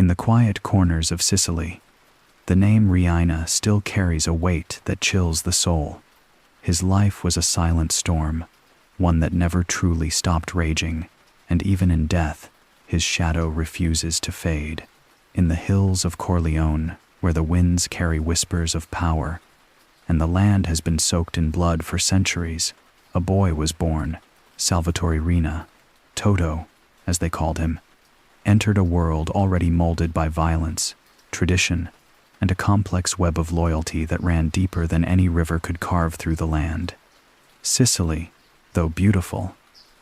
In the quiet corners of Sicily, the name Riina still carries a weight that chills the soul. His life was a silent storm, one that never truly stopped raging, and even in death, his shadow refuses to fade. In the hills of Corleone, where the winds carry whispers of power, and the land has been soaked in blood for centuries, a boy was born, Salvatore Riina, Toto, as they called him, entered a world already molded by violence, tradition, and a complex web of loyalty that ran deeper than any river could carve through the land. Sicily, though beautiful,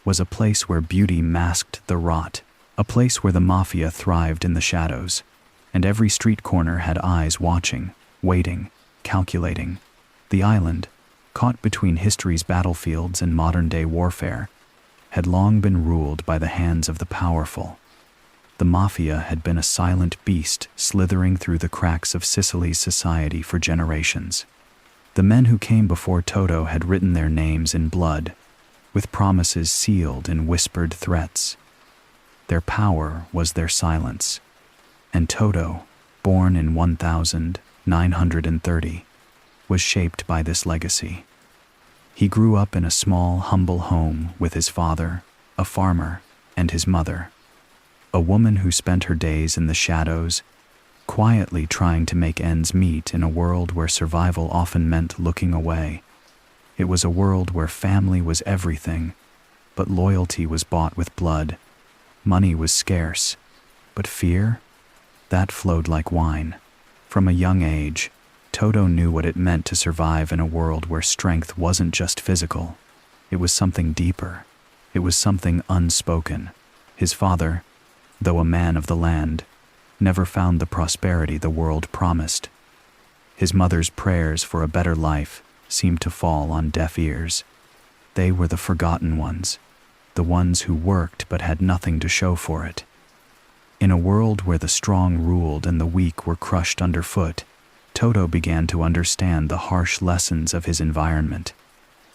was a place where beauty masked the rot, a place where the mafia thrived in the shadows, and every street corner had eyes watching, waiting, calculating. The island, caught between history's battlefields and modern-day warfare, had long been ruled by the hands of the powerful. The mafia had been a silent beast slithering through the cracks of Sicily's society for generations. The men who came before Toto had written their names in blood, with promises sealed in whispered threats. Their power was their silence, and Toto, born in 1930, was shaped by this legacy. He grew up in a small, humble home with his father, a farmer, and his mother, a woman who spent her days in the shadows, quietly trying to make ends meet in a world where survival often meant looking away. It was a world where family was everything, but loyalty was bought with blood. Money was scarce, but fear? That flowed like wine. From a young age, Toto knew what it meant to survive in a world where strength wasn't just physical. It was something deeper. It was something unspoken. His father, though a man of the land, never found the prosperity the world promised. His mother's prayers for a better life seemed to fall on deaf ears. They were the forgotten ones, the ones who worked but had nothing to show for it. In a world where the strong ruled and the weak were crushed underfoot, Toto began to understand the harsh lessons of his environment.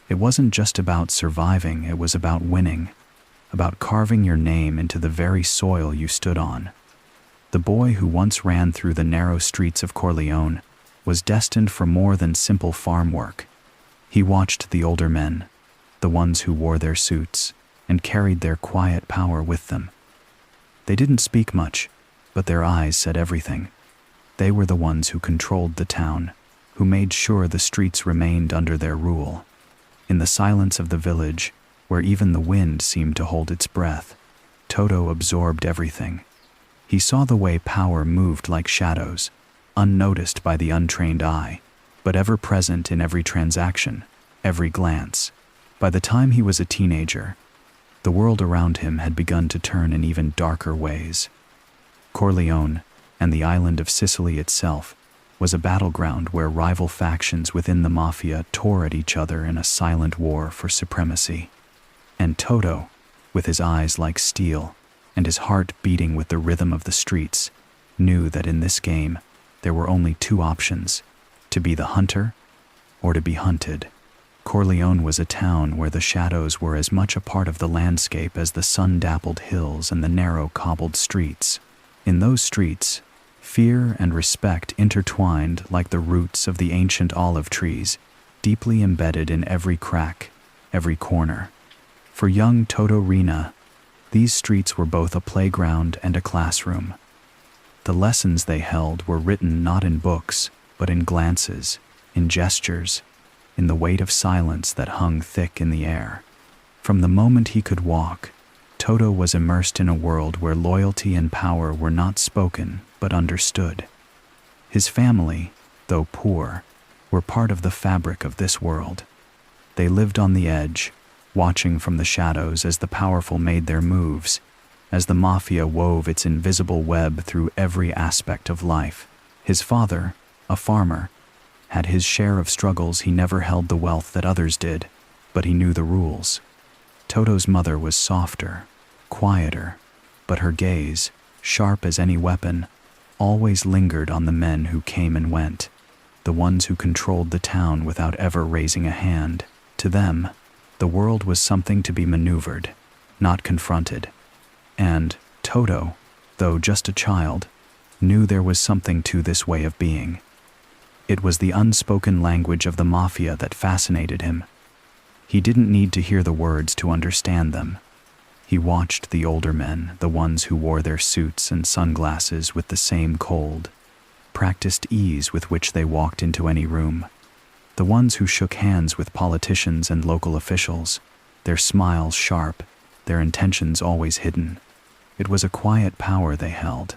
It wasn't just about surviving, it was about winning, about carving your name into the very soil you stood on. The boy who once ran through the narrow streets of Corleone was destined for more than simple farm work. He watched the older men, the ones who wore their suits and carried their quiet power with them. They didn't speak much, but their eyes said everything. They were the ones who controlled the town, who made sure the streets remained under their rule. In the silence of the village, where even the wind seemed to hold its breath, Toto absorbed everything. He saw the way power moved like shadows, unnoticed by the untrained eye, but ever present in every transaction, every glance. By the time he was a teenager, the world around him had begun to turn in even darker ways. Corleone, and the island of Sicily itself, was a battleground where rival factions within the mafia tore at each other in a silent war for supremacy. And Toto, with his eyes like steel and his heart beating with the rhythm of the streets, knew that in this game there were only two options: to be the hunter or to be hunted. Corleone was a town where the shadows were as much a part of the landscape as the sun-dappled hills and the narrow cobbled streets. In those streets, fear and respect intertwined like the roots of the ancient olive trees, deeply embedded in every crack, every corner. For young Toto Riina, these streets were both a playground and a classroom. The lessons they held were written not in books, but in glances, in gestures, in the weight of silence that hung thick in the air. From the moment he could walk, Toto was immersed in a world where loyalty and power were not spoken, but understood. His family, though poor, were part of the fabric of this world. They lived on the edge, watching from the shadows as the powerful made their moves, as the mafia wove its invisible web through every aspect of life. His father, a farmer, had his share of struggles. He never held the wealth that others did, but he knew the rules. Toto's mother was softer, quieter, but her gaze, sharp as any weapon, always lingered on the men who came and went, the ones who controlled the town without ever raising a hand. To them, the world was something to be maneuvered, not confronted. And Toto, though just a child, knew there was something to this way of being. It was the unspoken language of the mafia that fascinated him. He didn't need to hear the words to understand them. He watched the older men, the ones who wore their suits and sunglasses with the same cold, practiced ease with which they walked into any room. The ones who shook hands with politicians and local officials, their smiles sharp, their intentions always hidden. It was a quiet power they held,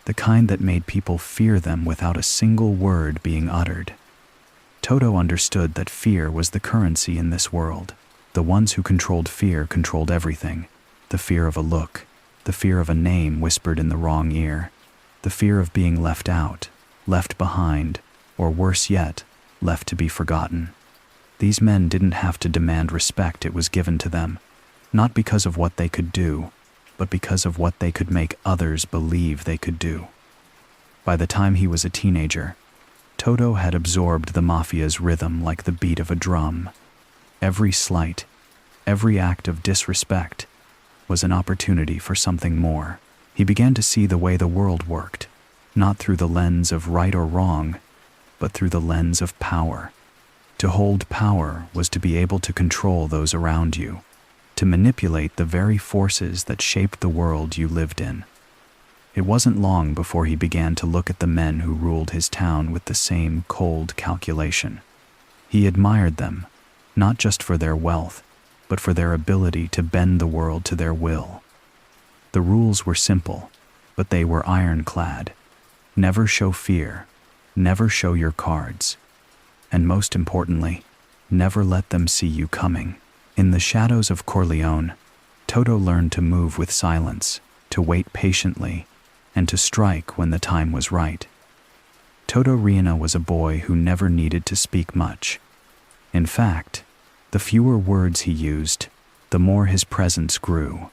the kind that made people fear them without a single word being uttered. Toto understood that fear was the currency in this world. The ones who controlled fear controlled everything. The fear of a look, the fear of a name whispered in the wrong ear, the fear of being left out, left behind, or worse yet, left to be forgotten. These men didn't have to demand respect, it was given to them, not because of what they could do, but because of what they could make others believe they could do. By the time he was a teenager, Toto had absorbed the mafia's rhythm like the beat of a drum. Every slight, every act of disrespect was an opportunity for something more. He began to see the way the world worked, not through the lens of right or wrong, but through the lens of power. To hold power was to be able to control those around you, to manipulate the very forces that shaped the world you lived in. It wasn't long before he began to look at the men who ruled his town with the same cold calculation. He admired them, not just for their wealth, but for their ability to bend the world to their will. The rules were simple, but they were ironclad. Never show fear, never show your cards, and most importantly, never let them see you coming. In the shadows of Corleone, Toto learned to move with silence, to wait patiently, and to strike when the time was right. Toto Riina was a boy who never needed to speak much. In fact, the fewer words he used, the more his presence grew.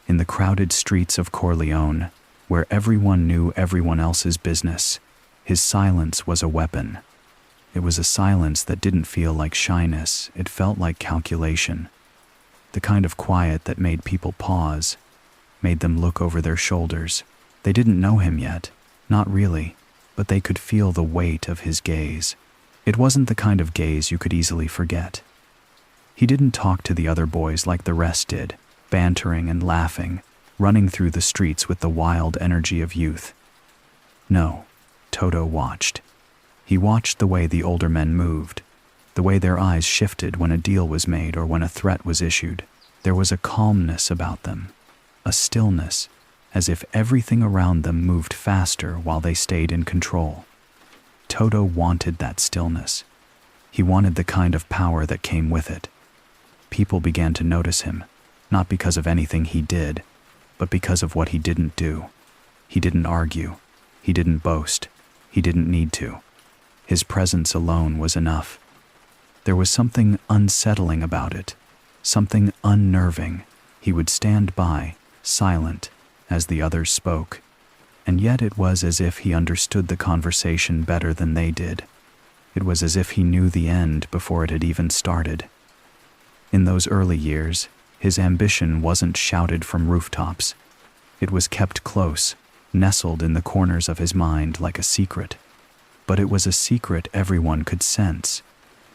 In the crowded streets of Corleone, where everyone knew everyone else's business, his silence was a weapon. It was a silence that didn't feel like shyness, it felt like calculation. The kind of quiet that made people pause, made them look over their shoulders. They didn't know him yet, not really, but they could feel the weight of his gaze. It wasn't the kind of gaze you could easily forget. He didn't talk to the other boys like the rest did, bantering and laughing, running through the streets with the wild energy of youth. No, Toto watched. He watched the way the older men moved, the way their eyes shifted when a deal was made or when a threat was issued. There was a calmness about them, a stillness, as if everything around them moved faster while they stayed in control. Toto wanted that stillness. He wanted the kind of power that came with it. People began to notice him, not because of anything he did, but because of what he didn't do. He didn't argue. He didn't boast. He didn't need to. His presence alone was enough. There was something unsettling about it, something unnerving. He would stand by, silent, as the others spoke, and yet it was as if he understood the conversation better than they did. It was as if he knew the end before it had even started. In those early years, his ambition wasn't shouted from rooftops. It was kept close, nestled in the corners of his mind like a secret. But it was a secret everyone could sense.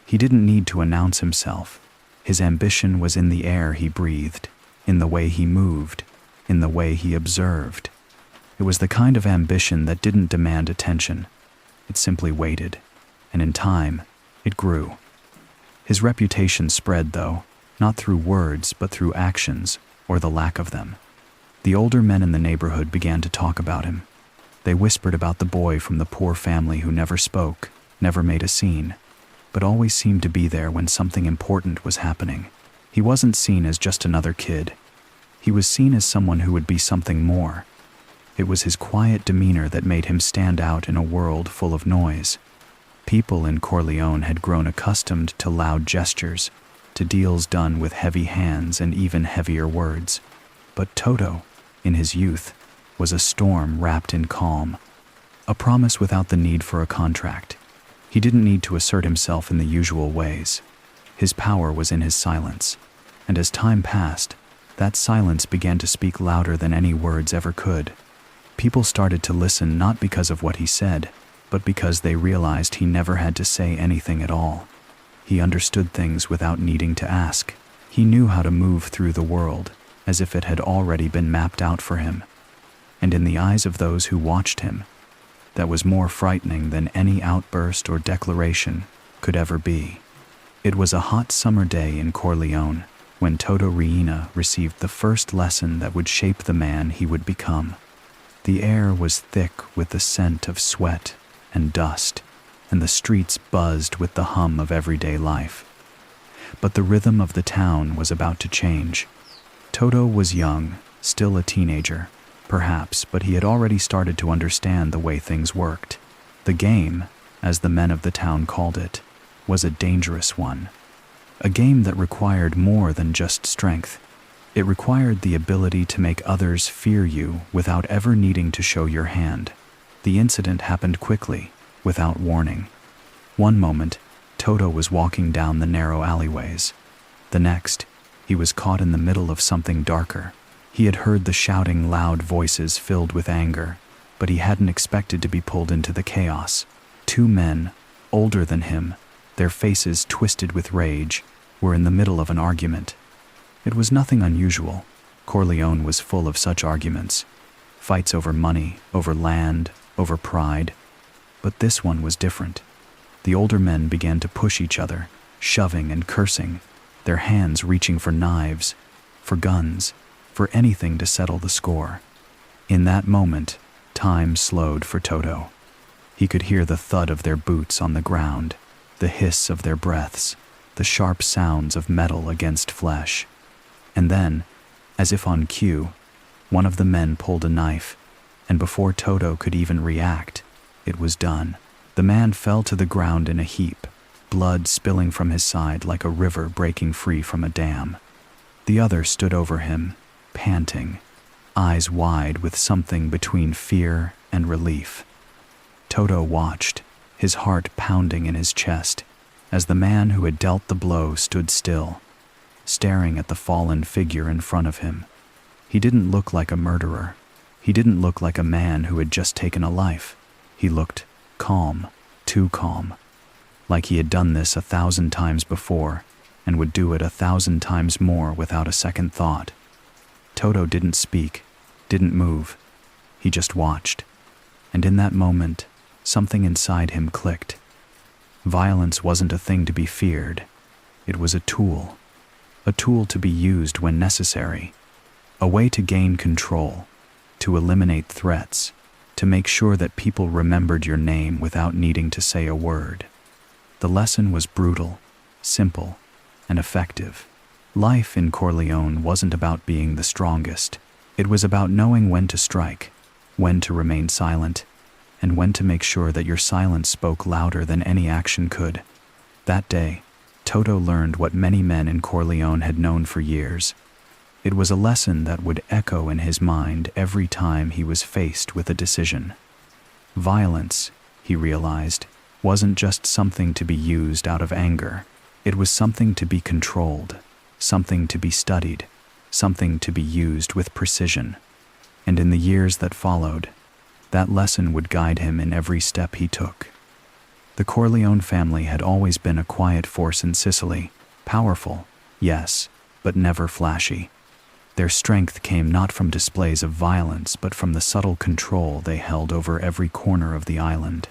He didn't need to announce himself. His ambition was in the air he breathed, in the way he moved, in the way he observed. It was the kind of ambition that didn't demand attention. It simply waited, and in time, it grew. His reputation spread, though, not through words but through actions, or the lack of them. The older men in the neighborhood began to talk about him. They whispered about the boy from the poor family who never spoke, never made a scene, but always seemed to be there when something important was happening. He wasn't seen as just another kid. He was seen as someone who would be something more. It was his quiet demeanor that made him stand out in a world full of noise. People in Corleone had grown accustomed to loud gestures, to deals done with heavy hands and even heavier words. But Toto, in his youth, was a storm wrapped in calm, a promise without the need for a contract. He didn't need to assert himself in the usual ways. His power was in his silence, and as time passed, that silence began to speak louder than any words ever could. People started to listen not because of what he said, but because they realized he never had to say anything at all. He understood things without needing to ask. He knew how to move through the world, as if it had already been mapped out for him. And in the eyes of those who watched him, that was more frightening than any outburst or declaration could ever be. It was a hot summer day in Corleone when Toto Riina received the first lesson that would shape the man he would become. The air was thick with the scent of sweat and dust, and the streets buzzed with the hum of everyday life. But the rhythm of the town was about to change. Toto was young, still a teenager, perhaps, but he had already started to understand the way things worked. The game, as the men of the town called it, was a dangerous one. A game that required more than just strength. It required the ability to make others fear you without ever needing to show your hand. The incident happened quickly, without warning. One moment, Toto was walking down the narrow alleyways. The next, he was caught in the middle of something darker. He had heard the shouting, loud voices filled with anger, but he hadn't expected to be pulled into the chaos. Two men, older than him, their faces twisted with rage, were in the middle of an argument. It was nothing unusual. Corleone was full of such arguments. Fights over money, over land, over pride. But this one was different. The older men began to push each other, shoving and cursing, their hands reaching for knives, for guns, for anything to settle the score. In that moment, time slowed for Toto. He could hear the thud of their boots on the ground, the hiss of their breaths, the sharp sounds of metal against flesh. And then, as if on cue, one of the men pulled a knife, and before Toto could even react, it was done. The man fell to the ground in a heap, blood spilling from his side like a river breaking free from a dam. The other stood over him, panting, eyes wide with something between fear and relief. Toto watched, his heart pounding in his chest, as the man who had dealt the blow stood still, staring at the fallen figure in front of him. He didn't look like a murderer. He didn't look like a man who had just taken a life. He looked calm, too calm, like he had done this 1,000 times before and would do it 1,000 times more without a second thought. Toto didn't speak, didn't move. He just watched. And in that moment, something inside him clicked. Violence wasn't a thing to be feared. It was a tool to be used when necessary, a way to gain control, to eliminate threats, to make sure that people remembered your name without needing to say a word. The lesson was brutal, simple, and effective. Life in Corleone wasn't about being the strongest. It was about knowing when to strike, when to remain silent, and when to make sure that your silence spoke louder than any action could. That day, Toto learned what many men in Corleone had known for years. It was a lesson that would echo in his mind every time he was faced with a decision. Violence, he realized, wasn't just something to be used out of anger. It was something to be controlled, something to be studied, something to be used with precision. And in the years that followed, that lesson would guide him in every step he took. The Corleone family had always been a quiet force in Sicily, powerful, yes, but never flashy. Their strength came not from displays of violence, but from the subtle control they held over every corner of the island.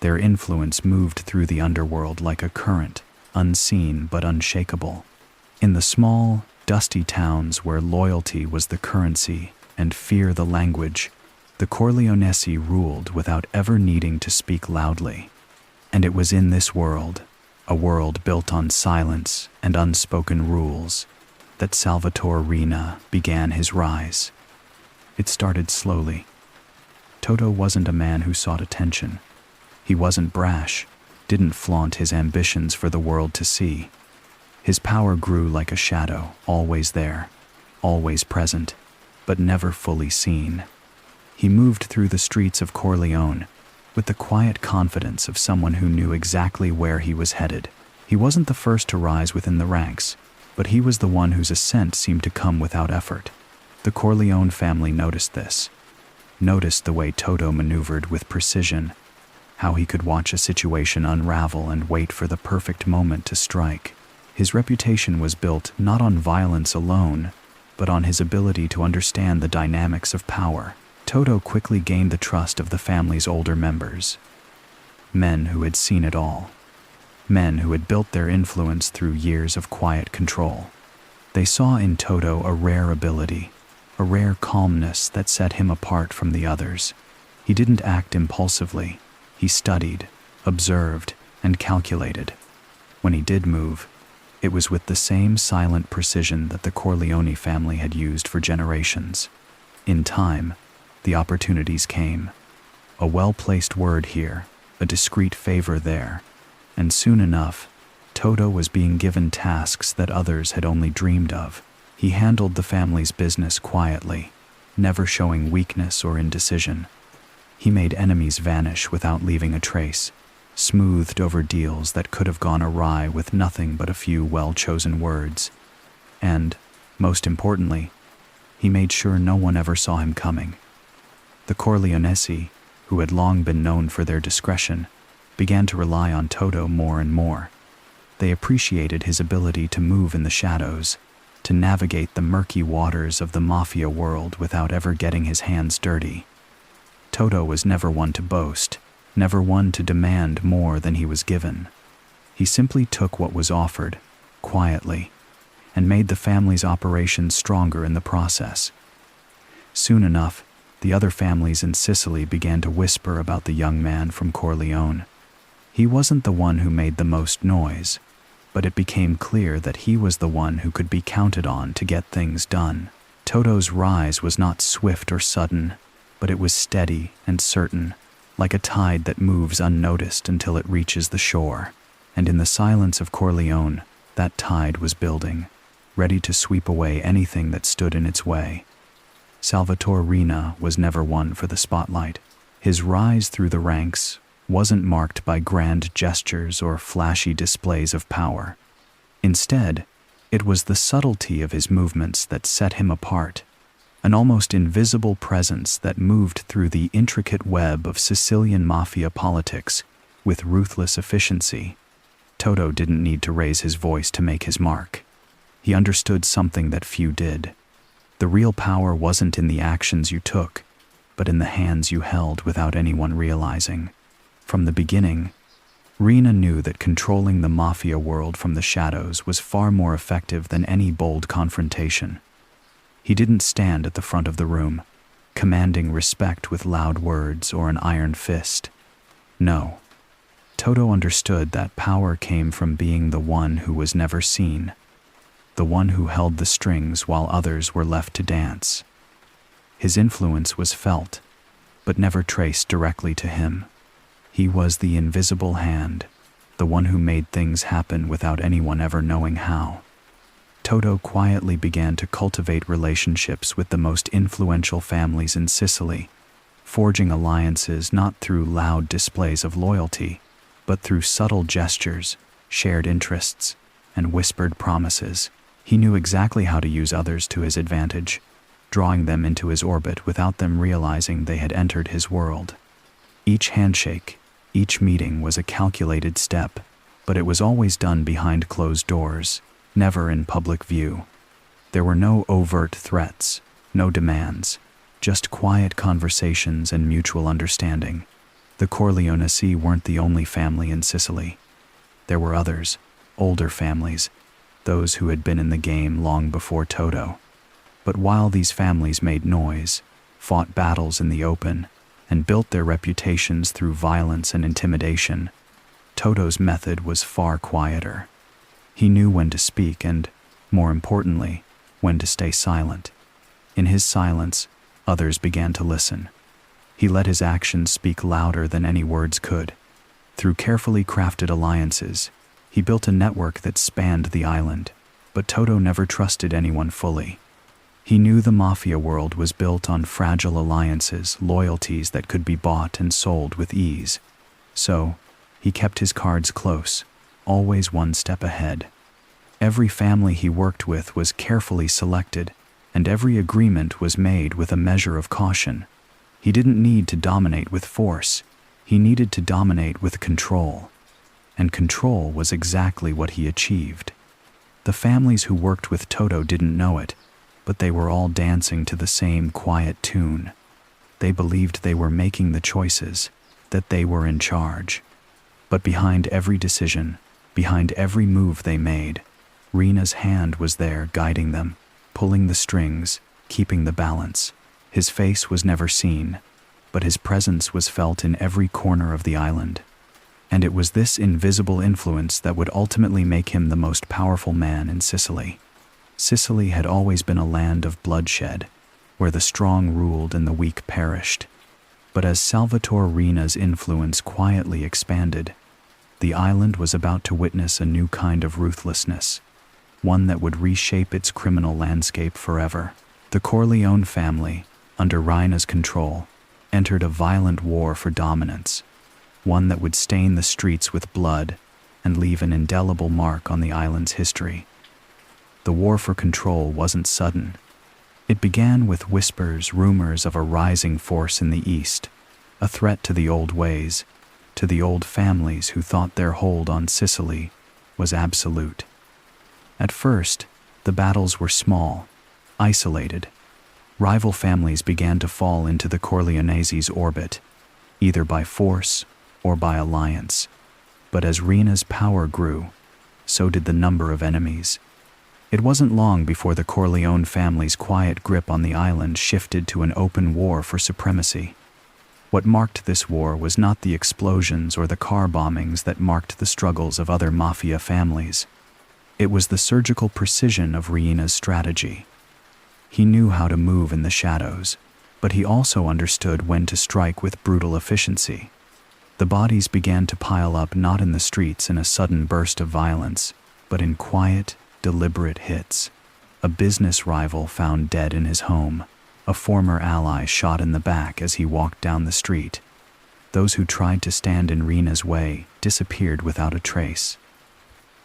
Their influence moved through the underworld like a current, unseen but unshakable. In the small, dusty towns where loyalty was the currency and fear the language, the Corleonesi ruled without ever needing to speak loudly. And it was in this world, a world built on silence and unspoken rules, that Salvatore Riina began his rise. It started slowly. Toto wasn't a man who sought attention. He wasn't brash, didn't flaunt his ambitions for the world to see. His power grew like a shadow, always there, always present, but never fully seen. He moved through the streets of Corleone with the quiet confidence of someone who knew exactly where he was headed. He wasn't the first to rise within the ranks, but he was the one whose ascent seemed to come without effort. The Corleone family noticed this. noticed the way Toto maneuvered with precision, how he could watch a situation unravel and wait for the perfect moment to strike. His reputation was built not on violence alone, but on his ability to understand the dynamics of power. Toto quickly gained the trust of the family's older members. Men who had seen it all. Men who had built their influence through years of quiet control. They saw in Toto a rare ability, a rare calmness that set him apart from the others. He didn't act impulsively. He studied, observed, and calculated. When he did move, it was with the same silent precision that the Corleone family had used for generations. In time, the opportunities came. A well-placed word here, a discreet favor there, and soon enough, Toto was being given tasks that others had only dreamed of. He handled the family's business quietly, never showing weakness or indecision. He made enemies vanish without leaving a trace, smoothed over deals that could have gone awry with nothing but a few well-chosen words. And, most importantly, he made sure no one ever saw him coming. The Corleonesi, who had long been known for their discretion, began to rely on Toto more and more. They appreciated his ability to move in the shadows, to navigate the murky waters of the mafia world without ever getting his hands dirty. Toto was never one to boast, never one to demand more than he was given. He simply took what was offered, quietly, and made the family's operations stronger in the process. Soon enough, the other families in Sicily began to whisper about the young man from Corleone. He wasn't the one who made the most noise, but it became clear that he was the one who could be counted on to get things done. Toto's rise was not swift or sudden, but it was steady and certain, like a tide that moves unnoticed until it reaches the shore. And in the silence of Corleone, that tide was building, ready to sweep away anything that stood in its way. Salvatore Riina was never one for the spotlight. His rise through the ranks wasn't marked by grand gestures or flashy displays of power. Instead, it was the subtlety of his movements that set him apart, an almost invisible presence that moved through the intricate web of Sicilian mafia politics with ruthless efficiency. Toto didn't need to raise his voice to make his mark. He understood something that few did. The real power wasn't in the actions you took, but in the hands you held without anyone realizing. From the beginning, Riina knew that controlling the mafia world from the shadows was far more effective than any bold confrontation. He didn't stand at the front of the room, commanding respect with loud words or an iron fist. No. Toto understood that power came from being the one who was never seen, the one who held the strings while others were left to dance. His influence was felt, but never traced directly to him. He was the invisible hand, the one who made things happen without anyone ever knowing how. Toto quietly began to cultivate relationships with the most influential families in Sicily, forging alliances not through loud displays of loyalty, but through subtle gestures, shared interests, and whispered promises. He knew exactly how to use others to his advantage, drawing them into his orbit without them realizing they had entered his world. Each handshake, each meeting was a calculated step, but it was always done behind closed doors, never in public view. There were no overt threats, no demands, just quiet conversations and mutual understanding. The Corleonesi weren't the only family in Sicily. There were others, older families, those who had been in the game long before Toto. But while these families made noise, fought battles in the open, and built their reputations through violence and intimidation, Toto's method was far quieter. He knew when to speak and, more importantly, when to stay silent. In his silence, others began to listen. He let his actions speak louder than any words could. Through carefully crafted alliances, he built a network that spanned the island, but Toto never trusted anyone fully. He knew the mafia world was built on fragile alliances, loyalties that could be bought and sold with ease. So, he kept his cards close, always one step ahead. Every family he worked with was carefully selected, and every agreement was made with a measure of caution. He didn't need to dominate with force. He needed to dominate with control. And control was exactly what he achieved. The families who worked with Toto didn't know it, but they were all dancing to the same quiet tune. They believed they were making the choices, that they were in charge. But behind every decision, behind every move they made, Riina's hand was there guiding them, pulling the strings, keeping the balance. His face was never seen, but his presence was felt in every corner of the island. And it was this invisible influence that would ultimately make him the most powerful man in Sicily. Sicily had always been a land of bloodshed, where the strong ruled and the weak perished. But as Salvatore Riina's influence quietly expanded, the island was about to witness a new kind of ruthlessness, one that would reshape its criminal landscape forever. The Corleone family, under Riina's control, entered a violent war for dominance, one that would stain the streets with blood and leave an indelible mark on the island's history. The war for control wasn't sudden. It began with whispers, rumors of a rising force in the east, a threat to the old ways, to the old families who thought their hold on Sicily was absolute. At first, the battles were small, isolated. Rival families began to fall into the Corleonese's orbit, either by force or by alliance. But as Riina's power grew, so did the number of enemies. It wasn't long before the Corleone family's quiet grip on the island shifted to an open war for supremacy. What marked this war was not the explosions or the car bombings that marked the struggles of other mafia families. It was the surgical precision of Riina's strategy. He knew how to move in the shadows, but he also understood when to strike with brutal efficiency. The bodies began to pile up not in the streets in a sudden burst of violence, but in quiet, deliberate hits. A business rival found dead in his home, a former ally shot in the back as he walked down the street. Those who tried to stand in Riina's way disappeared without a trace.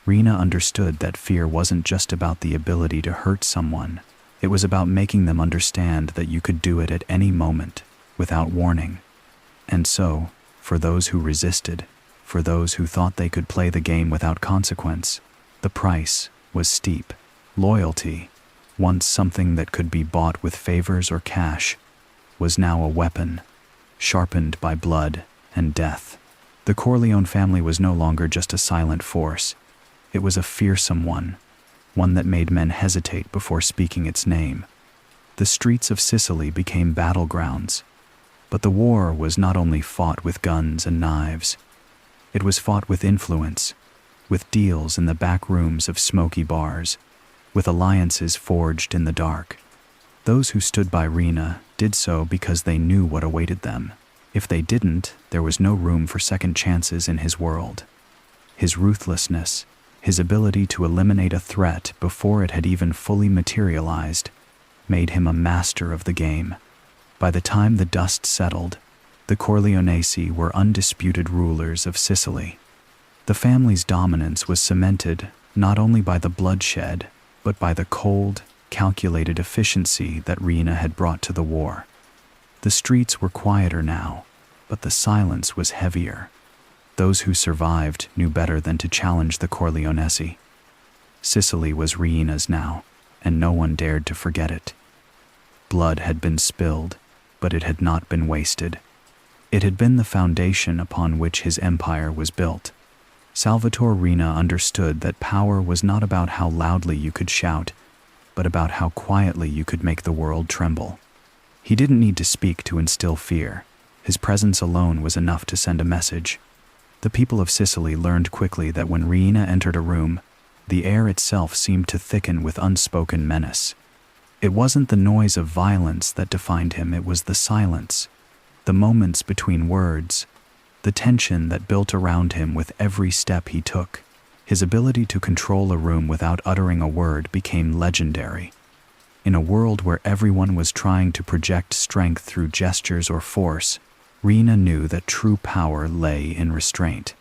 Riina understood that fear wasn't just about the ability to hurt someone. It was about making them understand that you could do it at any moment, without warning. And so, for those who resisted, for those who thought they could play the game without consequence, the price was steep. Loyalty, once something that could be bought with favors or cash, was now a weapon, sharpened by blood and death. The Corleone family was no longer just a silent force. It was a fearsome one that made men hesitate before speaking its name. The streets of Sicily became battlegrounds, but the war was not only fought with guns and knives. It was fought with influence, with deals in the back rooms of smoky bars, with alliances forged in the dark. Those who stood by Riina did so because they knew what awaited them. If they didn't, there was no room for second chances in his world. His ruthlessness, his ability to eliminate a threat before it had even fully materialized, made him a master of the game. By the time the dust settled, the Corleonesi were undisputed rulers of Sicily. The family's dominance was cemented not only by the bloodshed, but by the cold, calculated efficiency that Riina had brought to the war. The streets were quieter now, but the silence was heavier. Those who survived knew better than to challenge the Corleonesi. Sicily was Riina's now, and no one dared to forget it. Blood had been spilled, but it had not been wasted. It had been the foundation upon which his empire was built. Salvatore Riina understood that power was not about how loudly you could shout, but about how quietly you could make the world tremble. He didn't need to speak to instill fear. His presence alone was enough to send a message. The people of Sicily learned quickly that when Riina entered a room, the air itself seemed to thicken with unspoken menace. It wasn't the noise of violence that defined him, it was the silence, the moments between words, the tension that built around him with every step he took. His ability to control a room without uttering a word became legendary. In a world where everyone was trying to project strength through gestures or force, Riina knew that true power lay in restraint.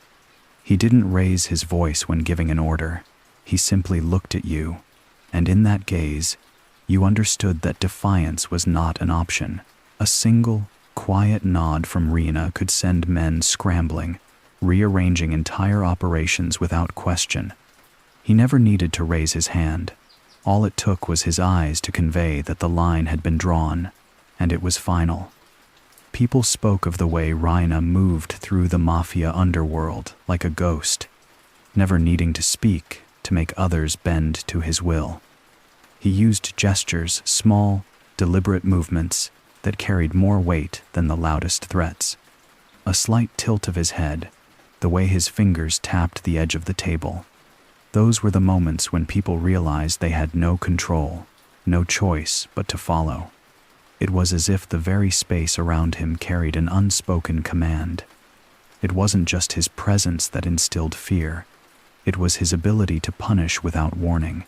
He didn't raise his voice when giving an order. He simply looked at you, and in that gaze, you understood that defiance was not an option. A single, quiet nod from Riina could send men scrambling, rearranging entire operations without question. He never needed to raise his hand. All it took was his eyes to convey that the line had been drawn, and it was final. People spoke of the way Riina moved through the mafia underworld like a ghost, never needing to speak to make others bend to his will. He used gestures, small, deliberate movements that carried more weight than the loudest threats. A slight tilt of his head, the way his fingers tapped the edge of the table. Those were the moments when people realized they had no control, no choice but to follow. It was as if the very space around him carried an unspoken command. It wasn't just his presence that instilled fear. It was his ability to punish without warning.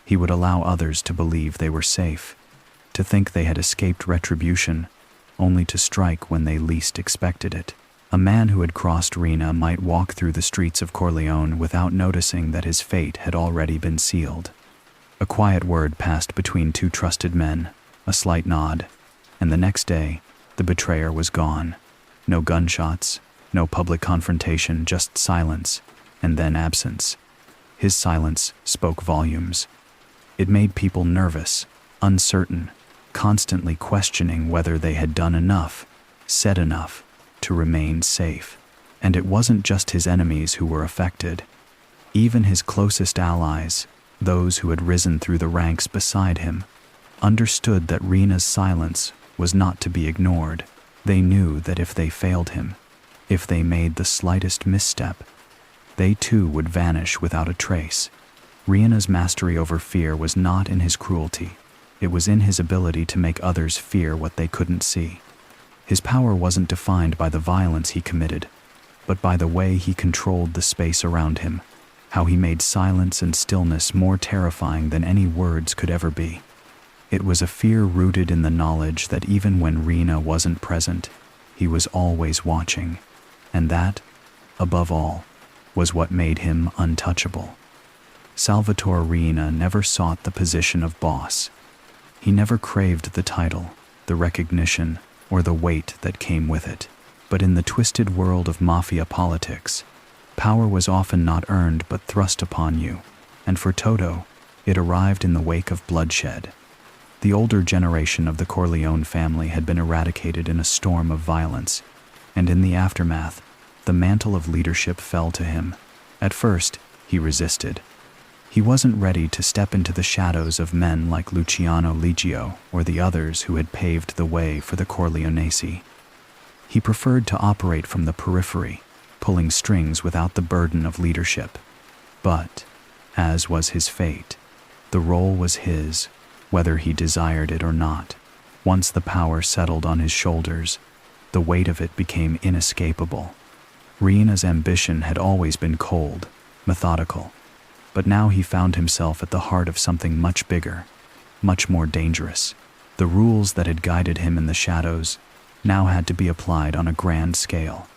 He would allow others to believe they were safe, to think they had escaped retribution, only to strike when they least expected it. A man who had crossed Riina might walk through the streets of Corleone without noticing that his fate had already been sealed. A quiet word passed between two trusted men, a slight nod, and the next day, the betrayer was gone. No gunshots, no public confrontation, just silence, and then absence. His silence spoke volumes. It made people nervous, uncertain, constantly questioning whether they had done enough, said enough, to remain safe. And it wasn't just his enemies who were affected. Even his closest allies, those who had risen through the ranks beside him, understood that Riina's silence was not to be ignored. They knew that if they failed him, if they made the slightest misstep, they too would vanish without a trace. Riina's mastery over fear was not in his cruelty. It was in his ability to make others fear what they couldn't see. His power wasn't defined by the violence he committed, but by the way he controlled the space around him, how he made silence and stillness more terrifying than any words could ever be. It was a fear rooted in the knowledge that even when Riina wasn't present, he was always watching, and that, above all, was what made him untouchable. Salvatore Riina never sought the position of boss. He never craved the title, the recognition, or the weight that came with it. But in the twisted world of mafia politics, power was often not earned but thrust upon you, and for Toto, it arrived in the wake of bloodshed. The older generation of the Corleone family had been eradicated in a storm of violence, and in the aftermath, the mantle of leadership fell to him. At first, he resisted. He wasn't ready to step into the shadows of men like Luciano Liggio or the others who had paved the way for the Corleonesi. He preferred to operate from the periphery, pulling strings without the burden of leadership. But, as was his fate, the role was his, whether he desired it or not. Once the power settled on his shoulders, the weight of it became inescapable. Riina's ambition had always been cold, methodical, but now he found himself at the heart of something much bigger, much more dangerous. The rules that had guided him in the shadows now had to be applied on a grand scale.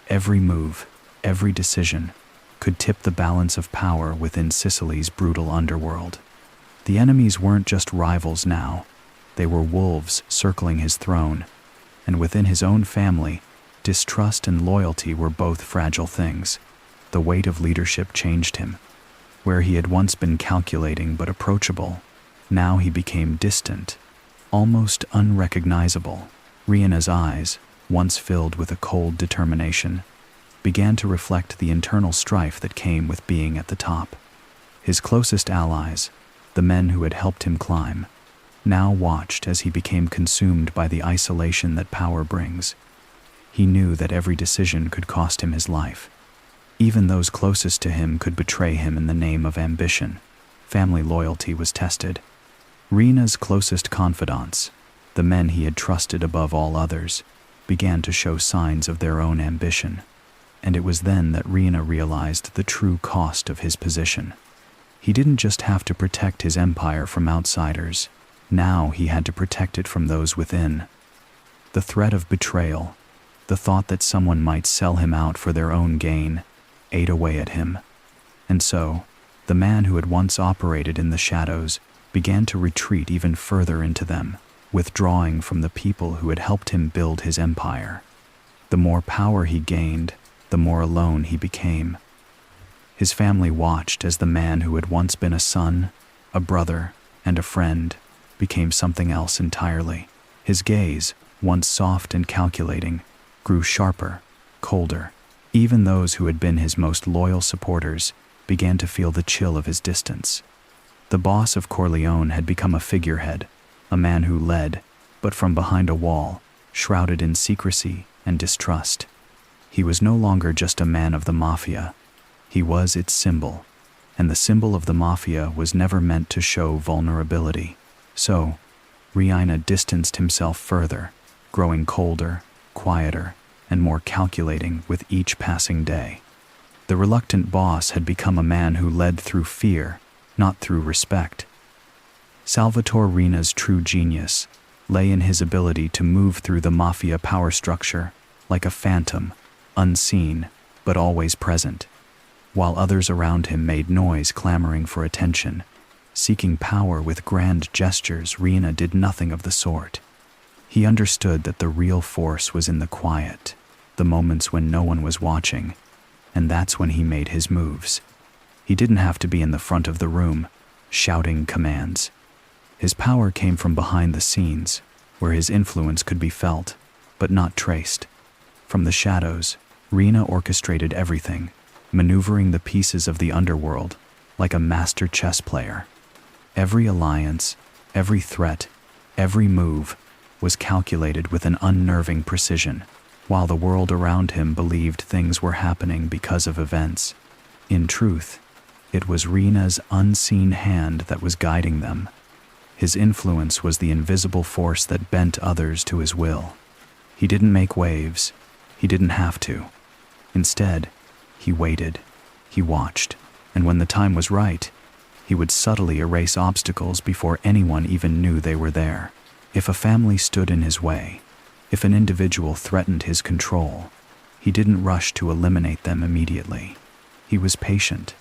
Every move, every decision, could tip the balance of power within Sicily's brutal underworld. The enemies weren't just rivals now, they were wolves circling his throne, and within his own family, distrust and loyalty were both fragile things. The weight of leadership changed him. Where he had once been calculating but approachable, now he became distant, almost unrecognizable. Riina's eyes, once filled with a cold determination, began to reflect the internal strife that came with being at the top. His closest allies, the men who had helped him climb, now watched as he became consumed by the isolation that power brings. He knew that every decision could cost him his life. Even those closest to him could betray him in the name of ambition. Family loyalty was tested. Riina's closest confidants, the men he had trusted above all others, began to show signs of their own ambition. And it was then that Riina realized the true cost of his position. He didn't just have to protect his empire from outsiders. Now he had to protect it from those within. The threat of betrayal, the thought that someone might sell him out for their own gain, ate away at him. And so, the man who had once operated in the shadows began to retreat even further into them. withdrawing from the people who had helped him build his empire. The more power he gained, the more alone he became. His family watched as the man who had once been a son, a brother, and a friend became something else entirely. His gaze, once soft and calculating, grew sharper, colder. Even those who had been his most loyal supporters began to feel the chill of his distance. The boss of Corleone had become a figurehead, a man who led, but from behind a wall, shrouded in secrecy and distrust. He was no longer just a man of the mafia. He was its symbol, and the symbol of the mafia was never meant to show vulnerability. So, Riina distanced himself further, growing colder, quieter, and more calculating with each passing day. The reluctant boss had become a man who led through fear, not through respect. Salvatore Riina's true genius lay in his ability to move through the mafia power structure like a phantom, unseen but always present. While others around him made noise clamoring for attention, seeking power with grand gestures, Riina did nothing of the sort. He understood that the real force was in the quiet, the moments when no one was watching, and that's when he made his moves. He didn't have to be in the front of the room, shouting commands. His power came from behind the scenes, where his influence could be felt, but not traced. From the shadows, Riina orchestrated everything, maneuvering the pieces of the underworld like a master chess player. Every alliance, every threat, every move was calculated with an unnerving precision, while the world around him believed things were happening because of events. In truth, it was Riina's unseen hand that was guiding them. His influence was the invisible force that bent others to his will. He didn't make waves. He didn't have to. Instead, he waited. He watched. And when the time was right, he would subtly erase obstacles before anyone even knew they were there. If a family stood in his way, if an individual threatened his control, he didn't rush to eliminate them immediately. He was patient.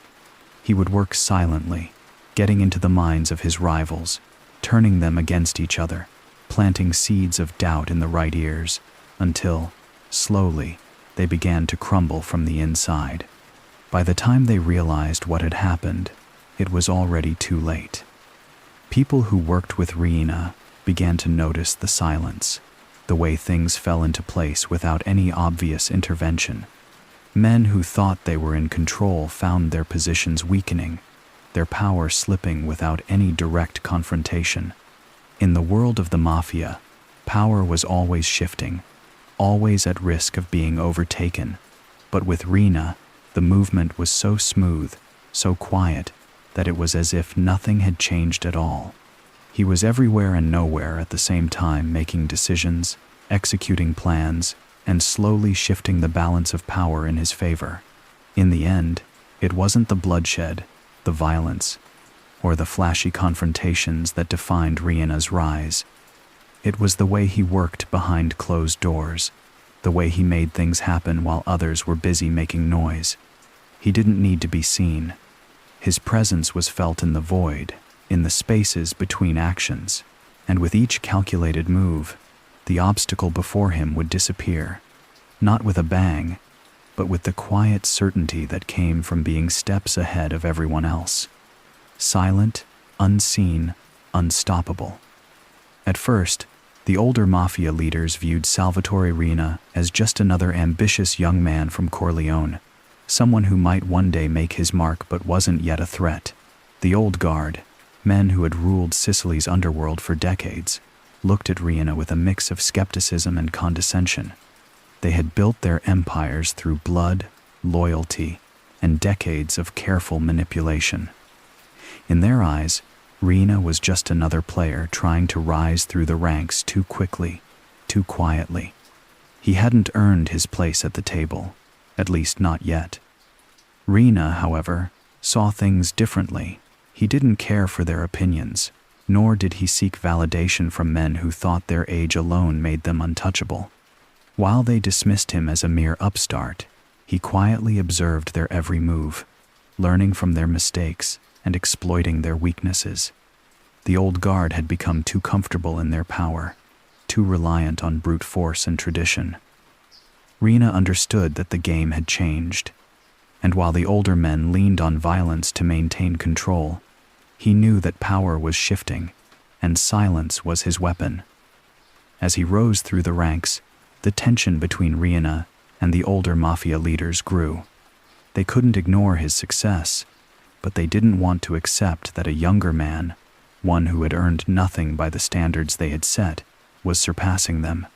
He would work silently, getting into the minds of his rivals, turning them against each other, planting seeds of doubt in the right ears, until, slowly, they began to crumble from the inside. By the time they realized what had happened, it was already too late. People who worked with Riina began to notice the silence, the way things fell into place without any obvious intervention. Men who thought they were in control found their positions weakening, their power slipping without any direct confrontation. In the world of the mafia, power was always shifting, always at risk of being overtaken. But with Riina, the movement was so smooth, so quiet, that it was as if nothing had changed at all. He was everywhere and nowhere at the same time, making decisions, executing plans, and slowly shifting the balance of power in his favor. In the end, it wasn't the bloodshed, the violence, or the flashy confrontations that defined Riina's rise. It was the way he worked behind closed doors, the way he made things happen while others were busy making noise. He didn't need to be seen. His presence was felt in the void, in the spaces between actions, and with each calculated move, the obstacle before him would disappear, not with a bang, but with the quiet certainty that came from being steps ahead of everyone else. Silent, unseen, unstoppable. At first, the older mafia leaders viewed Salvatore Riina as just another ambitious young man from Corleone, someone who might one day make his mark but wasn't yet a threat. The old guard, men who had ruled Sicily's underworld for decades, looked at Riina with a mix of skepticism and condescension. They had built their empires through blood, loyalty, and decades of careful manipulation. In their eyes, Riina was just another player trying to rise through the ranks too quickly, too quietly. He hadn't earned his place at the table, at least not yet. Riina, however, saw things differently. He didn't care for their opinions, nor did he seek validation from men who thought their age alone made them untouchable. While they dismissed him as a mere upstart, he quietly observed their every move, learning from their mistakes and exploiting their weaknesses. The old guard had become too comfortable in their power, too reliant on brute force and tradition. Riina understood that the game had changed, and while the older men leaned on violence to maintain control, he knew that power was shifting, and silence was his weapon. As he rose through the ranks, the tension between Riina and the older mafia leaders grew. They couldn't ignore his success, but they didn't want to accept that a younger man, one who had earned nothing by the standards they had set, was surpassing them.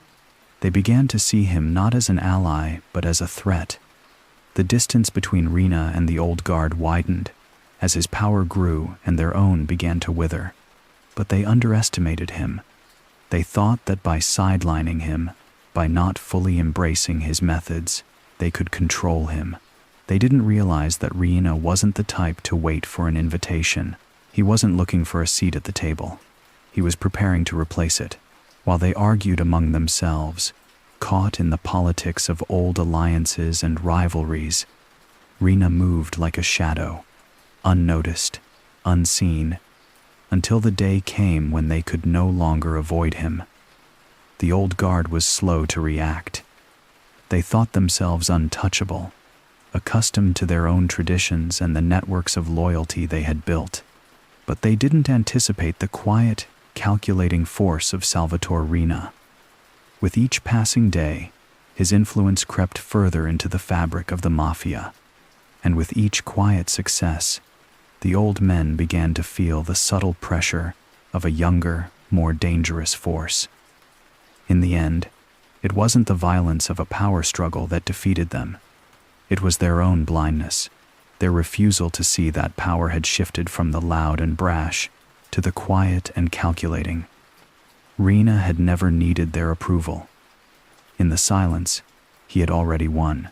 They began to see him not as an ally, but as a threat. The distance between Riina and the old guard widened as his power grew and their own began to wither. But they underestimated him. They thought that by sidelining him, by not fully embracing his methods, they could control him. They didn't realize that Riina wasn't the type to wait for an invitation. He wasn't looking for a seat at the table. He was preparing to replace it. While they argued among themselves, caught in the politics of old alliances and rivalries, Riina moved like a shadow, unnoticed, unseen, until the day came when they could no longer avoid him. The old guard was slow to react. They thought themselves untouchable, accustomed to their own traditions and the networks of loyalty they had built. But they didn't anticipate the quiet, calculating force of Salvatore Riina. With each passing day, his influence crept further into the fabric of the mafia, and with each quiet success, the old men began to feel the subtle pressure of a younger, more dangerous force. In the end, it wasn't the violence of a power struggle that defeated them. It was their own blindness, their refusal to see that power had shifted from the loud and brash to the quiet and calculating. Riina had never needed their approval. In the silence, he had already won,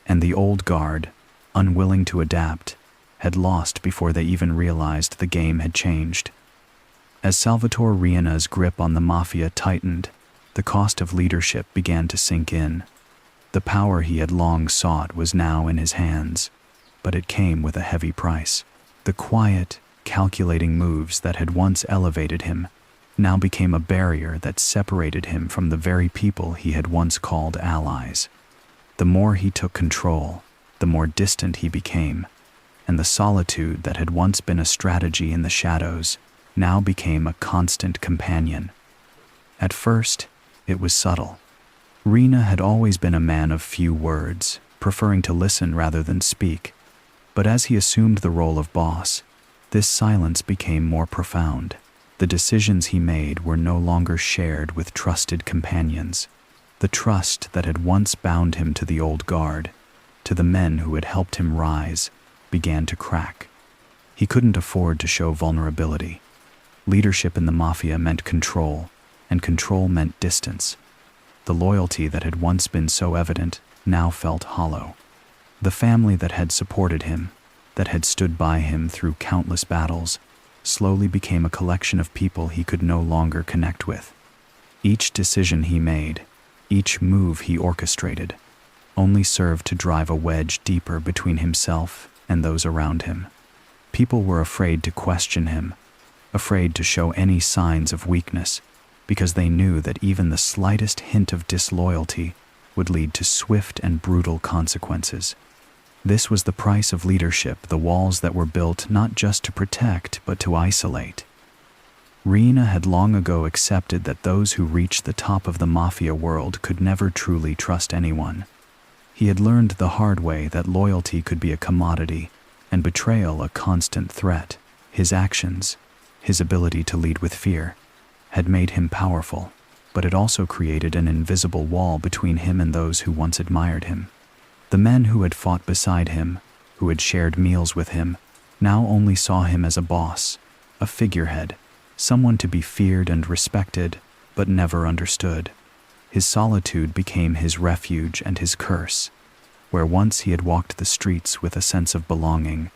and the old guard, unwilling to adapt, had lost before they even realized the game had changed. As Salvatore Riina's grip on the mafia tightened, the cost of leadership began to sink in. The power he had long sought was now in his hands, but it came with a heavy price. The quiet, calculating moves that had once elevated him now became a barrier that separated him from the very people he had once called allies. The more he took control, the more distant he became, and the solitude that had once been a strategy in the shadows now became a constant companion. At first, it was subtle. Riina had always been a man of few words, preferring to listen rather than speak. But as he assumed the role of boss, this silence became more profound. The decisions he made were no longer shared with trusted companions. The trust that had once bound him to the old guard, to the men who had helped him rise, began to crack. He couldn't afford to show vulnerability. Leadership in the mafia meant control, and control meant distance. The loyalty that had once been so evident now felt hollow. The family that had supported him, that had stood by him through countless battles, slowly became a collection of people he could no longer connect with. Each decision he made, each move he orchestrated, only served to drive a wedge deeper between himself and those around him. People were afraid to question him, afraid to show any signs of weakness, because they knew that even the slightest hint of disloyalty would lead to swift and brutal consequences. This was the price of leadership, the walls that were built not just to protect but to isolate. Riina had long ago accepted that those who reached the top of the mafia world could never truly trust anyone. He had learned the hard way that loyalty could be a commodity and betrayal a constant threat. His actions, his ability to lead with fear, had made him powerful, but it also created an invisible wall between him and those who once admired him. The men who had fought beside him, who had shared meals with him, now only saw him as a boss, a figurehead, someone to be feared and respected, but never understood. His solitude became his refuge and his curse. Where once he had walked the streets with a sense of belonging,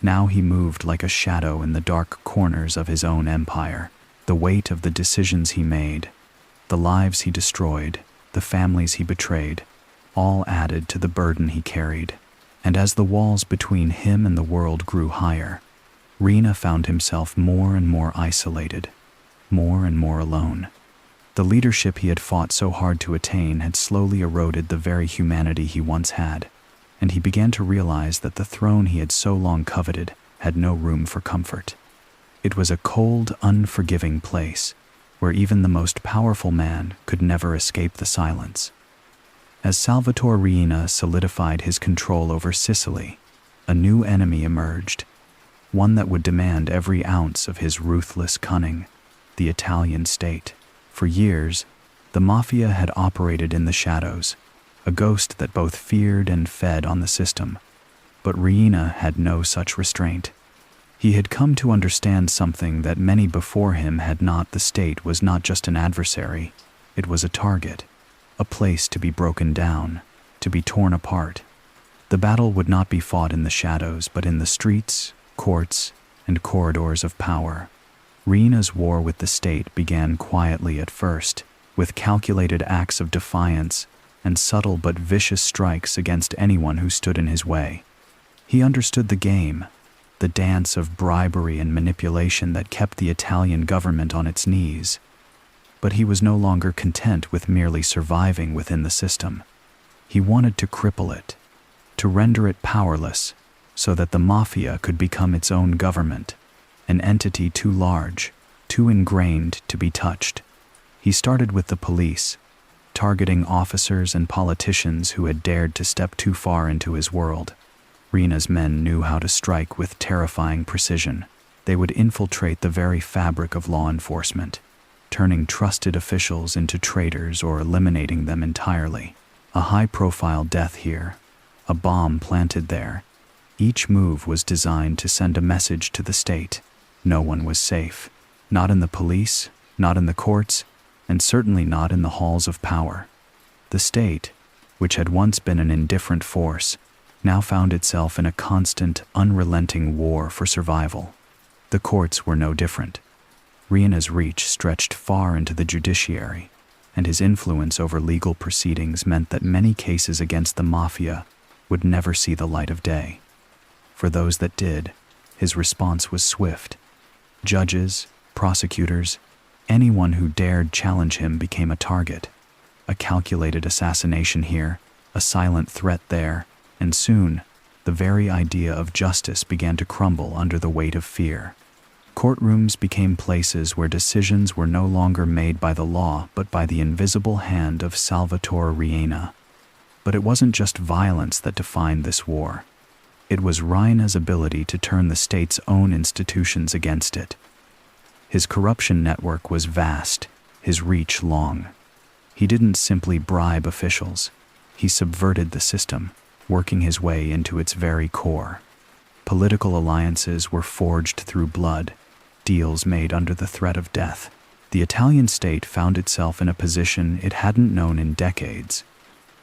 now he moved like a shadow in the dark corners of his own empire. The weight of the decisions he made, the lives he destroyed, the families he betrayed, all added to the burden he carried. And as the walls between him and the world grew higher, Riina found himself more and more isolated, more and more alone. The leadership he had fought so hard to attain had slowly eroded the very humanity he once had, and he began to realize that the throne he had so long coveted had no room for comfort. It was a cold, unforgiving place, where even the most powerful man could never escape the silence. As Salvatore Riina solidified his control over Sicily, a new enemy emerged, one that would demand every ounce of his ruthless cunning: the Italian state. For years, the mafia had operated in the shadows, a ghost that both feared and fed on the system. But Riina had no such restraint. He had come to understand something that many before him had not. The state was not just an adversary, it was a target, a place to be broken down, to be torn apart. The battle would not be fought in the shadows, but in the streets, courts, and corridors of power. Riina's war with the state began quietly at first, with calculated acts of defiance and subtle but vicious strikes against anyone who stood in his way. He understood the game, the dance of bribery and manipulation that kept the Italian government on its knees. But he was no longer content with merely surviving within the system. He wanted to cripple it, to render it powerless, so that the mafia could become its own government, an entity too large, too ingrained to be touched. He started with the police, targeting officers and politicians who had dared to step too far into his world. Riina's men knew how to strike with terrifying precision. They would infiltrate the very fabric of law enforcement, turning trusted officials into traitors or eliminating them entirely. A high-profile death here, a bomb planted there. Each move was designed to send a message to the state. No one was safe. Not in the police, not in the courts, and certainly not in the halls of power. The state, which had once been an indifferent force, now found itself in a constant, unrelenting war for survival. The courts were no different. Riina's reach stretched far into the judiciary, and his influence over legal proceedings meant that many cases against the mafia would never see the light of day. For those that did, his response was swift. Judges, prosecutors, anyone who dared challenge him became a target. A calculated assassination here, a silent threat there, and soon, the very idea of justice began to crumble under the weight of fear. Courtrooms became places where decisions were no longer made by the law but by the invisible hand of Salvatore Riina. But it wasn't just violence that defined this war. It was Riina's ability to turn the state's own institutions against it. His corruption network was vast, his reach long. He didn't simply bribe officials. He subverted the system, working his way into its very core. Political alliances were forged through blood, deals made under the threat of death. The Italian state found itself in a position it hadn't known in decades,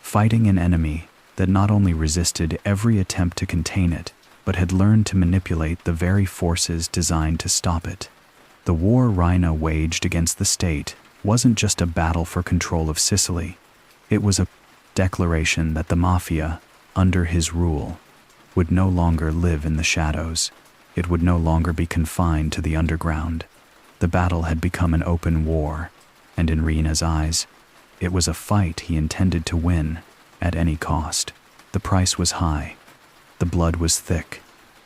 fighting an enemy that not only resisted every attempt to contain it, but had learned to manipulate the very forces designed to stop it. The war Riina waged against the state wasn't just a battle for control of Sicily. It was a declaration that the mafia, under his rule, would no longer live in the shadows. It would no longer be confined to the underground. The battle had become an open war, and in Riina's eyes, it was a fight he intended to win at any cost. The price was high. The blood was thick.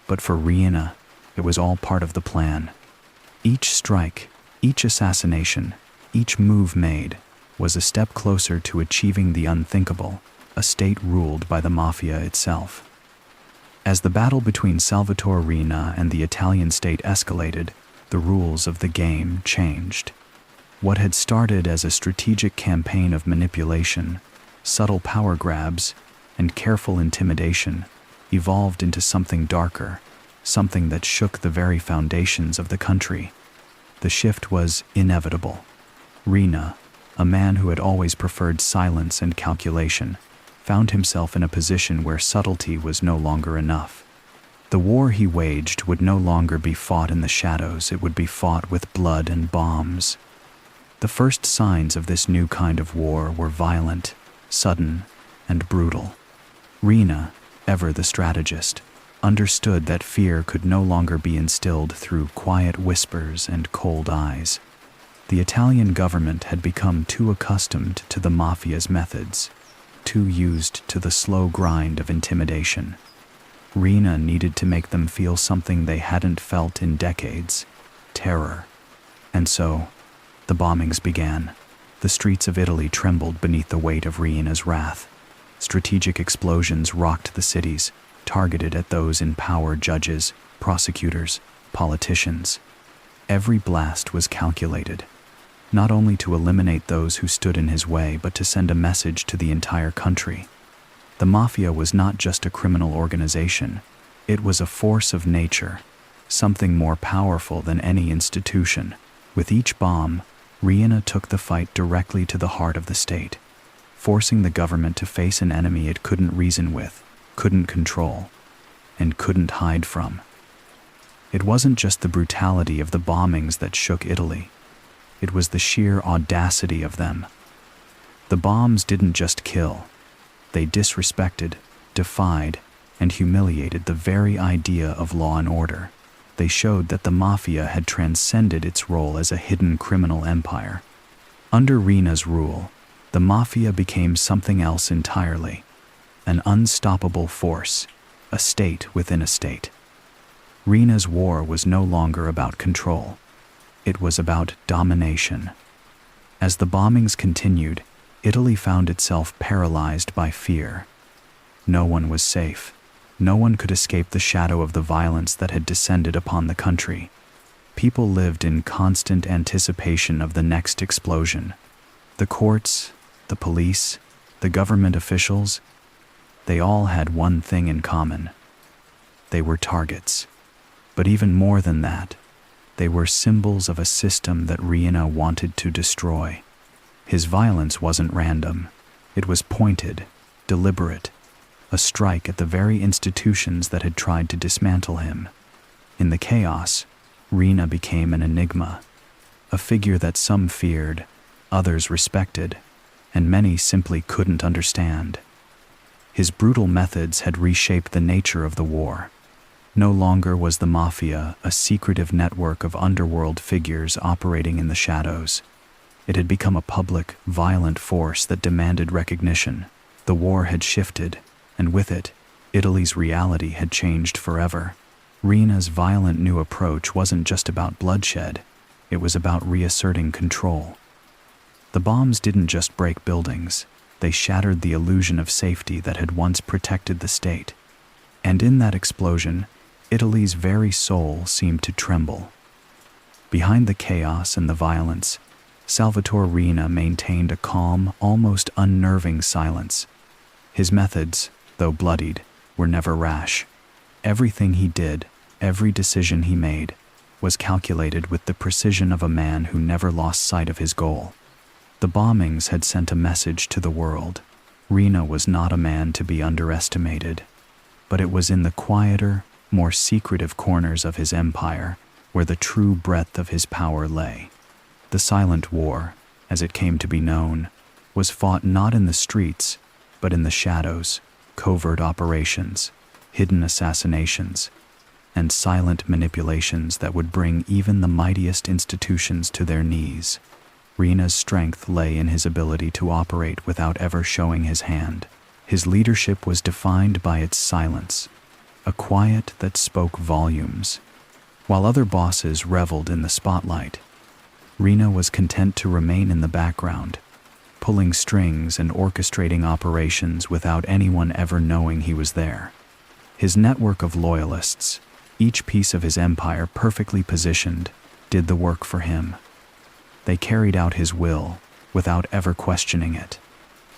But for Riina, it was all part of the plan. Each strike, each assassination, each move made was a step closer to achieving the unthinkable, a state ruled by the mafia itself. As the battle between Salvatore Riina and the Italian state escalated, the rules of the game changed. What had started as a strategic campaign of manipulation, subtle power grabs, and careful intimidation evolved into something darker, something that shook the very foundations of the country. The shift was inevitable. Riina, a man who had always preferred silence and calculation, found himself in a position where subtlety was no longer enough. The war he waged would no longer be fought in the shadows, it would be fought with blood and bombs. The first signs of this new kind of war were violent, sudden, and brutal. Riina, ever the strategist, understood that fear could no longer be instilled through quiet whispers and cold eyes. The Italian government had become too accustomed to the mafia's methods, too used to the slow grind of intimidation. Riina needed to make them feel something they hadn't felt in decades: terror. And so, the bombings began. The streets of Italy trembled beneath the weight of Riina's wrath. Strategic explosions rocked the cities, targeted at those in power: judges, prosecutors, politicians. Every blast was calculated, not only to eliminate those who stood in his way, but to send a message to the entire country. The mafia was not just a criminal organization, it was a force of nature, something more powerful than any institution. With each bomb, Riina took the fight directly to the heart of the state, forcing the government to face an enemy it couldn't reason with, couldn't control, and couldn't hide from. It wasn't just the brutality of the bombings that shook Italy. It was the sheer audacity of them. The bombs didn't just kill. They disrespected, defied, and humiliated the very idea of law and order. They showed that the mafia had transcended its role as a hidden criminal empire. Under Riina's rule, the mafia became something else entirely: an unstoppable force, a state within a state. Riina's war was no longer about control. It was about domination. As the bombings continued, Italy found itself paralyzed by fear. No one was safe. No one could escape the shadow of the violence that had descended upon the country. People lived in constant anticipation of the next explosion. The courts, the police, the government officials, they all had one thing in common: they were targets. But even more than that, they were symbols of a system that Riina wanted to destroy. His violence wasn't random. It was pointed, deliberate, a strike at the very institutions that had tried to dismantle him. In the chaos, Riina became an enigma, a figure that some feared, others respected, and many simply couldn't understand. His brutal methods had reshaped the nature of the war. No longer was the mafia a secretive network of underworld figures operating in the shadows. It had become a public, violent force that demanded recognition. The war had shifted, and with it, Italy's reality had changed forever. Riina's violent new approach wasn't just about bloodshed, it was about reasserting control. The bombs didn't just break buildings, they shattered the illusion of safety that had once protected the state. And in that explosion, Italy's very soul seemed to tremble. Behind the chaos and the violence, Salvatore Riina maintained a calm, almost unnerving silence. His methods, though bloodied, were never rash. Everything he did, every decision he made, was calculated with the precision of a man who never lost sight of his goal. The bombings had sent a message to the world. Riina was not a man to be underestimated. But it was in the quieter, more secretive corners of his empire where the true breadth of his power lay. The silent war, as it came to be known, was fought not in the streets, but in the shadows: covert operations, hidden assassinations, and silent manipulations that would bring even the mightiest institutions to their knees. Riina's strength lay in his ability to operate without ever showing his hand. His leadership was defined by its silence, a quiet that spoke volumes. While other bosses reveled in the spotlight, Riina was content to remain in the background, pulling strings and orchestrating operations without anyone ever knowing he was there. His network of loyalists, each piece of his empire perfectly positioned, did the work for him. They carried out his will without ever questioning it.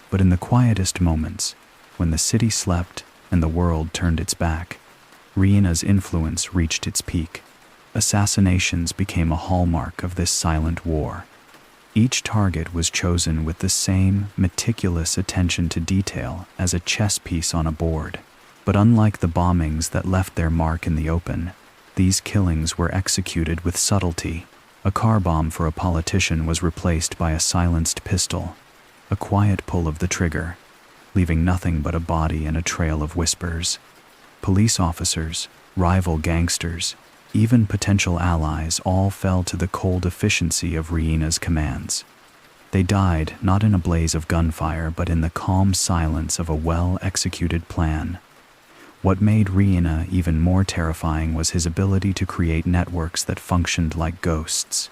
But in the quietest moments, when the city slept and the world turned its back, Riina's influence reached its peak. Assassinations became a hallmark of this silent war. Each target was chosen with the same meticulous attention to detail as a chess piece on a board. But unlike the bombings that left their mark in the open, these killings were executed with subtlety. A car bomb for a politician was replaced by a silenced pistol, a quiet pull of the trigger, leaving nothing but a body and a trail of whispers. Police officers, rival gangsters, even potential allies all fell to the cold efficiency of Riina's commands. They died not in a blaze of gunfire but in the calm silence of a well-executed plan. What made Riina even more terrifying was his ability to create networks that functioned like ghosts.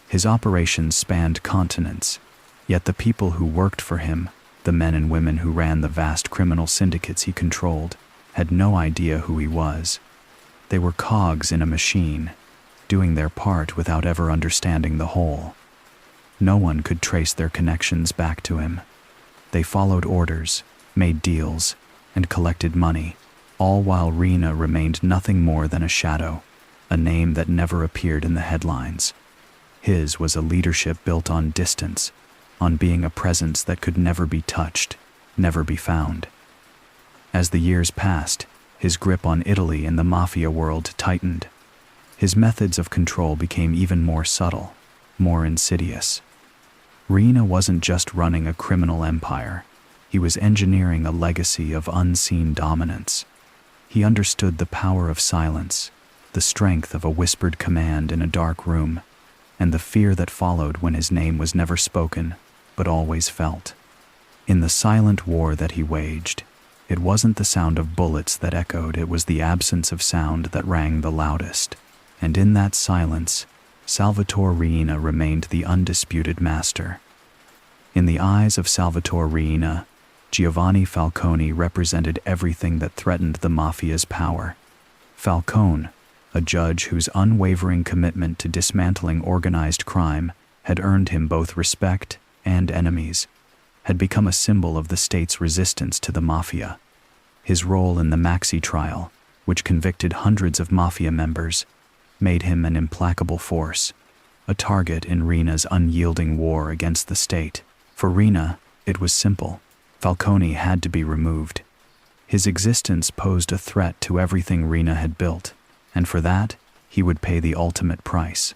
His operations spanned continents, yet the people who worked for him, the men and women who ran the vast criminal syndicates he controlled, had no idea who he was. They were cogs in a machine, doing their part without ever understanding the whole. No one could trace their connections back to him. They followed orders, made deals, and collected money, all while Riina remained nothing more than a shadow, a name that never appeared in the headlines. His was a leadership built on distance, on being a presence that could never be touched, never be found. As the years passed, his grip on Italy and the mafia world tightened. His methods of control became even more subtle, more insidious. Riina wasn't just running a criminal empire, he was engineering a legacy of unseen dominance. He understood the power of silence, the strength of a whispered command in a dark room, and the fear that followed when his name was never spoken, but always felt. In the silent war that he waged, it wasn't the sound of bullets that echoed, it was the absence of sound that rang the loudest. And in that silence, Salvatore Riina remained the undisputed master. In the eyes of Salvatore Riina, Giovanni Falcone represented everything that threatened the mafia's power. Falcone, a judge whose unwavering commitment to dismantling organized crime had earned him both respect and enemies, had become a symbol of the state's resistance to the mafia. His role in the Maxi trial, which convicted hundreds of mafia members, made him an implacable force, a target in Riina's unyielding war against the state. For Riina, it was simple. Falcone had to be removed. His existence posed a threat to everything Riina had built, and for that, he would pay the ultimate price.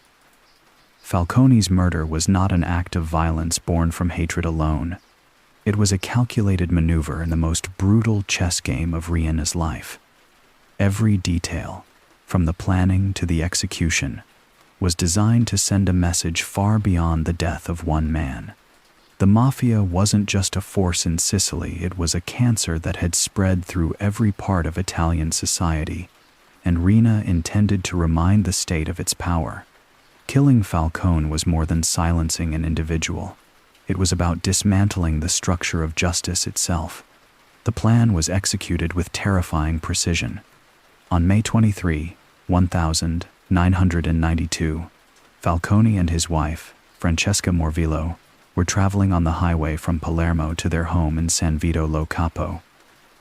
Falcone's murder was not an act of violence born from hatred alone. It was a calculated maneuver in the most brutal chess game of Riina's life. Every detail, from the planning to the execution, was designed to send a message far beyond the death of one man. The mafia wasn't just a force in Sicily, it was a cancer that had spread through every part of Italian society, and Riina intended to remind the state of its power. Killing Falcone was more than silencing an individual. It was about dismantling the structure of justice itself. The plan was executed with terrifying precision. On May 23, 1992, Falcone and his wife, Francesca Morvillo, were traveling on the highway from Palermo to their home in San Vito lo Capo,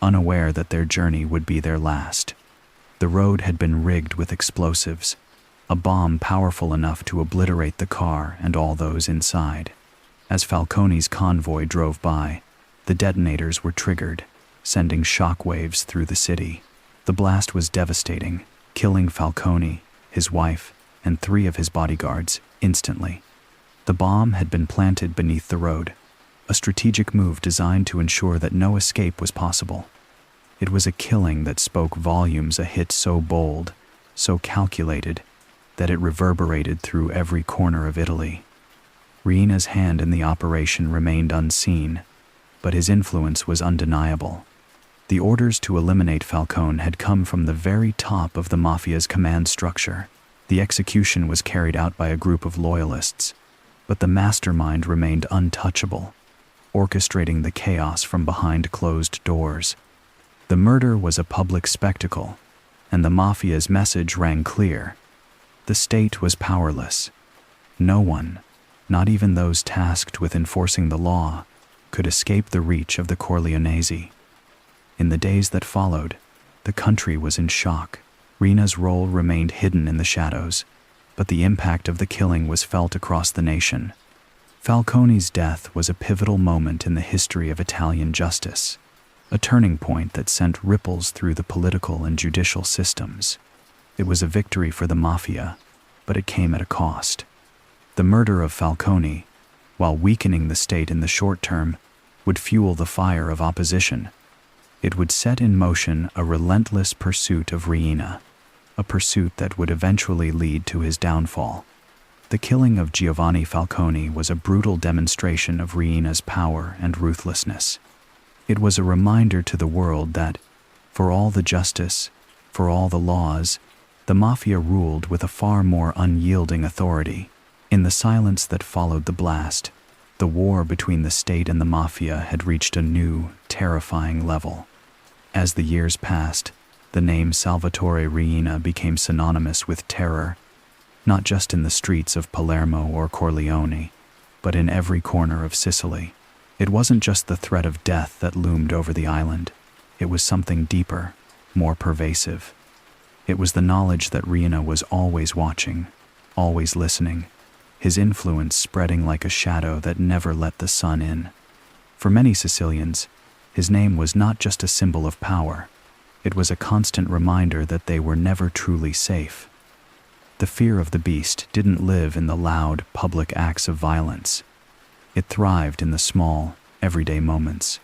unaware that their journey would be their last. The road had been rigged with explosives, a bomb powerful enough to obliterate the car and all those inside. As Falcone's convoy drove by, the detonators were triggered, sending shockwaves through the city. The blast was devastating, killing Falcone, his wife, and 3 of his bodyguards instantly. The bomb had been planted beneath the road, a strategic move designed to ensure that no escape was possible. It was a killing that spoke volumes, a hit so bold, so calculated, that it reverberated through every corner of Italy. Riina's hand in the operation remained unseen, but his influence was undeniable. The orders to eliminate Falcone had come from the very top of the mafia's command structure. The execution was carried out by a group of loyalists, but the mastermind remained untouchable, orchestrating the chaos from behind closed doors. The murder was a public spectacle, and the mafia's message rang clear. The state was powerless. No one, not even those tasked with enforcing the law, could escape the reach of the Corleonesi. In the days that followed, the country was in shock. Riina's role remained hidden in the shadows, but the impact of the killing was felt across the nation. Falcone's death was a pivotal moment in the history of Italian justice, a turning point that sent ripples through the political and judicial systems. It was a victory for the mafia, but it came at a cost. The murder of Falcone, while weakening the state in the short term, would fuel the fire of opposition. It would set in motion a relentless pursuit of Riina, a pursuit that would eventually lead to his downfall. The killing of Giovanni Falcone was a brutal demonstration of Riina's power and ruthlessness. It was a reminder to the world that, for all the justice, for all the laws, the mafia ruled with a far more unyielding authority. In the silence that followed the blast, the war between the state and the mafia had reached a new, terrifying level. As the years passed, the name Salvatore Riina became synonymous with terror, not just in the streets of Palermo or Corleone, but in every corner of Sicily. It wasn't just the threat of death that loomed over the island. It was something deeper, more pervasive. It was the knowledge that Riina was always watching, always listening, his influence spreading like a shadow that never let the sun in. For many Sicilians, his name was not just a symbol of power. It was a constant reminder that they were never truly safe. The fear of the beast didn't live in the loud, public acts of violence. It thrived in the small, everyday moments.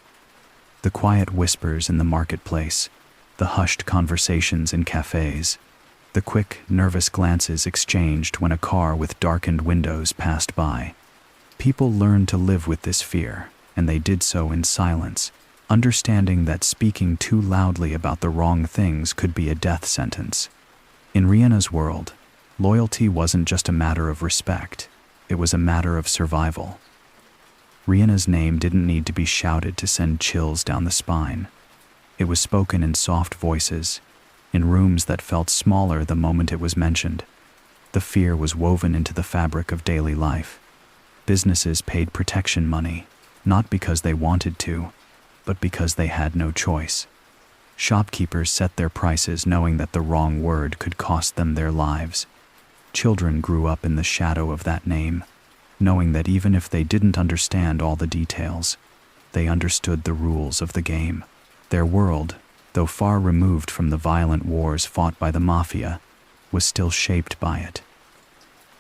The quiet whispers in the marketplace, the hushed conversations in cafes, the quick, nervous glances exchanged when a car with darkened windows passed by. People learned to live with this fear, and they did so in silence, understanding that speaking too loudly about the wrong things could be a death sentence. In Riina's world, loyalty wasn't just a matter of respect, it was a matter of survival. Riina's name didn't need to be shouted to send chills down the spine. It was spoken in soft voices, in rooms that felt smaller the moment it was mentioned. The fear was woven into the fabric of daily life. Businesses paid protection money, not because they wanted to, but because they had no choice. Shopkeepers set their prices knowing that the wrong word could cost them their lives. Children grew up in the shadow of that name, knowing that even if they didn't understand all the details, they understood the rules of the game. Their world, though far removed from the violent wars fought by the mafia, was still shaped by it.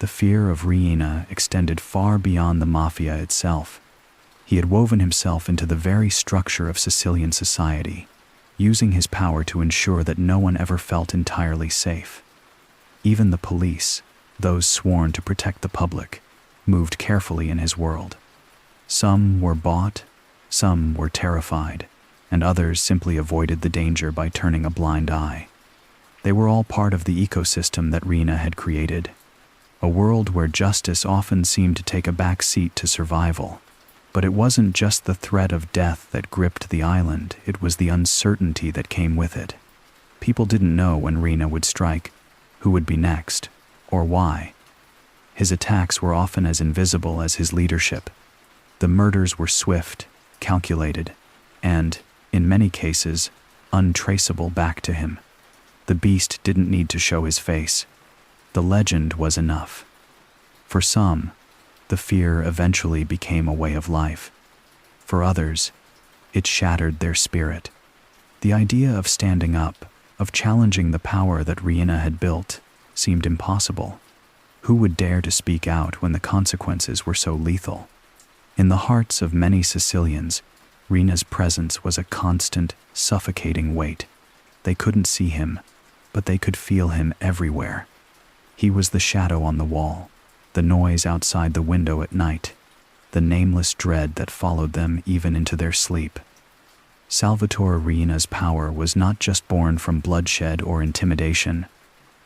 The fear of Riina extended far beyond the mafia itself. He had woven himself into the very structure of Sicilian society, using his power to ensure that no one ever felt entirely safe. Even the police, those sworn to protect the public, moved carefully in his world. Some were bought, some were terrified, and others simply avoided the danger by turning a blind eye. They were all part of the ecosystem that Riina had created, a world where justice often seemed to take a back seat to survival. But it wasn't just the threat of death that gripped the island, it was the uncertainty that came with it. People didn't know when Riina would strike, who would be next, or why. His attacks were often as invisible as his leadership. The murders were swift, calculated, and, in many cases, untraceable back to him. The beast didn't need to show his face. The legend was enough. For some, the fear eventually became a way of life. For others, it shattered their spirit. The idea of standing up, of challenging the power that Riina had built, seemed impossible. Who would dare to speak out when the consequences were so lethal? In the hearts of many Sicilians, Riina's presence was a constant, suffocating weight. They couldn't see him, but they could feel him everywhere. He was the shadow on the wall, the noise outside the window at night, the nameless dread that followed them even into their sleep. Salvatore Riina's power was not just born from bloodshed or intimidation.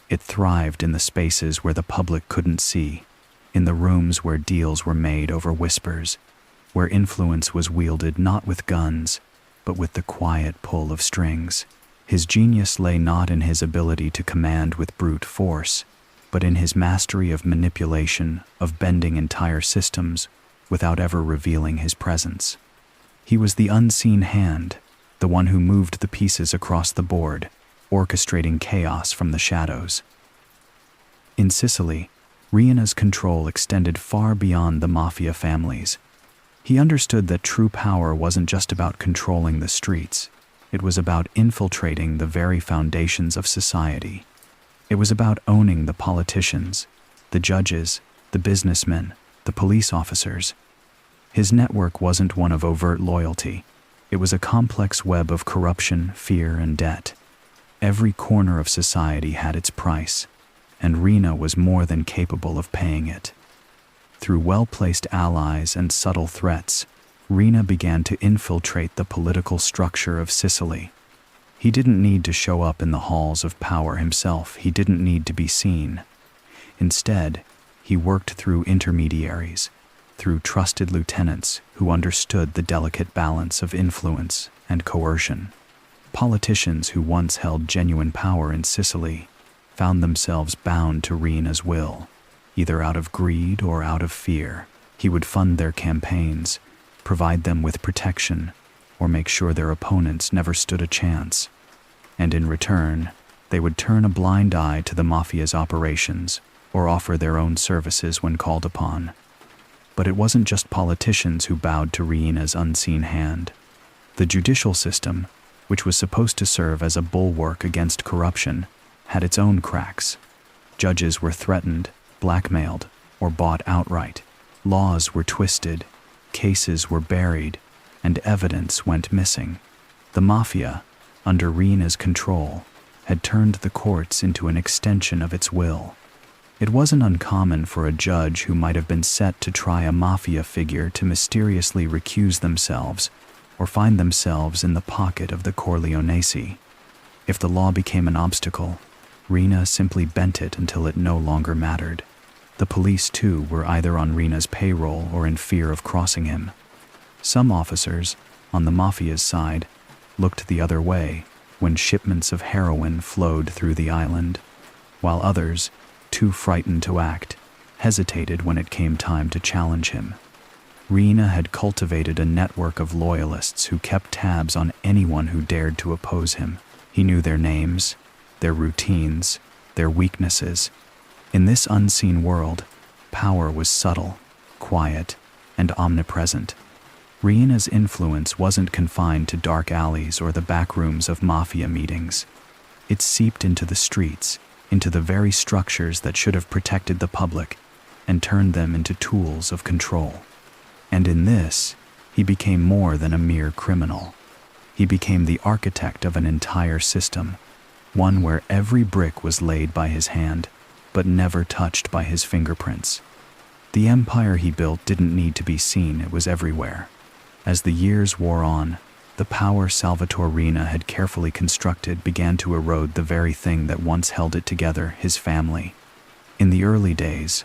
It thrived in the spaces where the public couldn't see, in the rooms where deals were made over whispers, where influence was wielded not with guns, but with the quiet pull of strings. His genius lay not in his ability to command with brute force, but in his mastery of manipulation, of bending entire systems without ever revealing his presence. He was the unseen hand, the one who moved the pieces across the board, orchestrating chaos from the shadows. In Sicily, Riina's control extended far beyond the mafia families. He understood that true power wasn't just about controlling the streets, it was about infiltrating the very foundations of society. It was about owning the politicians, the judges, the businessmen, the police officers. His network wasn't one of overt loyalty. It was a complex web of corruption, fear, and debt. Every corner of society had its price, and Riina was more than capable of paying it. Through well-placed allies and subtle threats, Riina began to infiltrate the political structure of Sicily. He didn't need to show up in the halls of power himself. He didn't need to be seen. Instead, he worked through intermediaries, through trusted lieutenants who understood the delicate balance of influence and coercion. Politicians who once held genuine power in Sicily found themselves bound to Riina's will, either out of greed or out of fear. He would fund their campaigns, provide them with protection, or make sure their opponents never stood a chance. And in return, they would turn a blind eye to the mafia's operations or offer their own services when called upon. But it wasn't just politicians who bowed to Riina's unseen hand. The judicial system, which was supposed to serve as a bulwark against corruption, had its own cracks. Judges were threatened, blackmailed, or bought outright. Laws were twisted, cases were buried, and evidence went missing. The mafia, under Riina's control, had turned the courts into an extension of its will. It wasn't uncommon for a judge who might have been set to try a mafia figure to mysteriously recuse themselves or find themselves in the pocket of the Corleonesi. If the law became an obstacle, Riina simply bent it until it no longer mattered. The police, too, were either on Riina's payroll or in fear of crossing him. Some officers, on the mafia's side, looked the other way when shipments of heroin flowed through the island, while others, too frightened to act, hesitated when it came time to challenge him. Riina had cultivated a network of loyalists who kept tabs on anyone who dared to oppose him. He knew their names, their routines, their weaknesses. In this unseen world, power was subtle, quiet, and omnipresent. Riina's influence wasn't confined to dark alleys or the back rooms of mafia meetings. It seeped into the streets, into the very structures that should have protected the public, and turned them into tools of control. And in this, he became more than a mere criminal. He became the architect of an entire system, one where every brick was laid by his hand, but never touched by his fingerprints. The empire he built didn't need to be seen, it was everywhere. As the years wore on, the power Salvatore Riina had carefully constructed began to erode the very thing that once held it together, his family. In the early days,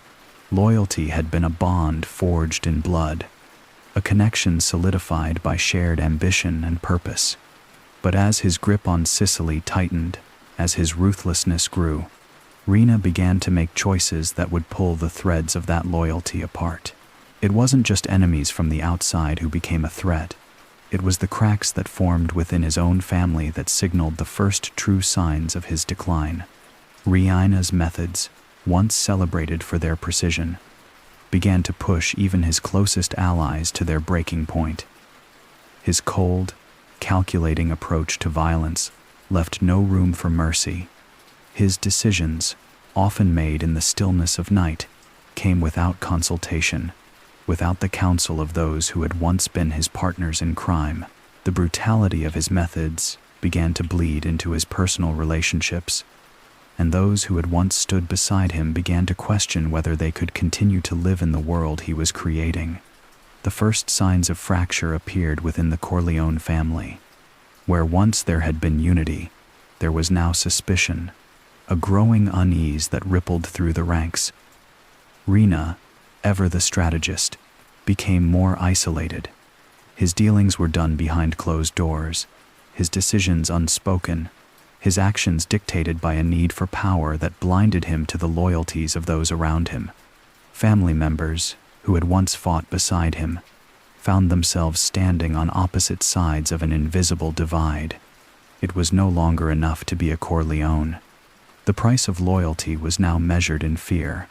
loyalty had been a bond forged in blood, a connection solidified by shared ambition and purpose. But as his grip on Sicily tightened, as his ruthlessness grew, Riina began to make choices that would pull the threads of that loyalty apart. It wasn't just enemies from the outside who became a threat. It was the cracks that formed within his own family that signaled the first true signs of his decline. Riina's methods, once celebrated for their precision, began to push even his closest allies to their breaking point. His cold, calculating approach to violence left no room for mercy. His decisions, often made in the stillness of night, came without consultation, without the counsel of those who had once been his partners in crime. The brutality of his methods began to bleed into his personal relationships, and those who had once stood beside him began to question whether they could continue to live in the world he was creating. The first signs of fracture appeared within the Corleone family. Where once there had been unity, there was now suspicion, a growing unease that rippled through the ranks. Riina, ever the strategist, became more isolated. His dealings were done behind closed doors, his decisions unspoken, his actions dictated by a need for power that blinded him to the loyalties of those around him. Family members, who had once fought beside him, found themselves standing on opposite sides of an invisible divide. It was no longer enough to be a Corleone. The price of loyalty was now measured in fear,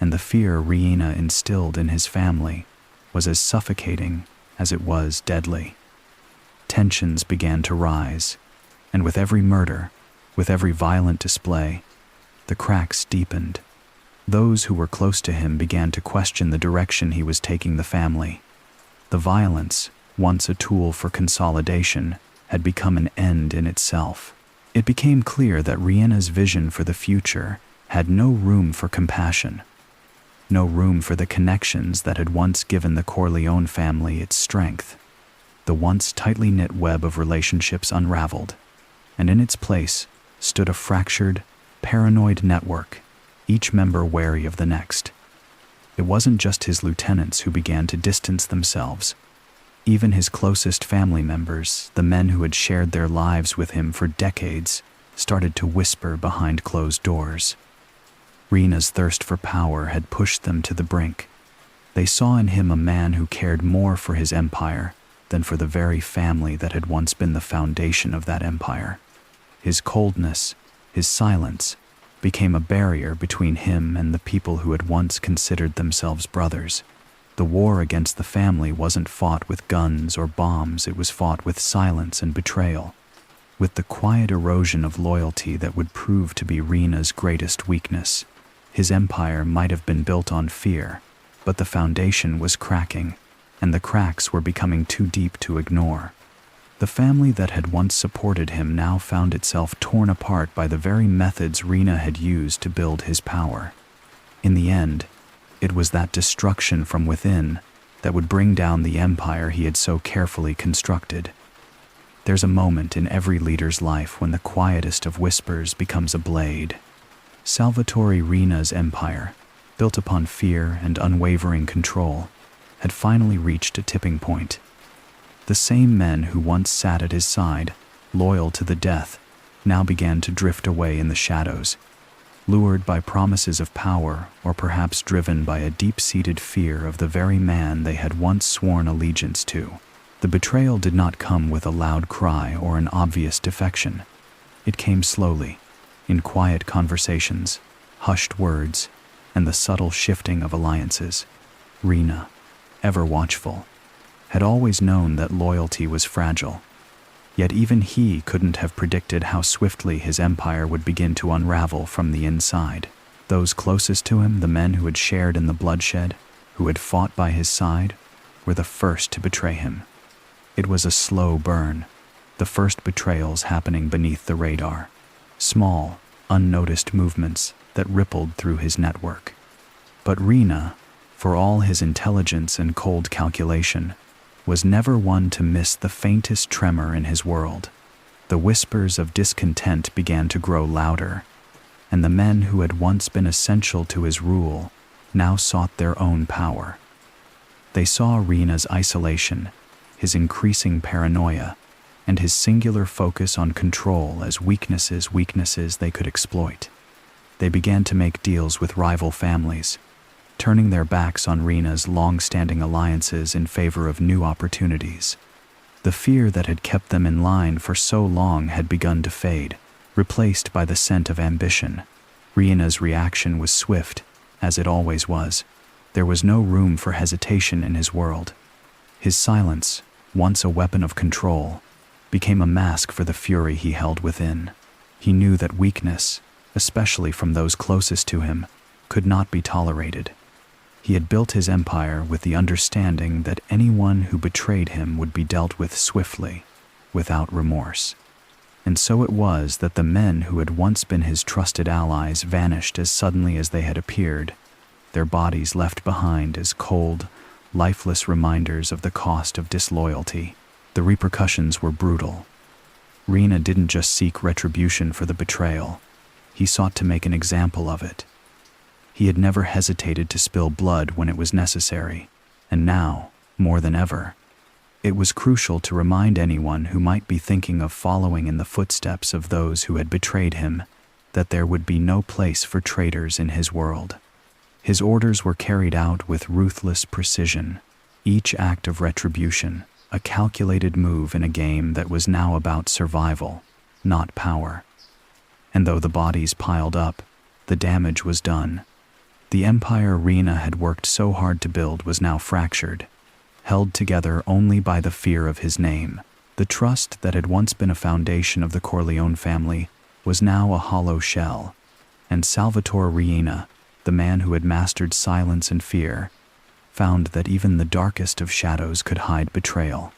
and the fear Riina instilled in his family was as suffocating as it was deadly. Tensions began to rise, and with every murder, with every violent display, the cracks deepened. Those who were close to him began to question the direction he was taking the family. The violence, once a tool for consolidation, had become an end in itself. It became clear that Riina's vision for the future had no room for compassion, no room for the connections that had once given the Corleone family its strength. The once tightly knit web of relationships unraveled, and in its place stood a fractured, paranoid network, each member wary of the next. It wasn't just his lieutenants who began to distance themselves. Even his closest family members, the men who had shared their lives with him for decades, started to whisper behind closed doors. Riina's thirst for power had pushed them to the brink. They saw in him a man who cared more for his empire than for the very family that had once been the foundation of that empire. His coldness, his silence, became a barrier between him and the people who had once considered themselves brothers. The war against the family wasn't fought with guns or bombs, it was fought with silence and betrayal, with the quiet erosion of loyalty that would prove to be Riina's greatest weakness. His empire might have been built on fear, but the foundation was cracking, and the cracks were becoming too deep to ignore. The family that had once supported him now found itself torn apart by the very methods Riina had used to build his power. In the end, it was that destruction from within that would bring down the empire he had so carefully constructed. There's a moment in every leader's life when the quietest of whispers becomes a blade. Salvatore Riina's empire, built upon fear and unwavering control, had finally reached a tipping point. The same men who once sat at his side, loyal to the death, now began to drift away in the shadows, lured by promises of power or perhaps driven by a deep-seated fear of the very man they had once sworn allegiance to. The betrayal did not come with a loud cry or an obvious defection. It came slowly, in quiet conversations, hushed words, and the subtle shifting of alliances. Riina, ever watchful, had always known that loyalty was fragile. Yet even he couldn't have predicted how swiftly his empire would begin to unravel from the inside. Those closest to him, the men who had shared in the bloodshed, who had fought by his side, were the first to betray him. It was a slow burn, the first betrayals happening beneath the radar. Small, unnoticed movements that rippled through his network. But Riina, for all his intelligence and cold calculation, was never one to miss the faintest tremor in his world. The whispers of discontent began to grow louder, and the men who had once been essential to his rule now sought their own power. They saw Riina's isolation, his increasing paranoia, and his singular focus on control as weaknesses they could exploit. They began to make deals with rival families, turning their backs on Riina's long-standing alliances in favor of new opportunities. The fear that had kept them in line for so long had begun to fade, replaced by the scent of ambition. Riina's reaction was swift, as it always was. There was no room for hesitation in his world. His silence, once a weapon of control, became a mask for the fury he held within. He knew that weakness, especially from those closest to him, could not be tolerated. He had built his empire with the understanding that anyone who betrayed him would be dealt with swiftly, without remorse. And so it was that the men who had once been his trusted allies vanished as suddenly as they had appeared, their bodies left behind as cold, lifeless reminders of the cost of disloyalty. The repercussions were brutal. Riina didn't just seek retribution for the betrayal. He sought to make an example of it. He had never hesitated to spill blood when it was necessary, and now, more than ever, it was crucial to remind anyone who might be thinking of following in the footsteps of those who had betrayed him that there would be no place for traitors in his world. His orders were carried out with ruthless precision, each act of retribution a calculated move in a game that was now about survival, not power. And though the bodies piled up, the damage was done. The empire Riina had worked so hard to build was now fractured, held together only by the fear of his name. The trust that had once been a foundation of the Corleone family was now a hollow shell, and Salvatore Riina, the man who had mastered silence and fear, found that even the darkest of shadows could hide betrayal.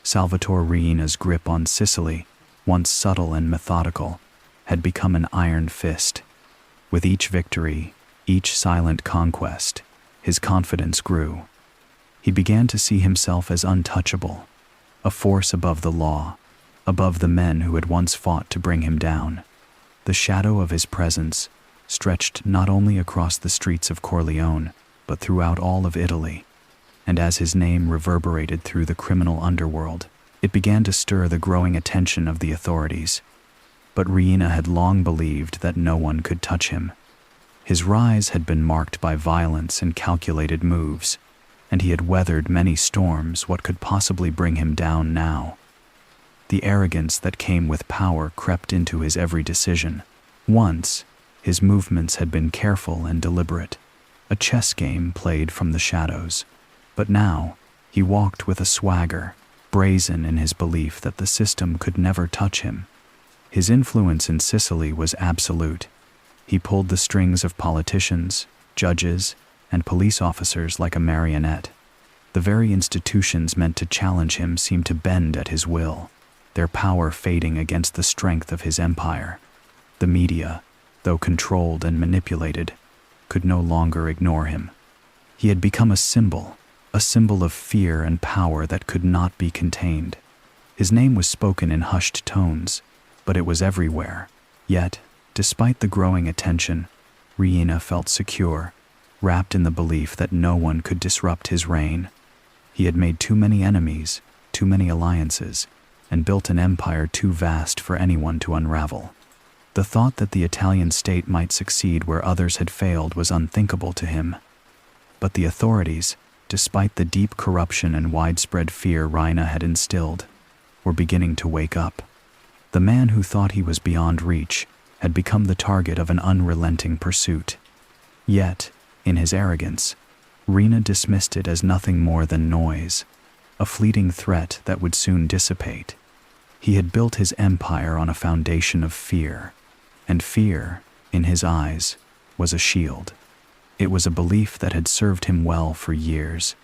Salvatore Riina's grip on Sicily, once subtle and methodical, had become an iron fist. With each victory, each silent conquest, his confidence grew. He began to see himself as untouchable, a force above the law, above the men who had once fought to bring him down. The shadow of his presence stretched not only across the streets of Corleone, but throughout all of Italy. And as his name reverberated through the criminal underworld, it began to stir the growing attention of the authorities. But Riina had long believed that no one could touch him. His rise had been marked by violence and calculated moves, and he had weathered many storms. What could possibly bring him down now? The arrogance that came with power crept into his every decision. Once, his movements had been careful and deliberate, a chess game played from the shadows. But now, he walked with a swagger, brazen in his belief that the system could never touch him. His influence in Sicily was absolute. He pulled the strings of politicians, judges, and police officers like a marionette. The very institutions meant to challenge him seemed to bend at his will, their power fading against the strength of his empire. The media, though controlled and manipulated, could no longer ignore him. He had become a symbol of fear and power that could not be contained. His name was spoken in hushed tones, but it was everywhere. Yet, despite the growing attention, Riina felt secure, wrapped in the belief that no one could disrupt his reign. He had made too many enemies, too many alliances, and built an empire too vast for anyone to unravel. The thought that the Italian state might succeed where others had failed was unthinkable to him. But the authorities, despite the deep corruption and widespread fear Riina had instilled, were beginning to wake up. The man who thought he was beyond reach had become the target of an unrelenting pursuit. Yet, in his arrogance, Riina dismissed it as nothing more than noise, a fleeting threat that would soon dissipate. He had built his empire on a foundation of fear, and fear, in his eyes, was a shield. It was a belief that had served him well for years,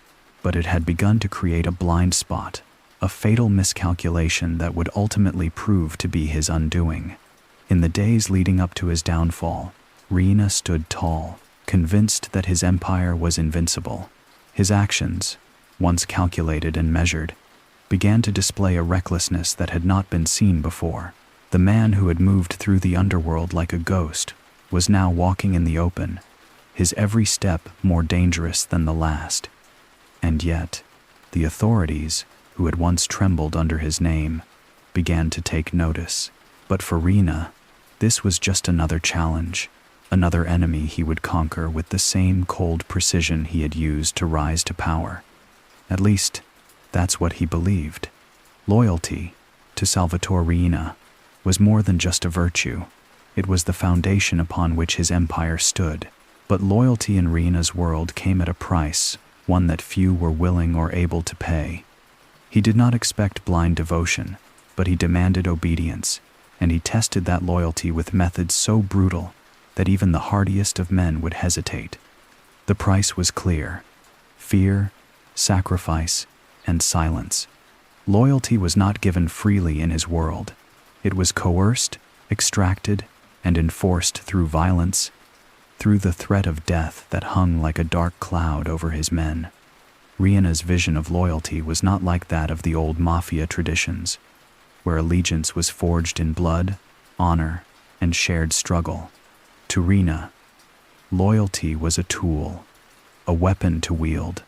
but it had begun to create a blind spot, a fatal miscalculation that would ultimately prove to be his undoing. In the days leading up to his downfall, Riina stood tall, convinced that his empire was invincible. His actions, once calculated and measured, began to display a recklessness that had not been seen before. The man who had moved through the underworld like a ghost was now walking in the open, his every step more dangerous than the last. And yet, the authorities, who had once trembled under his name, began to take notice. But for Riina, this was just another challenge, another enemy he would conquer with the same cold precision he had used to rise to power. At least, that's what he believed. Loyalty, to Salvatore Riina, was more than just a virtue. It was the foundation upon which his empire stood. But loyalty in Riina's world came at a price, one that few were willing or able to pay. He did not expect blind devotion, but he demanded obedience, and he tested that loyalty with methods so brutal that even the hardiest of men would hesitate. The price was clear: fear, sacrifice, and silence. Loyalty was not given freely in his world. It was coerced, extracted, and enforced through violence, through the threat of death that hung like a dark cloud over his men. Riina's vision of loyalty was not like that of the old mafia traditions, where allegiance was forged in blood, honor, and shared struggle. To Riina, loyalty was a tool, a weapon to wield,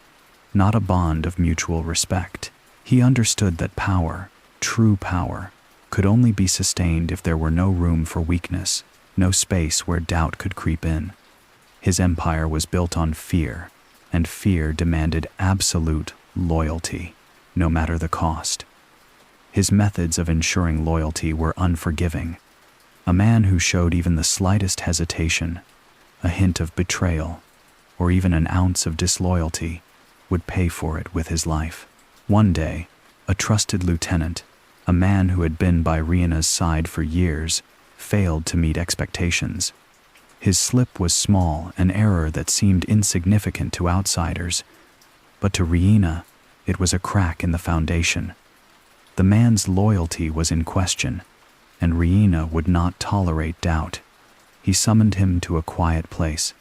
not a bond of mutual respect. He understood that power, true power, could only be sustained if there were no room for weakness, no space where doubt could creep in. His empire was built on fear, and fear demanded absolute loyalty, no matter the cost. His methods of ensuring loyalty were unforgiving. A man who showed even the slightest hesitation, a hint of betrayal, or even an ounce of disloyalty, would pay for it with his life. One day, a trusted lieutenant, a man who had been by Riina's side for years, failed to meet expectations. His slip was small, an error that seemed insignificant to outsiders, but to Riina, it was a crack in the foundation. The man's loyalty was in question, and Riina would not tolerate doubt. He summoned him to a quiet place,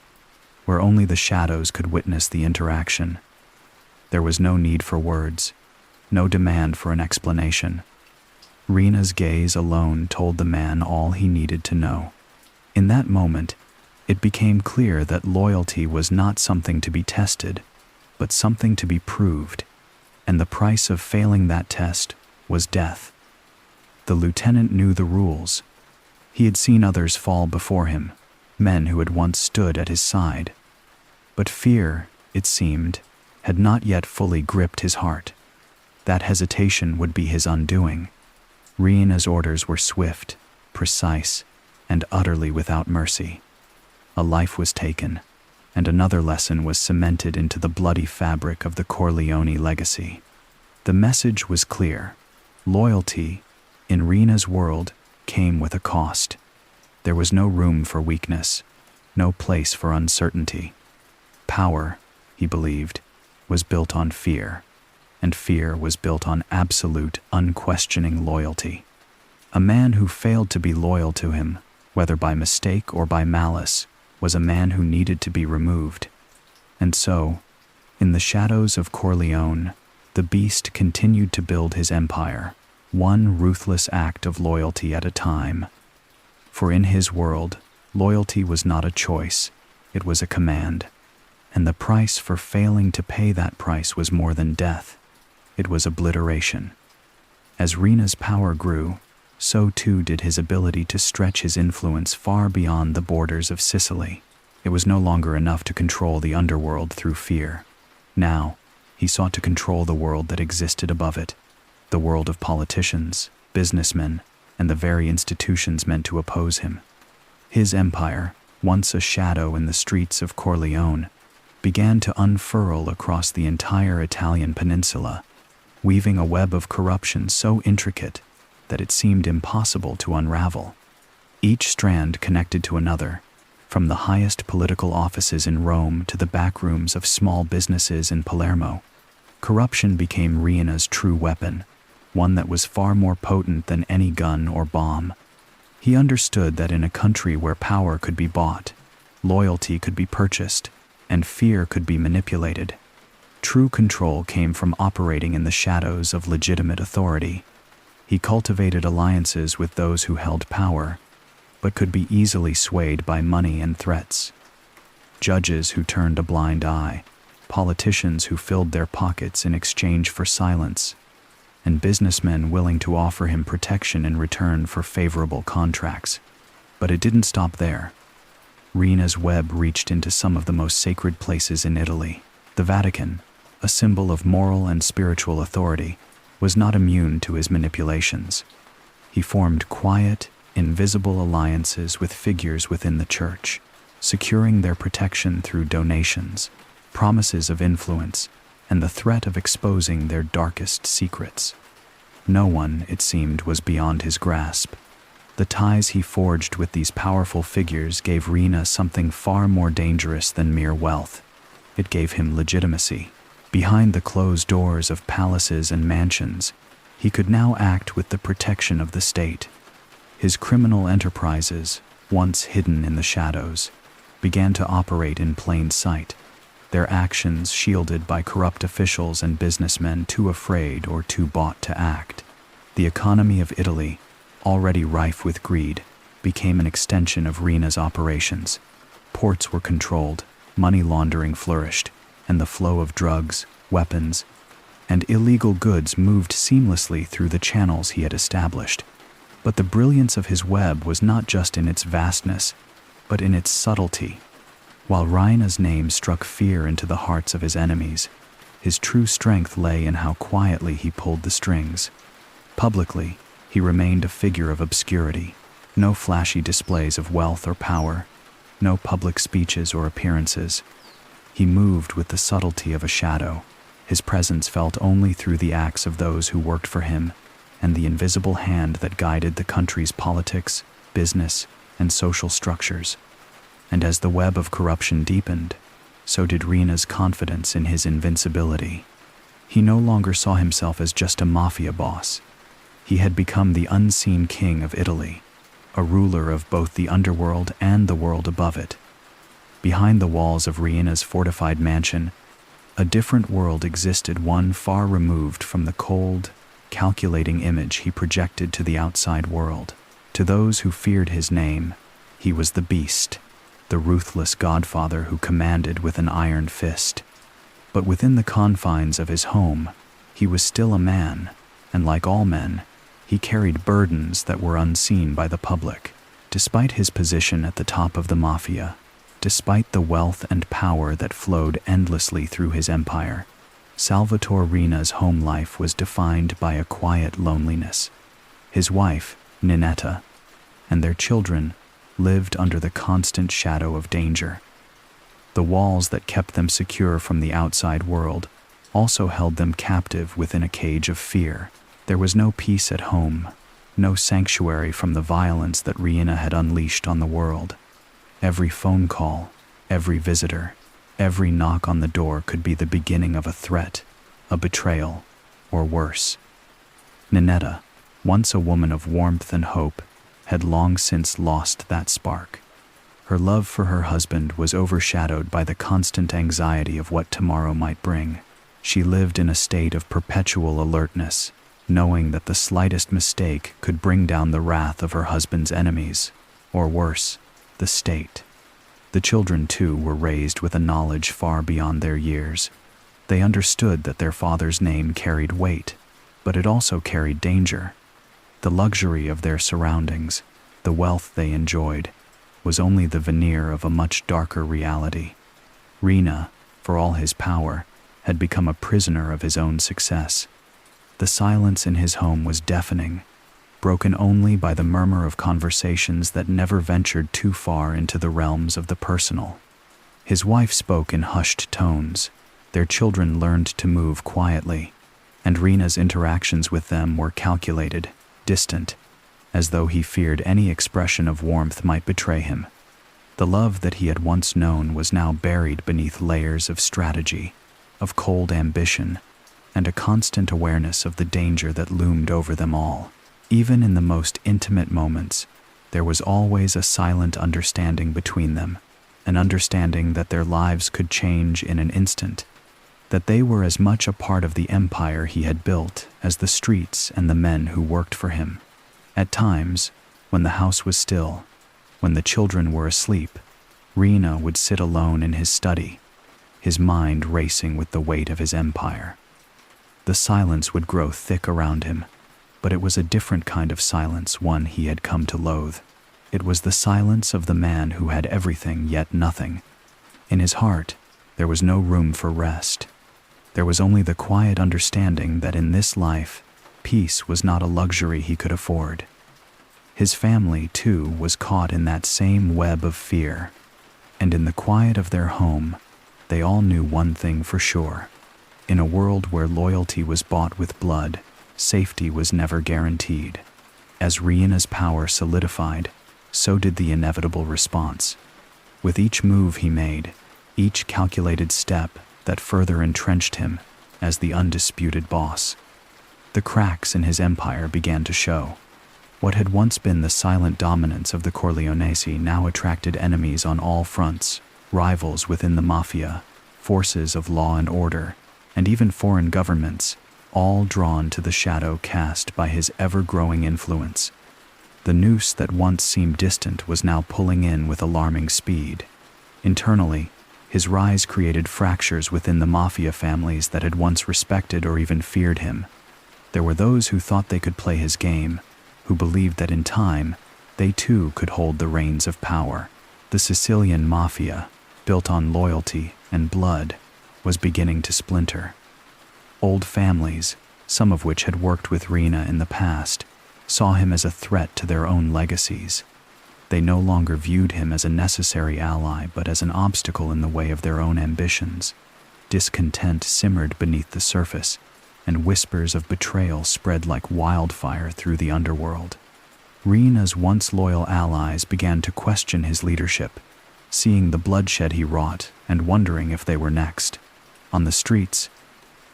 where only the shadows could witness the interaction. There was no need for words, no demand for an explanation. Riina's gaze alone told the man all he needed to know. In that moment, it became clear that loyalty was not something to be tested, but something to be proved, and the price of failing that test was death. The lieutenant knew the rules. He had seen others fall before him, men who had once stood at his side. But fear, it seemed, had not yet fully gripped his heart. That hesitation would be his undoing. Riina's orders were swift, precise, and utterly without mercy. A life was taken, and another lesson was cemented into the bloody fabric of the Corleone legacy. The message was clear. Loyalty, in Riina's world, came with a cost. There was no room for weakness, no place for uncertainty. Power, he believed, was built on fear, and fear was built on absolute, unquestioning loyalty. A man who failed to be loyal to him, whether by mistake or by malice, was a man who needed to be removed. And so, in the shadows of Corleone, the beast continued to build his empire, one ruthless act of loyalty at a time. For in his world, loyalty was not a choice, it was a command. And the price for failing to pay that price was more than death. It was obliteration. As Riina's power grew, so too did his ability to stretch his influence far beyond the borders of Sicily. It was no longer enough to control the underworld through fear. Now, he sought to control the world that existed above it, the world of politicians, businessmen, and the very institutions meant to oppose him. His empire, once a shadow in the streets of Corleone, began to unfurl across the entire Italian peninsula, weaving a web of corruption so intricate that it seemed impossible to unravel. Each strand connected to another, from the highest political offices in Rome to the back rooms of small businesses in Palermo. Corruption became Riina's true weapon, one that was far more potent than any gun or bomb. He understood that in a country where power could be bought, loyalty could be purchased, and fear could be manipulated, true control came from operating in the shadows of legitimate authority. He cultivated alliances with those who held power, but could be easily swayed by money and threats. Judges who turned a blind eye, politicians who filled their pockets in exchange for silence, and businessmen willing to offer him protection in return for favorable contracts. But it didn't stop there. Riina's web reached into some of the most sacred places in Italy. The Vatican, a symbol of moral and spiritual authority, was not immune to his manipulations. He formed quiet, invisible alliances with figures within the church, securing their protection through donations, promises of influence, and the threat of exposing their darkest secrets. No one, it seemed, was beyond his grasp. The ties he forged with these powerful figures gave Riina something far more dangerous than mere wealth. It gave him legitimacy. Behind the closed doors of palaces and mansions, he could now act with the protection of the state. His criminal enterprises, once hidden in the shadows, began to operate in plain sight, their actions shielded by corrupt officials and businessmen too afraid or too bought to act. The economy of Italy, already rife with greed, became an extension of Riina's operations. Ports were controlled, money laundering flourished, and the flow of drugs, weapons, and illegal goods moved seamlessly through the channels he had established. But the brilliance of his web was not just in its vastness, but in its subtlety. While Riina's name struck fear into the hearts of his enemies, his true strength lay in how quietly he pulled the strings. Publicly, he remained a figure of obscurity. No flashy displays of wealth or power, no public speeches or appearances. He moved with the subtlety of a shadow, his presence felt only through the acts of those who worked for him, and the invisible hand that guided the country's politics, business, and social structures. And as the web of corruption deepened, so did Riina's confidence in his invincibility. He no longer saw himself as just a mafia boss. He had become the unseen king of Italy, a ruler of both the underworld and the world above it. Behind the walls of Riina's fortified mansion, a different world existed, one far removed from the cold, calculating image he projected to the outside world. To those who feared his name, he was the beast, the ruthless godfather who commanded with an iron fist. But within the confines of his home, he was still a man, and like all men, he carried burdens that were unseen by the public. Despite his position at the top of the mafia, despite the wealth and power that flowed endlessly through his empire, Salvatore Riina's home life was defined by a quiet loneliness. His wife, Ninetta, and their children lived under the constant shadow of danger. The walls that kept them secure from the outside world also held them captive within a cage of fear. There was no peace at home, no sanctuary from the violence that Riina had unleashed on the world. Every phone call, every visitor, every knock on the door could be the beginning of a threat, a betrayal, or worse. Ninetta, once a woman of warmth and hope, had long since lost that spark. Her love for her husband was overshadowed by the constant anxiety of what tomorrow might bring. She lived in a state of perpetual alertness, knowing that the slightest mistake could bring down the wrath of her husband's enemies, or worse, the state. The children, too, were raised with a knowledge far beyond their years. They understood that their father's name carried weight, but it also carried danger. The luxury of their surroundings, the wealth they enjoyed, was only the veneer of a much darker reality. Riina, for all his power, had become a prisoner of his own success. The silence in his home was deafening, broken only by the murmur of conversations that never ventured too far into the realms of the personal. His wife spoke in hushed tones, their children learned to move quietly, and Riina's interactions with them were calculated, distant, as though he feared any expression of warmth might betray him. The love that he had once known was now buried beneath layers of strategy, of cold ambition, and a constant awareness of the danger that loomed over them all. Even in the most intimate moments, there was always a silent understanding between them, an understanding that their lives could change in an instant, that they were as much a part of the empire he had built as the streets and the men who worked for him. At times, when the house was still, when the children were asleep, Riina would sit alone in his study, his mind racing with the weight of his empire. The silence would grow thick around him, but it was a different kind of silence, one he had come to loathe. It was the silence of the man who had everything yet nothing. In his heart, there was no room for rest. There was only the quiet understanding that in this life, peace was not a luxury he could afford. His family, too, was caught in that same web of fear, and in the quiet of their home, they all knew one thing for sure. In a world where loyalty was bought with blood, safety was never guaranteed. As Riina's power solidified, so did the inevitable response. With each move he made, each calculated step that further entrenched him as the undisputed boss, the cracks in his empire began to show. What had once been the silent dominance of the Corleonesi now attracted enemies on all fronts, rivals within the mafia, forces of law and order, and even foreign governments, all drawn to the shadow cast by his ever-growing influence. The noose that once seemed distant was now pulling in with alarming speed. Internally, his rise created fractures within the mafia families that had once respected or even feared him. There were those who thought they could play his game, who believed that in time, they too could hold the reins of power. The Sicilian mafia, built on loyalty and blood, was beginning to splinter. Old families, some of which had worked with Riina in the past, saw him as a threat to their own legacies. They no longer viewed him as a necessary ally but as an obstacle in the way of their own ambitions. Discontent simmered beneath the surface, and whispers of betrayal spread like wildfire through the underworld. Riina's once loyal allies began to question his leadership, seeing the bloodshed he wrought and wondering if they were next. On the streets,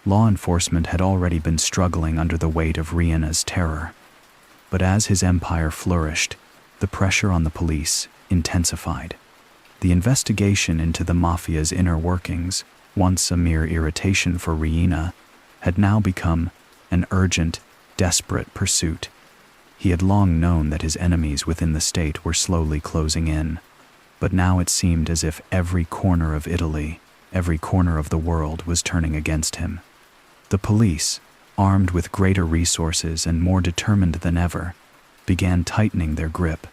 law enforcement had already been struggling under the weight of Riina's terror. But as his empire flourished, the pressure on the police intensified. The investigation into the mafia's inner workings, once a mere irritation for Riina, had now become an urgent, desperate pursuit. He had long known that his enemies within the state were slowly closing in, but now it seemed as if every corner of Italy, every corner of the world was turning against him. The police, armed with greater resources and more determined than ever, began tightening their grip.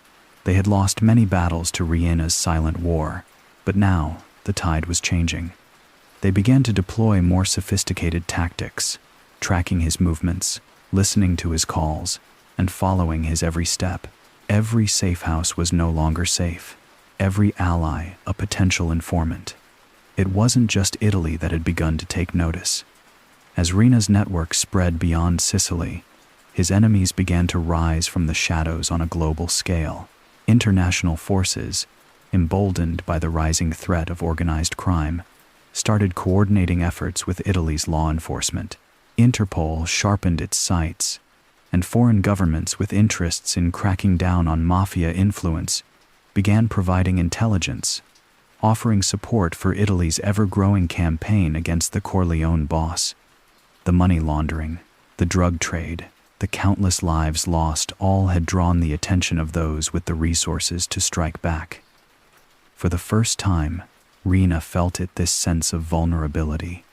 They had lost many battles to Riina's silent war, but now the tide was changing. They began to deploy more sophisticated tactics, tracking his movements, listening to his calls, and following his every step. Every safe house was no longer safe. Every ally a potential informant. It wasn't just Italy that had begun to take notice. As Riina's network spread beyond Sicily, his enemies began to rise from the shadows on a global scale. International forces, emboldened by the rising threat of organized crime, started coordinating efforts with Italy's law enforcement. Interpol sharpened its sights, and foreign governments with interests in cracking down on mafia influence began providing intelligence, offering support for Italy's ever-growing campaign against the Corleone boss. The money laundering, the drug trade, the countless lives lost all had drawn the attention of those with the resources to strike back. For the first time, Riina felt this sense of vulnerability.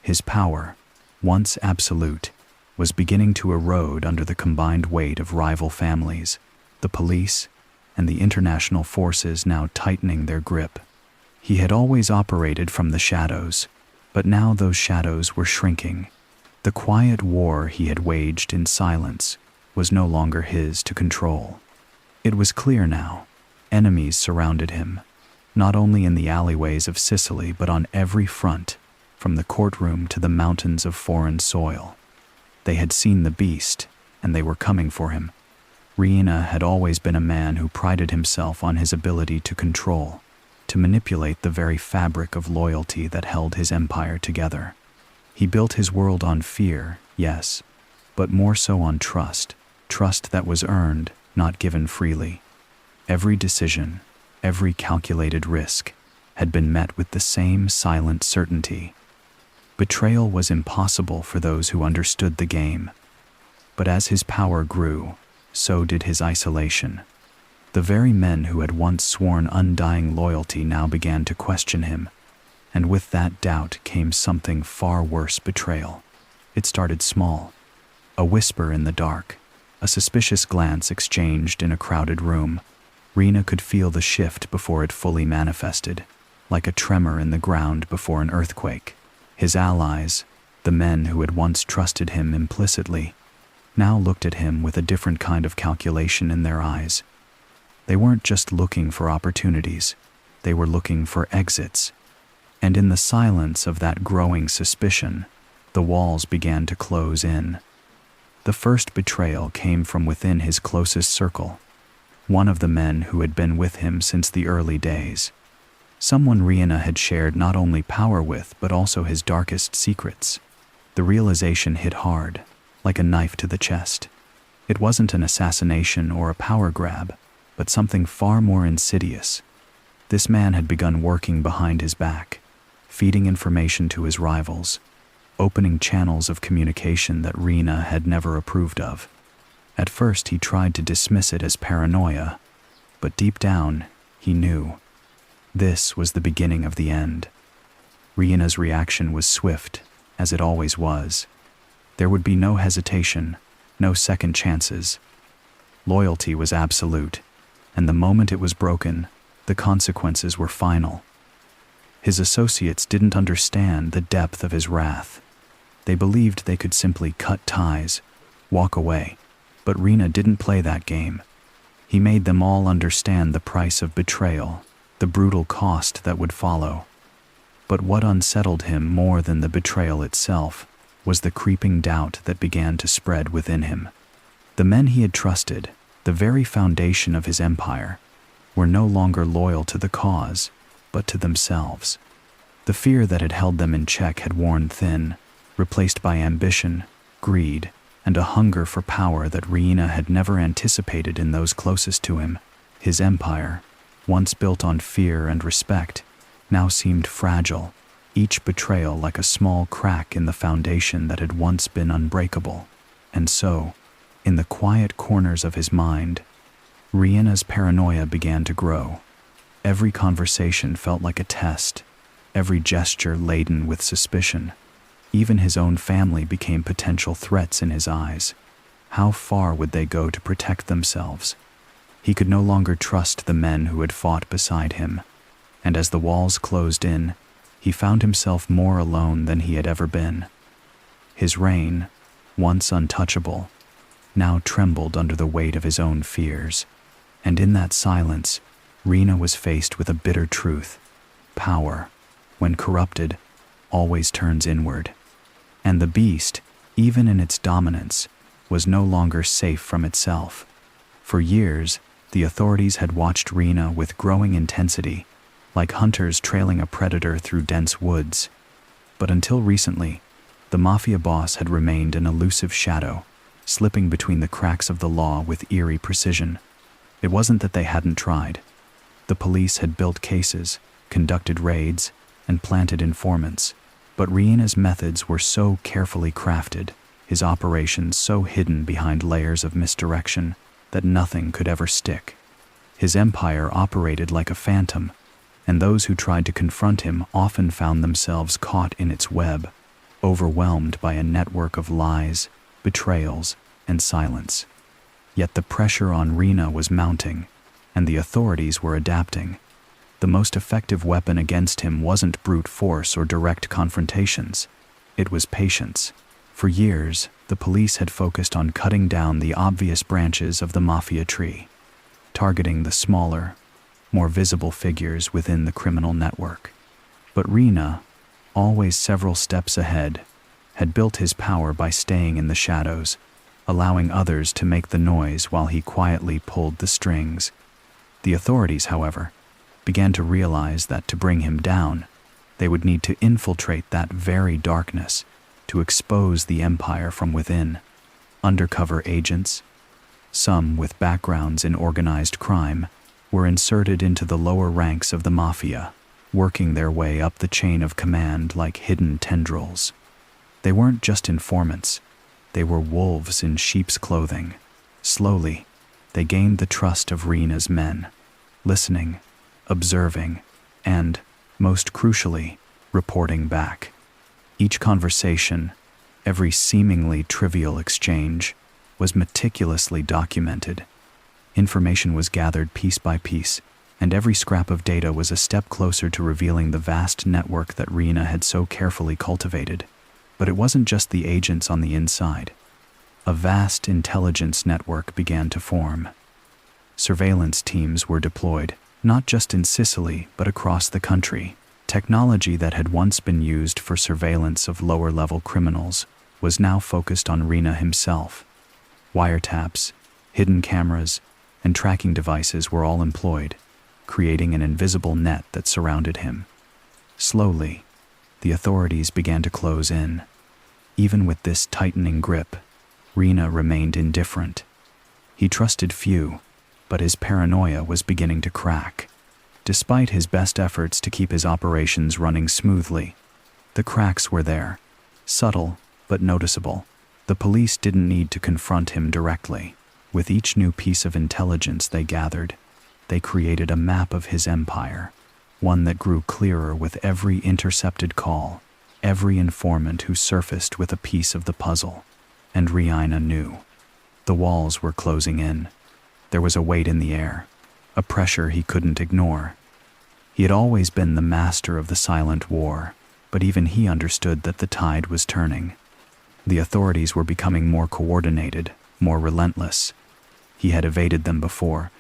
His power, once absolute, was beginning to erode under the combined weight of rival families, the police, and the international forces now tightening their grip. He had always operated from the shadows, but now those shadows were shrinking. The quiet war he had waged in silence was no longer his to control. It was clear now. Enemies surrounded him, not only in the alleyways of Sicily but on every front, from the courtroom to the mountains of foreign soil. They had seen the beast, and they were coming for him. Riina had always been a man who prided himself on his ability to control, to manipulate the very fabric of loyalty that held his empire together. He built his world on fear, yes, but more so on trust that was earned, not given freely. Every decision, every calculated risk, had been met with the same silent certainty. Betrayal was impossible for those who understood the game. But as his power grew, so did his isolation. The very men who had once sworn undying loyalty now began to question him, and with that doubt came something far worse: betrayal. It started small. A whisper in the dark, a suspicious glance exchanged in a crowded room. Riina could feel the shift before it fully manifested, like a tremor in the ground before an earthquake. His allies, the men who had once trusted him implicitly, now looked at him with a different kind of calculation in their eyes. They weren't just looking for opportunities, they were looking for exits. And in the silence of that growing suspicion, the walls began to close in. The first betrayal came from within his closest circle, one of the men who had been with him since the early days. Someone Riina had shared not only power with, but also his darkest secrets. The realization hit hard, like a knife to the chest. It wasn't an assassination or a power grab, but something far more insidious. This man had begun working behind his back, feeding information to his rivals, opening channels of communication that Riina had never approved of. At first he tried to dismiss it as paranoia, but deep down, he knew. This was the beginning of the end. Riina's reaction was swift, as it always was. There would be no hesitation, no second chances. Loyalty was absolute, and the moment it was broken, the consequences were final. His associates didn't understand the depth of his wrath. They believed they could simply cut ties, walk away, but Riina didn't play that game. He made them all understand the price of betrayal, the brutal cost that would follow. But what unsettled him more than the betrayal itself was the creeping doubt that began to spread within him. The men he had trusted, the very foundation of his empire, were no longer loyal to the cause, but to themselves. The fear that had held them in check had worn thin, replaced by ambition, greed, and a hunger for power that Riina had never anticipated in those closest to him. His empire, once built on fear and respect, now seemed fragile, each betrayal like a small crack in the foundation that had once been unbreakable. And so, in the quiet corners of his mind, Riina's paranoia began to grow. Every conversation felt like a test, every gesture laden with suspicion. Even his own family became potential threats in his eyes. How far would they go to protect themselves? He could no longer trust the men who had fought beside him, and as the walls closed in, he found himself more alone than he had ever been. His reign, once untouchable, now trembled under the weight of his own fears, and in that silence, Riina was faced with a bitter truth. Power, when corrupted, always turns inward. And the beast, even in its dominance, was no longer safe from itself. For years, the authorities had watched Riina with growing intensity, like hunters trailing a predator through dense woods. But until recently, the mafia boss had remained an elusive shadow, slipping between the cracks of the law with eerie precision. It wasn't that they hadn't tried. The police had built cases, conducted raids, and planted informants, but Riina's methods were so carefully crafted, his operations so hidden behind layers of misdirection, that nothing could ever stick. His empire operated like a phantom, and those who tried to confront him often found themselves caught in its web, overwhelmed by a network of lies, betrayals, and silence. Yet the pressure on Riina was mounting, and the authorities were adapting. The most effective weapon against him wasn't brute force or direct confrontations. It was patience. For years, the police had focused on cutting down the obvious branches of the mafia tree, targeting the smaller, more visible figures within the criminal network. But Riina, always several steps ahead, had built his power by staying in the shadows, allowing others to make the noise while he quietly pulled the strings. The authorities, however, began to realize that to bring him down, they would need to infiltrate that very darkness, to expose the empire from within. Undercover agents, some with backgrounds in organized crime, were inserted into the lower ranks of the mafia, working their way up the chain of command like hidden tendrils. They weren't just informants, they were wolves in sheep's clothing. Slowly, they gained the trust of Riina's men, listening, observing, and, most crucially, reporting back. Each conversation, every seemingly trivial exchange, was meticulously documented. Information was gathered piece by piece, and every scrap of data was a step closer to revealing the vast network that Riina had so carefully cultivated. But it wasn't just the agents on the inside. A vast intelligence network began to form. Surveillance teams were deployed, not just in Sicily, but across the country. Technology that had once been used for surveillance of lower-level criminals was now focused on Riina himself. Wiretaps, hidden cameras, and tracking devices were all employed, creating an invisible net that surrounded him. Slowly, the authorities began to close in. Even with this tightening grip, Riina remained indifferent. He trusted few, but his paranoia was beginning to crack. Despite his best efforts to keep his operations running smoothly, the cracks were there, subtle but noticeable. The police didn't need to confront him directly. With each new piece of intelligence they gathered, they created a map of his empire, one that grew clearer with every intercepted call, every informant who surfaced with a piece of the puzzle. And Riina knew. The walls were closing in. There was a weight in the air, a pressure he couldn't ignore. He had always been the master of the silent war, but even he understood that the tide was turning. The authorities were becoming more coordinated, more relentless. He had evaded them before,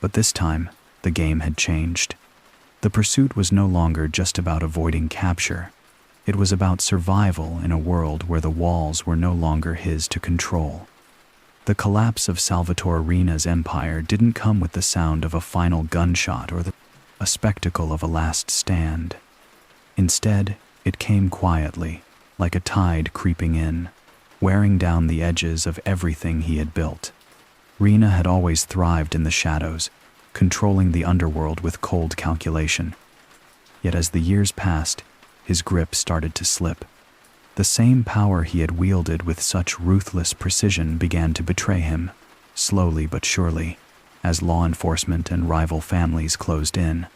but this time, the game had changed. The pursuit was no longer just about avoiding capture. It was about survival in a world where the walls were no longer his to control. The collapse of Salvatore Riina's empire didn't come with the sound of a final gunshot or a spectacle of a last stand. Instead, it came quietly, like a tide creeping in. wearing down the edges of everything he had built. Riina had always thrived in the shadows, controlling the underworld with cold calculation. Yet as the years passed, his grip started to slip. The same power he had wielded with such ruthless precision began to betray him, slowly but surely, as law enforcement and rival families closed in.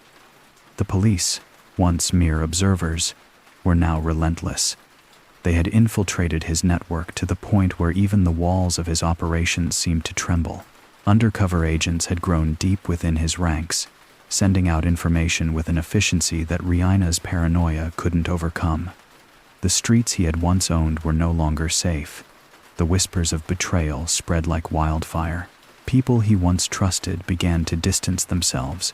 The police, once mere observers, were now relentless. They had infiltrated his network to the point where even the walls of his operations seemed to tremble. Undercover agents had grown deep within his ranks, sending out information with an efficiency that Riina's paranoia couldn't overcome. The streets he had once owned were no longer safe. The whispers of betrayal spread like wildfire. People he once trusted began to distance themselves,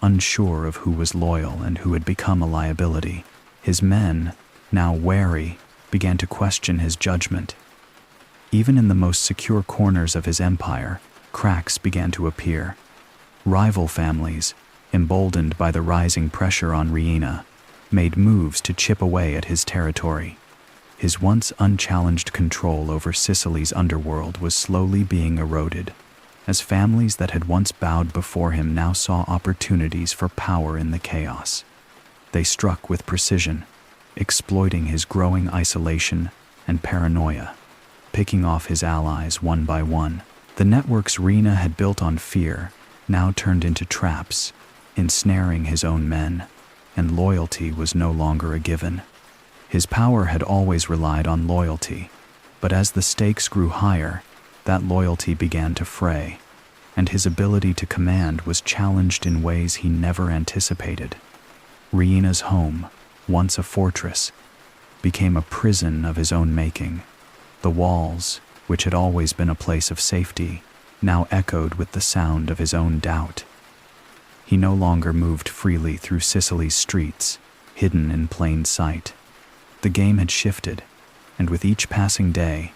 unsure of who was loyal and who had become a liability. His men, now wary, began to question his judgment. Even in the most secure corners of his empire, cracks began to appear. Rival families, emboldened by the rising pressure on Riina, made moves to chip away at his territory. His once unchallenged control over Sicily's underworld was slowly being eroded, as families that had once bowed before him now saw opportunities for power in the chaos. They struck with precision, exploiting his growing isolation and paranoia, picking off his allies one by one. The networks Riina had built on fear now turned into traps, ensnaring his own men, and loyalty was no longer a given. His power had always relied on loyalty, but as the stakes grew higher, that loyalty began to fray, and his ability to command was challenged in ways he never anticipated. Riina's home, once a fortress, became a prison of his own making. The walls, which had always been a place of safety, now echoed with the sound of his own doubt. He no longer moved freely through Sicily's streets, hidden in plain sight. The game had shifted, and with each passing day,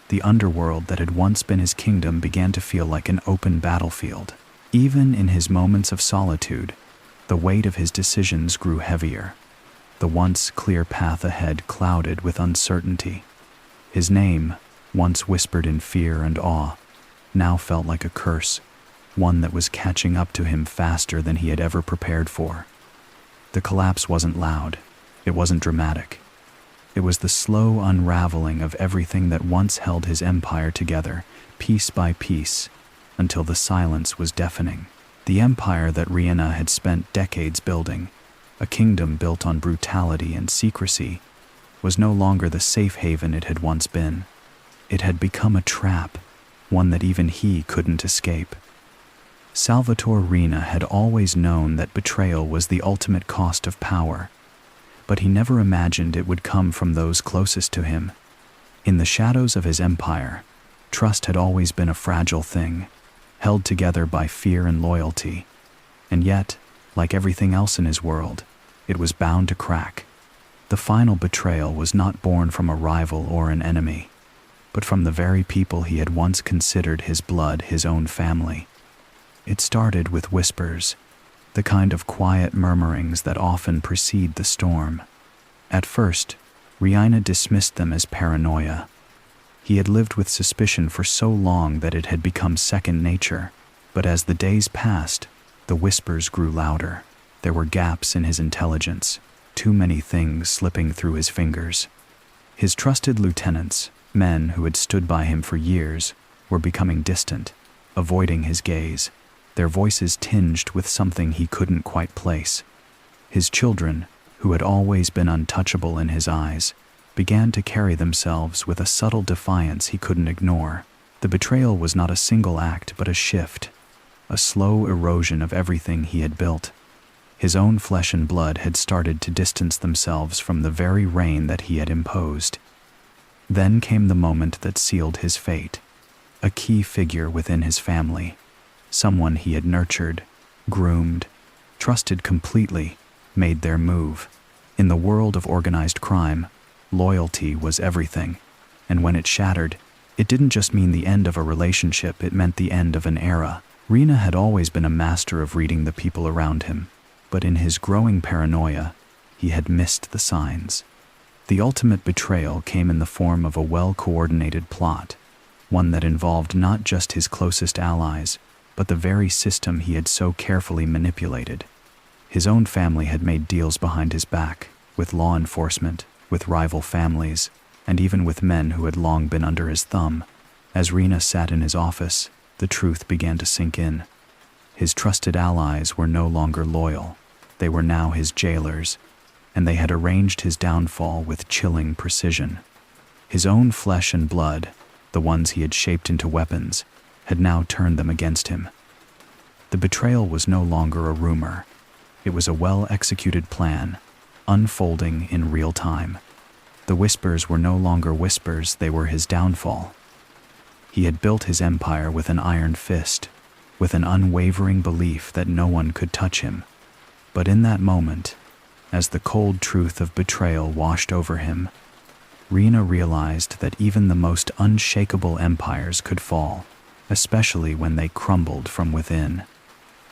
the underworld that had once been his kingdom began to feel like an open battlefield. Even in his moments of solitude, the weight of his decisions grew heavier. The once clear path ahead clouded with uncertainty. His name, once whispered in fear and awe, now felt like a curse, one that was catching up to him faster than he had ever prepared for. The collapse wasn't loud, it wasn't dramatic. It was the slow unraveling of everything that once held his empire together, piece by piece, until the silence was deafening. The empire that Riina had spent decades building, a kingdom built on brutality and secrecy, was no longer the safe haven it had once been. It had become a trap, one that even he couldn't escape. Salvatore Riina had always known that betrayal was the ultimate cost of power, but he never imagined it would come from those closest to him. In the shadows of his empire, trust had always been a fragile thing, held together by fear and loyalty. And yet, like everything else in his world, it was bound to crack. The final betrayal was not born from a rival or an enemy, but from the very people he had once considered his blood, his own family. It started with whispers, the kind of quiet murmurings that often precede the storm. At first, Riina dismissed them as paranoia. He had lived with suspicion for so long that it had become second nature, but as the days passed, the whispers grew louder. There were gaps in his intelligence, too many things slipping through his fingers. His trusted lieutenants, men who had stood by him for years, were becoming distant, avoiding his gaze, their voices tinged with something he couldn't quite place. His children, who had always been untouchable in his eyes, began to carry themselves with a subtle defiance he couldn't ignore. The betrayal was not a single act but a shift, a slow erosion of everything he had built. His own flesh and blood had started to distance themselves from the very reign that he had imposed. Then came the moment that sealed his fate. A key figure within his family, someone he had nurtured, groomed, trusted completely, made their move. In the world of organized crime, loyalty was everything, and when it shattered, it didn't just mean the end of a relationship, it meant the end of an era. Riina had always been a master of reading the people around him, but in his growing paranoia, he had missed the signs. The ultimate betrayal came in the form of a well-coordinated plot, one that involved not just his closest allies, but the very system he had so carefully manipulated. His own family had made deals behind his back, with law enforcement, with rival families, and even with men who had long been under his thumb. As Riina sat in his office, the truth began to sink in. His trusted allies were no longer loyal. They were now his jailers, and they had arranged his downfall with chilling precision. His own flesh and blood, the ones he had shaped into weapons, had now turned them against him. The betrayal was no longer a rumor. It was a well-executed plan, unfolding in real time. The whispers were no longer whispers, they were his downfall. He had built his empire with an iron fist, with an unwavering belief that no one could touch him. But in that moment, as the cold truth of betrayal washed over him, Riina realized that even the most unshakable empires could fall, especially when they crumbled from within.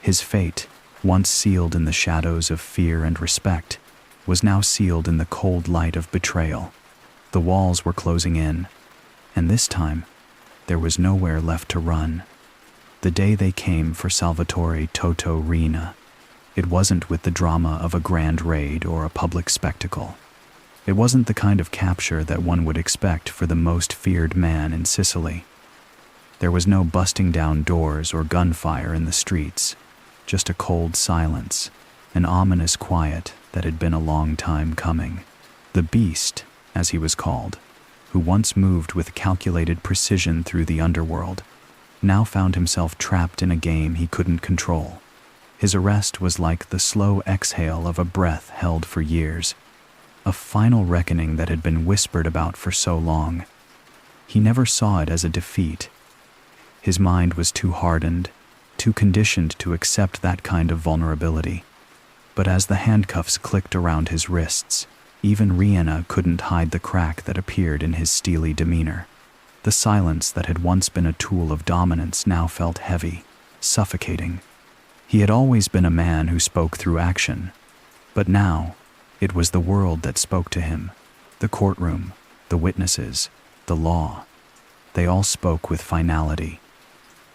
His fate, once sealed in the shadows of fear and respect, was now sealed in the cold light of betrayal. The walls were closing in, and this time, there was nowhere left to run. The day they came for Salvatore, Toto, Riina, it wasn't with the drama of a grand raid or a public spectacle. It wasn't the kind of capture that one would expect for the most feared man in Sicily. There was no busting down doors or gunfire in the streets, just a cold silence, an ominous quiet that had been a long time coming. The Beast, as he was called, who once moved with calculated precision through the underworld, now found himself trapped in a game he couldn't control. His arrest was like the slow exhale of a breath held for years, a final reckoning that had been whispered about for so long. He never saw it as a defeat. His mind was too hardened, too conditioned to accept that kind of vulnerability. But as the handcuffs clicked around his wrists, even Riina couldn't hide the crack that appeared in his steely demeanor. The silence that had once been a tool of dominance now felt heavy, suffocating. He had always been a man who spoke through action, but now it was the world that spoke to him. The courtroom, the witnesses, the law. They all spoke with finality.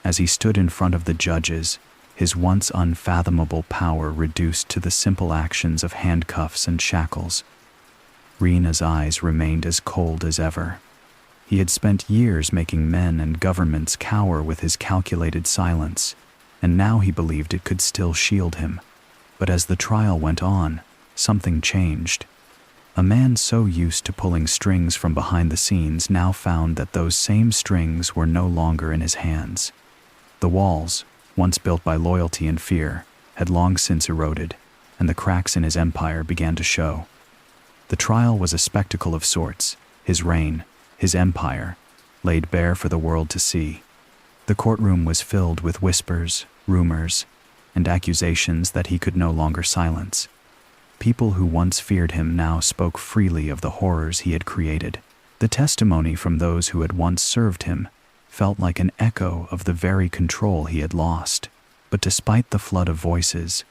As he stood in front of the judges, his once unfathomable power reduced to the simple actions of handcuffs and shackles. Riina's eyes remained as cold as ever. He had spent years making men and governments cower with his calculated silence, and now he believed it could still shield him. But as the trial went on, something changed. A man so used to pulling strings from behind the scenes now found that those same strings were no longer in his hands. The walls, once built by loyalty and fear, had long since eroded, and the cracks in his empire began to show. The trial was a spectacle of sorts, his reign, his empire, laid bare for the world to see. The courtroom was filled with whispers, rumors, and accusations that he could no longer silence. People who once feared him now spoke freely of the horrors he had created. The testimony from those who had once served him felt like an echo of the very control he had lost. But despite the flood of voices,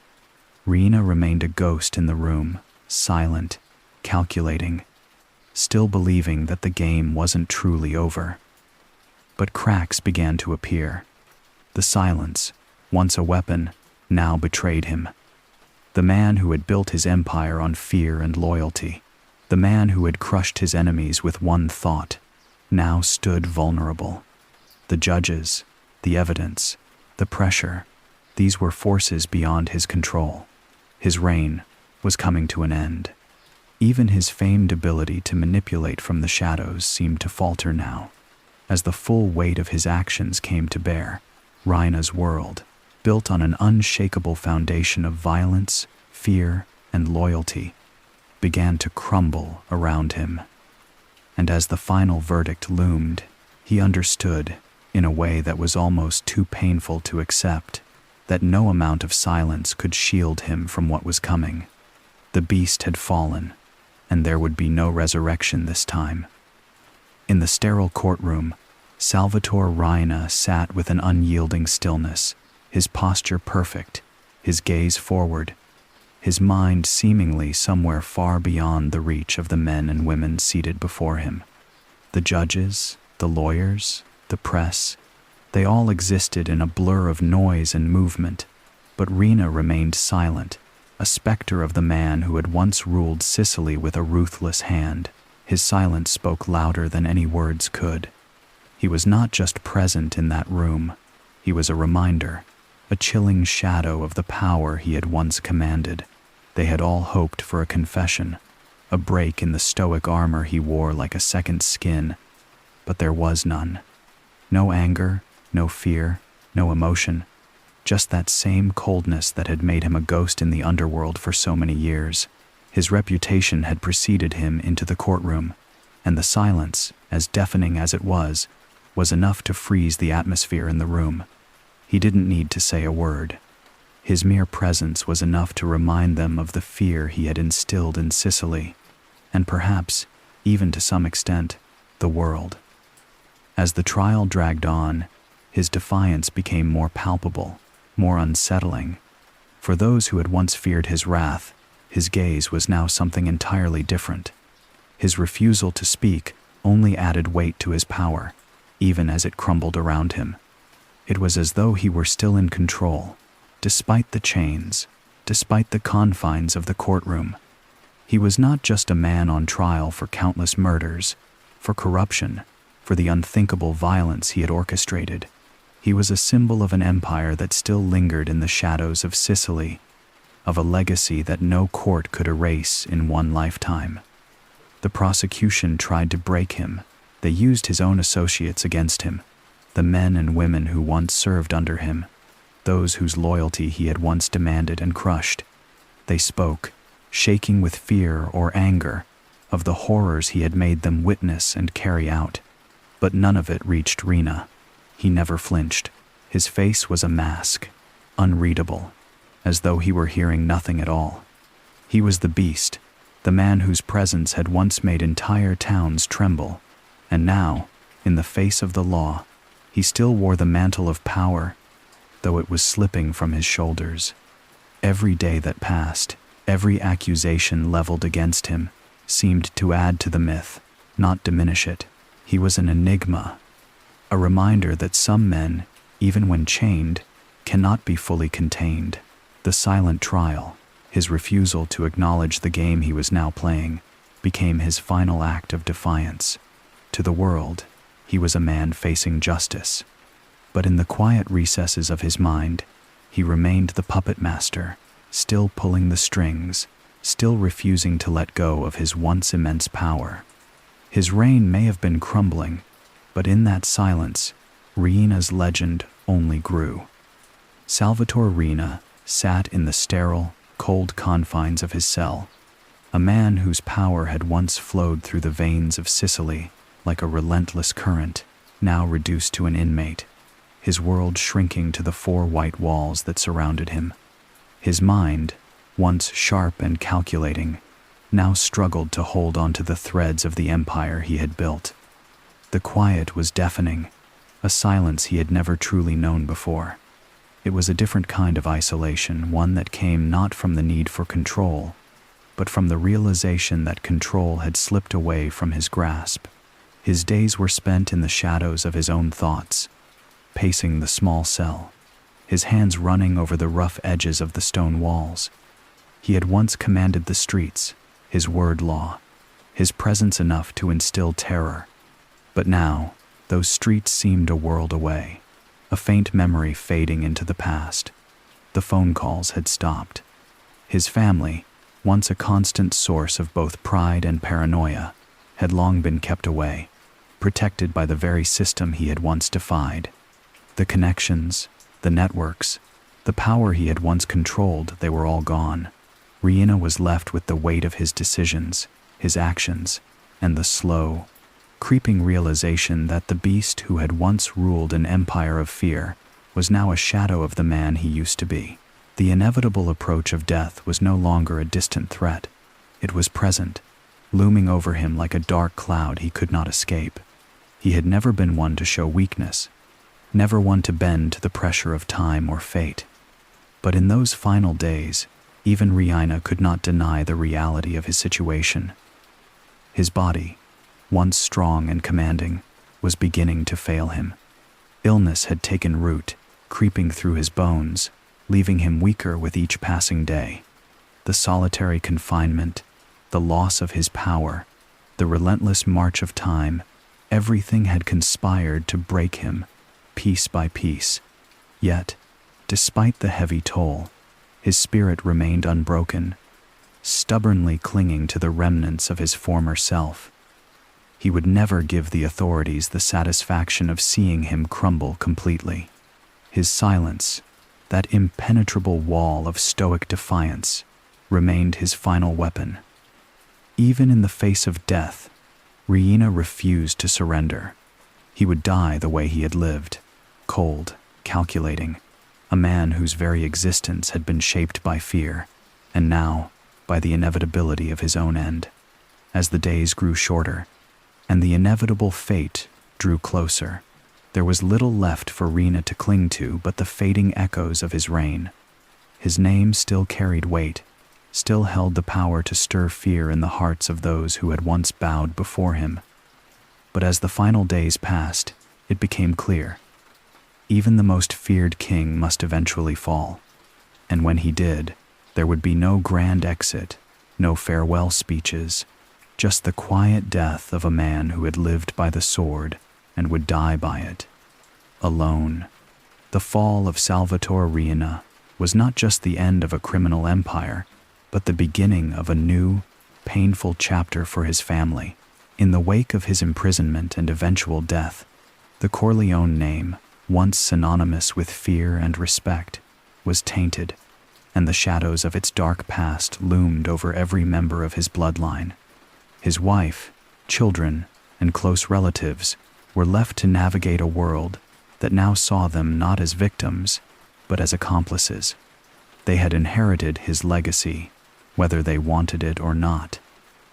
Riina remained a ghost in the room, silent, calculating, still believing that the game wasn't truly over. But cracks began to appear. The silence, once a weapon, now betrayed him. The man who had built his empire on fear and loyalty, the man who had crushed his enemies with one thought, now stood vulnerable. The judges, the evidence, the pressure, these were forces beyond his control. His reign was coming to an end. Even his famed ability to manipulate from the shadows seemed to falter now. As the full weight of his actions came to bear, Riina's world, built on an unshakable foundation of violence, fear, and loyalty, began to crumble around him. And as the final verdict loomed, he understood, in a way that was almost too painful to accept, that no amount of silence could shield him from what was coming. The beast had fallen, and there would be no resurrection this time. In the sterile courtroom, Salvatore Riina sat with an unyielding stillness, his posture perfect, his gaze forward. his mind seemingly somewhere far beyond the reach of the men and women seated before him. The judges, the lawyers, the press, they all existed in a blur of noise and movement, but Riina remained silent, a specter of the man who had once ruled Sicily with a ruthless hand. His silence spoke louder than any words could. He was not just present in that room, he was a reminder, a chilling shadow of the power he had once commanded. They had all hoped for a confession, a break in the stoic armor he wore like a second skin, but there was none. No anger, no fear, no emotion, just that same coldness that had made him a ghost in the underworld for so many years. His reputation had preceded him into the courtroom, and the silence, as deafening as it was enough to freeze the atmosphere in the room. He didn't need to say a word. His mere presence was enough to remind them of the fear he had instilled in Sicily, and perhaps, even to some extent, the world. As the trial dragged on, his defiance became more palpable, more unsettling. For those who had once feared his wrath, his gaze was now something entirely different. His refusal to speak only added weight to his power, even as it crumbled around him. It was as though he were still in control, despite the chains, despite the confines of the courtroom. He was not just a man on trial for countless murders, for corruption, for the unthinkable violence he had orchestrated. He was a symbol of an empire that still lingered in the shadows of Sicily, of a legacy that no court could erase in one lifetime. The prosecution tried to break him. They used his own associates against him, the men and women who once served under him, those whose loyalty he had once demanded and crushed. They spoke, shaking with fear or anger, of the horrors he had made them witness and carry out. But none of it reached Riina. He never flinched. His face was a mask, unreadable, as though he were hearing nothing at all. He was the beast, the man whose presence had once made entire towns tremble, and now, in the face of the law, he still wore the mantle of power, though it was slipping from his shoulders. Every day that passed, every accusation leveled against him, seemed to add to the myth, not diminish it. He was an enigma, a reminder that some men, even when chained, cannot be fully contained. The silent trial, his refusal to acknowledge the game he was now playing, became his final act of defiance. To the world, he was a man facing justice. But in the quiet recesses of his mind, he remained the puppet master, still pulling the strings, still refusing to let go of his once immense power. His reign may have been crumbling, but in that silence, Riina's legend only grew. Salvatore Riina sat in the sterile, cold confines of his cell, a man whose power had once flowed through the veins of Sicily like a relentless current, now reduced to an inmate, his world shrinking to the four white walls that surrounded him. His mind, once sharp and calculating, now struggled to hold onto the threads of the empire he had built. The quiet was deafening, a silence he had never truly known before. It was a different kind of isolation, one that came not from the need for control, but from the realization that control had slipped away from his grasp. His days were spent in the shadows of his own thoughts, pacing the small cell, his hands running over the rough edges of the stone walls. He had once commanded the streets, his word law, his presence enough to instill terror. But now, those streets seemed a world away, a faint memory fading into the past. The phone calls had stopped. His family, once a constant source of both pride and paranoia, had long been kept away, protected by the very system he had once defied. The connections, the networks, the power he had once controlled, they were all gone. Riina was left with the weight of his decisions, his actions, and the slow, creeping realization that the beast who had once ruled an empire of fear was now a shadow of the man he used to be. The inevitable approach of death was no longer a distant threat. It was present, looming over him like a dark cloud he could not escape. He had never been one to show weakness, never one to bend to the pressure of time or fate. But in those final days, Even Riina could not deny the reality of his situation. His body, once strong and commanding, was beginning to fail him. Illness had taken root, creeping through his bones, leaving him weaker with each passing day. The solitary confinement, the loss of his power, the relentless march of time, everything had conspired to break him, piece by piece. Yet, despite the heavy toll, his spirit remained unbroken, stubbornly clinging to the remnants of his former self. He would never give the authorities the satisfaction of seeing him crumble completely. His silence, that impenetrable wall of stoic defiance, remained his final weapon. Even in the face of death, Riina refused to surrender. He would die the way he had lived, cold, calculating, a man whose very existence had been shaped by fear, and now by the inevitability of his own end. As the days grew shorter, and the inevitable fate drew closer, there was little left for Riina to cling to but the fading echoes of his reign. His name still carried weight, still held the power to stir fear in the hearts of those who had once bowed before him. But as the final days passed, it became clear. Even the most feared king must eventually fall. And when he did, there would be no grand exit, no farewell speeches, just the quiet death of a man who had lived by the sword and would die by it. Alone. The fall of Salvatore Riina was not just the end of a criminal empire, but the beginning of a new, painful chapter for his family. In the wake of his imprisonment and eventual death, the Corleone name, once synonymous with fear and respect, was tainted, and the shadows of its dark past loomed over every member of his bloodline. His wife, children, and close relatives were left to navigate a world that now saw them not as victims, but as accomplices. They had inherited his legacy, whether they wanted it or not,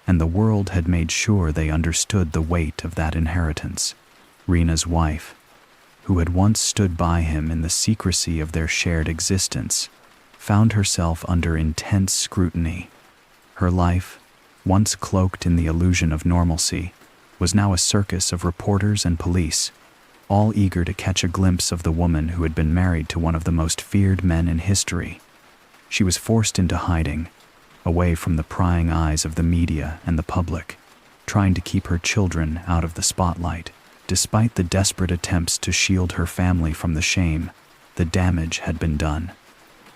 and the world had made sure they understood the weight of that inheritance. Riina's wife, who had once stood by him in the secrecy of their shared existence, found herself under intense scrutiny. Her life, once cloaked in the illusion of normalcy, was now a circus of reporters and police, all eager to catch a glimpse of the woman who had been married to one of the most feared men in history. She was forced into hiding, away from the prying eyes of the media and the public, trying to keep her children out of the spotlight. Despite the desperate attempts to shield her family from the shame, the damage had been done.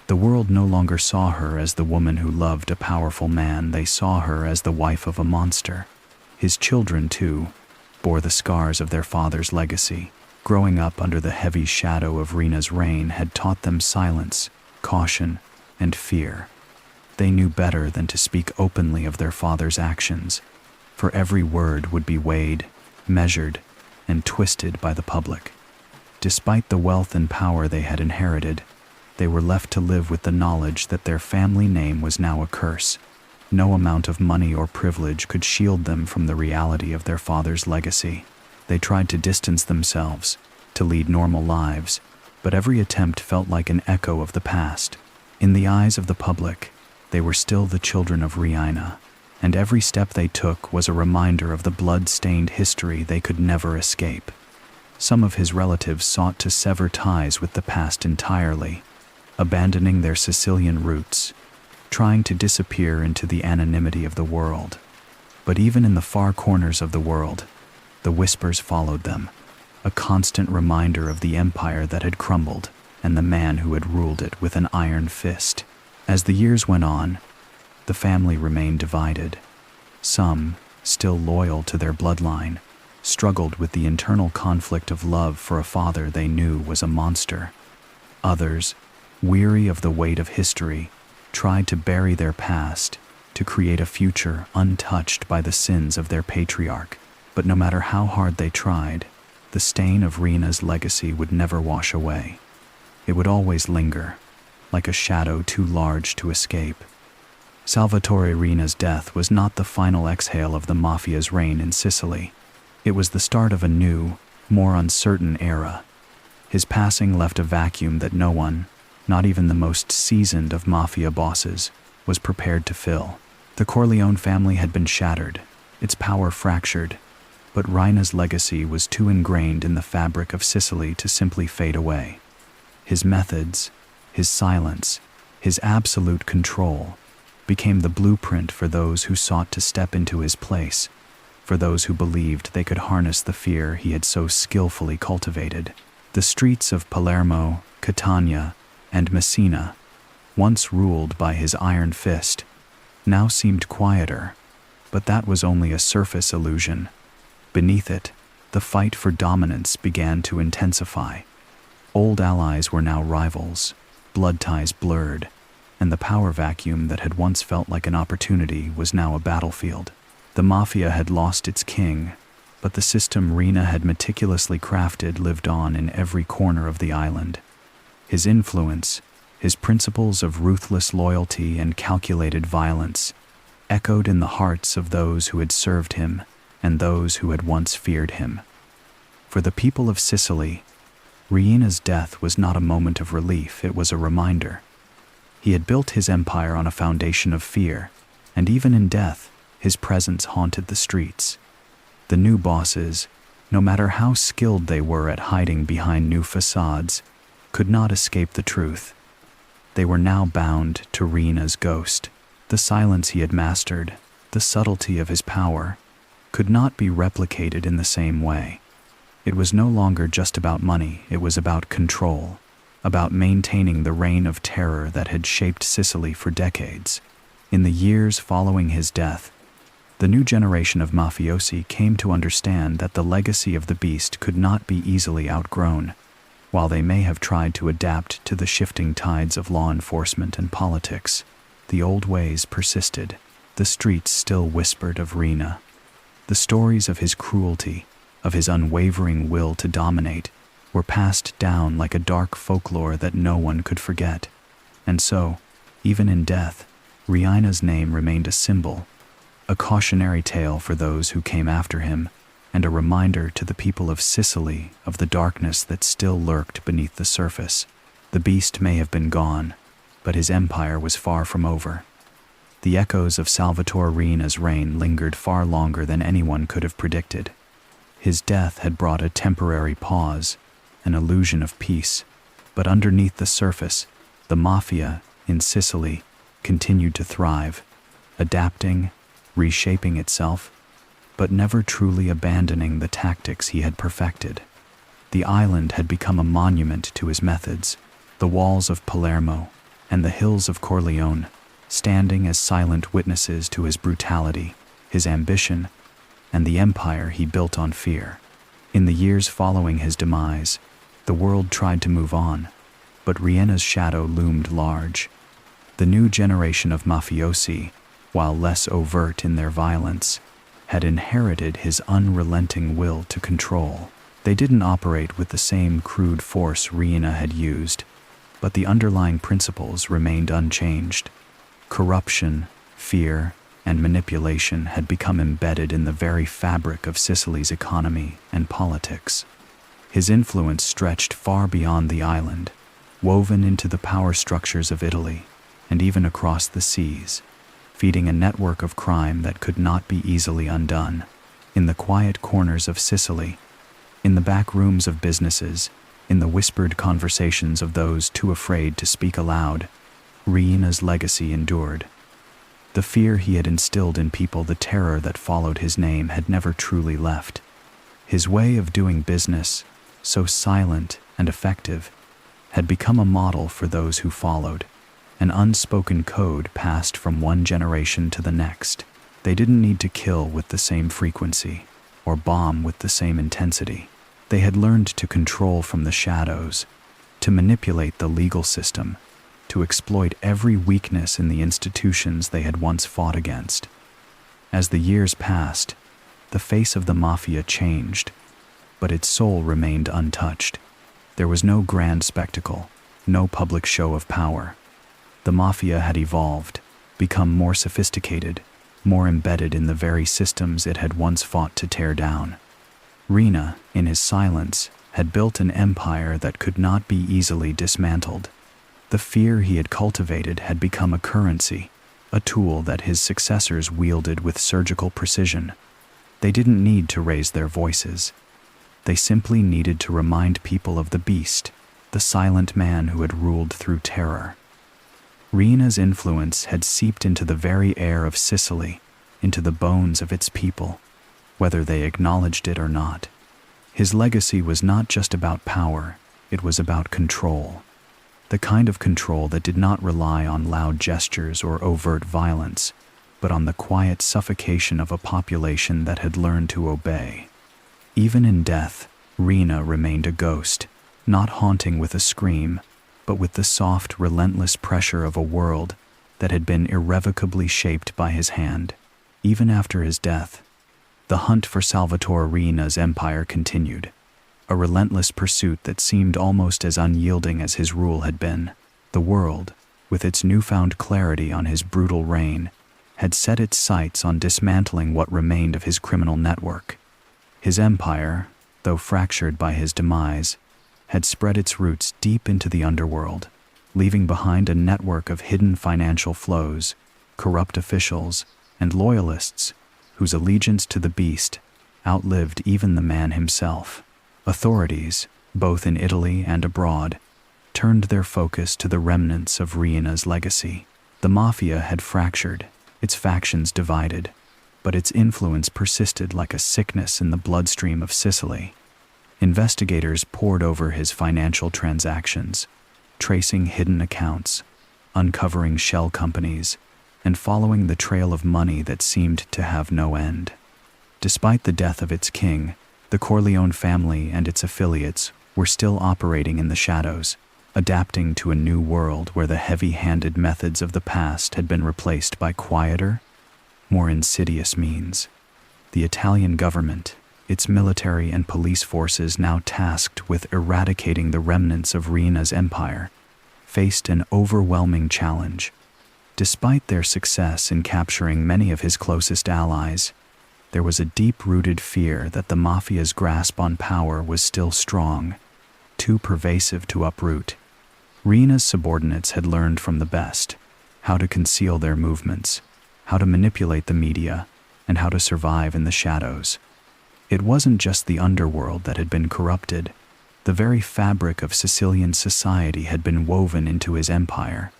The world no longer saw her as the woman who loved a powerful man. They saw her as the wife of a monster. His children, too, bore the scars of their father's legacy. Growing up under the heavy shadow of Riina's reign had taught them silence, caution, and fear. They knew better than to speak openly of their father's actions, for every word would be weighed, measured, and twisted by the public. Despite the wealth and power they had inherited, they were left to live with the knowledge that their family name was now a curse. No amount of money or privilege could shield them from the reality of their father's legacy. They tried to distance themselves, to lead normal lives, but every attempt felt like an echo of the past. In the eyes of the public, they were still the children of Riina, and every step they took was a reminder of the blood-stained history they could never escape. Some of his relatives sought to sever ties with the past entirely, abandoning their Sicilian roots, trying to disappear into the anonymity of the world. But even in the far corners of the world, the whispers followed them, a constant reminder of the empire that had crumbled and the man who had ruled it with an iron fist. As the years went on, the family remained divided. Some, still loyal to their bloodline, struggled with the internal conflict of love for a father they knew was a monster. Others, weary of the weight of history, tried to bury their past, to create a future untouched by the sins of their patriarch. But no matter how hard they tried, the stain of Riina's legacy would never wash away. It would always linger, like a shadow too large to escape. Salvatore Riina's death was not the final exhale of the mafia's reign in Sicily. It was the start of a new, more uncertain era. His passing left a vacuum that no one, not even the most seasoned of mafia bosses, was prepared to fill. The Corleone family had been shattered, its power fractured, but Riina's legacy was too ingrained in the fabric of Sicily to simply fade away. His methods, his silence, his absolute control became the blueprint for those who sought to step into his place, for those who believed they could harness the fear he had so skillfully cultivated. The streets of Palermo, Catania, and Messina, once ruled by his iron fist, now seemed quieter, but that was only a surface illusion. Beneath it, the fight for dominance began to intensify. Old allies were now rivals, blood ties blurred, and the power vacuum that had once felt like an opportunity was now a battlefield. The mafia had lost its king, but the system Riina had meticulously crafted lived on in every corner of the island. His influence, his principles of ruthless loyalty and calculated violence, echoed in the hearts of those who had served him and those who had once feared him. For the people of Sicily, Riina's death was not a moment of relief, it was a reminder. He had built his empire on a foundation of fear, and even in death, his presence haunted the streets. The new bosses, no matter how skilled they were at hiding behind new facades, could not escape the truth. They were now bound to Riina's ghost. The silence he had mastered, the subtlety of his power, could not be replicated in the same way. It was no longer just about money, it was about control, about maintaining the reign of terror that had shaped Sicily for decades. In the years following his death, the new generation of mafiosi came to understand that the legacy of the beast could not be easily outgrown. While they may have tried to adapt to the shifting tides of law enforcement and politics, the old ways persisted. The streets still whispered of Riina. The stories of his cruelty, of his unwavering will to dominate, were passed down like a dark folklore that no one could forget. And so, even in death, Riina's name remained a symbol, a cautionary tale for those who came after him, and a reminder to the people of Sicily of the darkness that still lurked beneath the surface. The beast may have been gone, but his empire was far from over. The echoes of Salvatore Riina's reign lingered far longer than anyone could have predicted. His death had brought a temporary pause, an illusion of peace, but underneath the surface, the mafia in Sicily continued to thrive, adapting, reshaping itself, but never truly abandoning the tactics he had perfected. The island had become a monument to his methods, the walls of Palermo and the hills of Corleone standing as silent witnesses to his brutality, his ambition, and the empire he built on fear. In the years following his demise, the world tried to move on, but Riina's shadow loomed large. The new generation of mafiosi, while less overt in their violence, had inherited his unrelenting will to control. They didn't operate with the same crude force Riina had used, but the underlying principles remained unchanged. Corruption, fear, and manipulation had become embedded in the very fabric of Sicily's economy and politics. His influence stretched far beyond the island, woven into the power structures of Italy, and even across the seas, feeding a network of crime that could not be easily undone. In the quiet corners of Sicily, in the back rooms of businesses, in the whispered conversations of those too afraid to speak aloud, Riina's legacy endured. The fear he had instilled in people, the terror that followed his name, had never truly left. His way of doing business, so silent and effective, had become a model for those who followed, an unspoken code passed from one generation to the next. They didn't need to kill with the same frequency or bomb with the same intensity. They had learned to control from the shadows, to manipulate the legal system, to exploit every weakness in the institutions they had once fought against. As the years passed, the face of the mafia changed, but its soul remained untouched. There was no grand spectacle, no public show of power. The mafia had evolved, become more sophisticated, more embedded in the very systems it had once fought to tear down. Riina, in his silence, had built an empire that could not be easily dismantled. The fear he had cultivated had become a currency, a tool that his successors wielded with surgical precision. They didn't need to raise their voices. They simply needed to remind people of the beast, the silent man who had ruled through terror. Riina's influence had seeped into the very air of Sicily, into the bones of its people, whether they acknowledged it or not. His legacy was not just about power, it was about control. The kind of control that did not rely on loud gestures or overt violence, but on the quiet suffocation of a population that had learned to obey. Even in death, Riina remained a ghost, not haunting with a scream, but with the soft, relentless pressure of a world that had been irrevocably shaped by his hand. Even after his death, the hunt for Salvatore Riina's empire continued, a relentless pursuit that seemed almost as unyielding as his rule had been. The world, with its newfound clarity on his brutal reign, had set its sights on dismantling what remained of his criminal network. His empire, though fractured by his demise, had spread its roots deep into the underworld, leaving behind a network of hidden financial flows, corrupt officials, and loyalists whose allegiance to the beast outlived even the man himself. Authorities, both in Italy and abroad, turned their focus to the remnants of Riina's legacy. The mafia had fractured, its factions divided, but its influence persisted like a sickness in the bloodstream of Sicily. Investigators pored over his financial transactions, tracing hidden accounts, uncovering shell companies, and following the trail of money that seemed to have no end. Despite the death of its king, the Corleone family and its affiliates were still operating in the shadows, adapting to a new world where the heavy-handed methods of the past had been replaced by quieter, more insidious means. The Italian government, its military and police forces now tasked with eradicating the remnants of Riina's empire, faced an overwhelming challenge. Despite their success in capturing many of his closest allies, there was a deep-rooted fear that the mafia's grasp on power was still strong, too pervasive to uproot. Riina's subordinates had learned from the best how to conceal their movements, how to manipulate the media, and how to survive in the shadows. It wasn't just the underworld that had been corrupted. The very fabric of Sicilian society had been woven into his empire.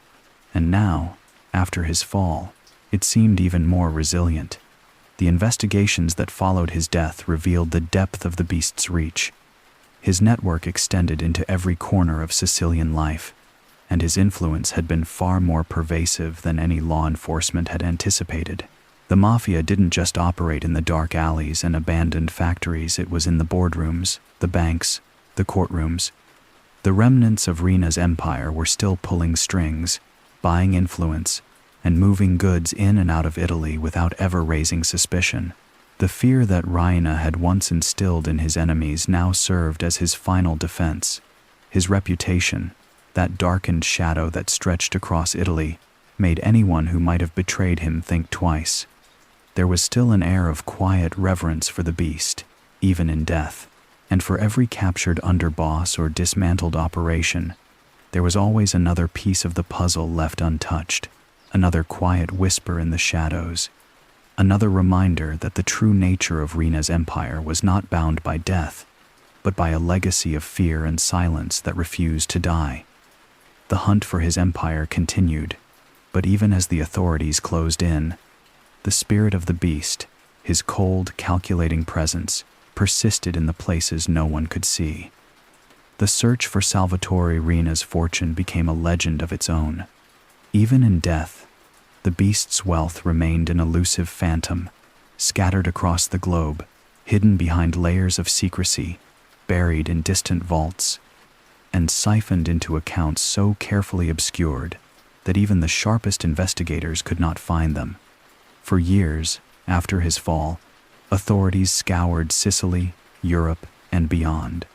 And now, after his fall, it seemed even more resilient. The investigations that followed his death revealed the depth of the beast's reach. His network extended into every corner of Sicilian life, and his influence had been far more pervasive than any law enforcement had anticipated. The mafia didn't just operate in the dark alleys and abandoned factories, it was in the boardrooms, the banks, the courtrooms. The remnants of Riina's empire were still pulling strings, buying influence, and moving goods in and out of Italy without ever raising suspicion. The fear that Riina had once instilled in his enemies now served as his final defense. His reputation, that darkened shadow that stretched across Italy, made anyone who might have betrayed him think twice. There was still an air of quiet reverence for the beast, even in death, and for every captured underboss or dismantled operation, there was always another piece of the puzzle left untouched, another quiet whisper in the shadows, another reminder that the true nature of Riina's empire was not bound by death, but by a legacy of fear and silence that refused to die. The hunt for his empire continued, but even as the authorities closed in, the spirit of the beast, his cold, calculating presence, persisted in the places no one could see. The search for Salvatore Riina's fortune became a legend of its own. Even in death, the beast's wealth remained an elusive phantom, scattered across the globe, hidden behind layers of secrecy, buried in distant vaults, and siphoned into accounts so carefully obscured that even the sharpest investigators could not find them. For years, after his fall, authorities scoured Sicily, Europe, and beyond,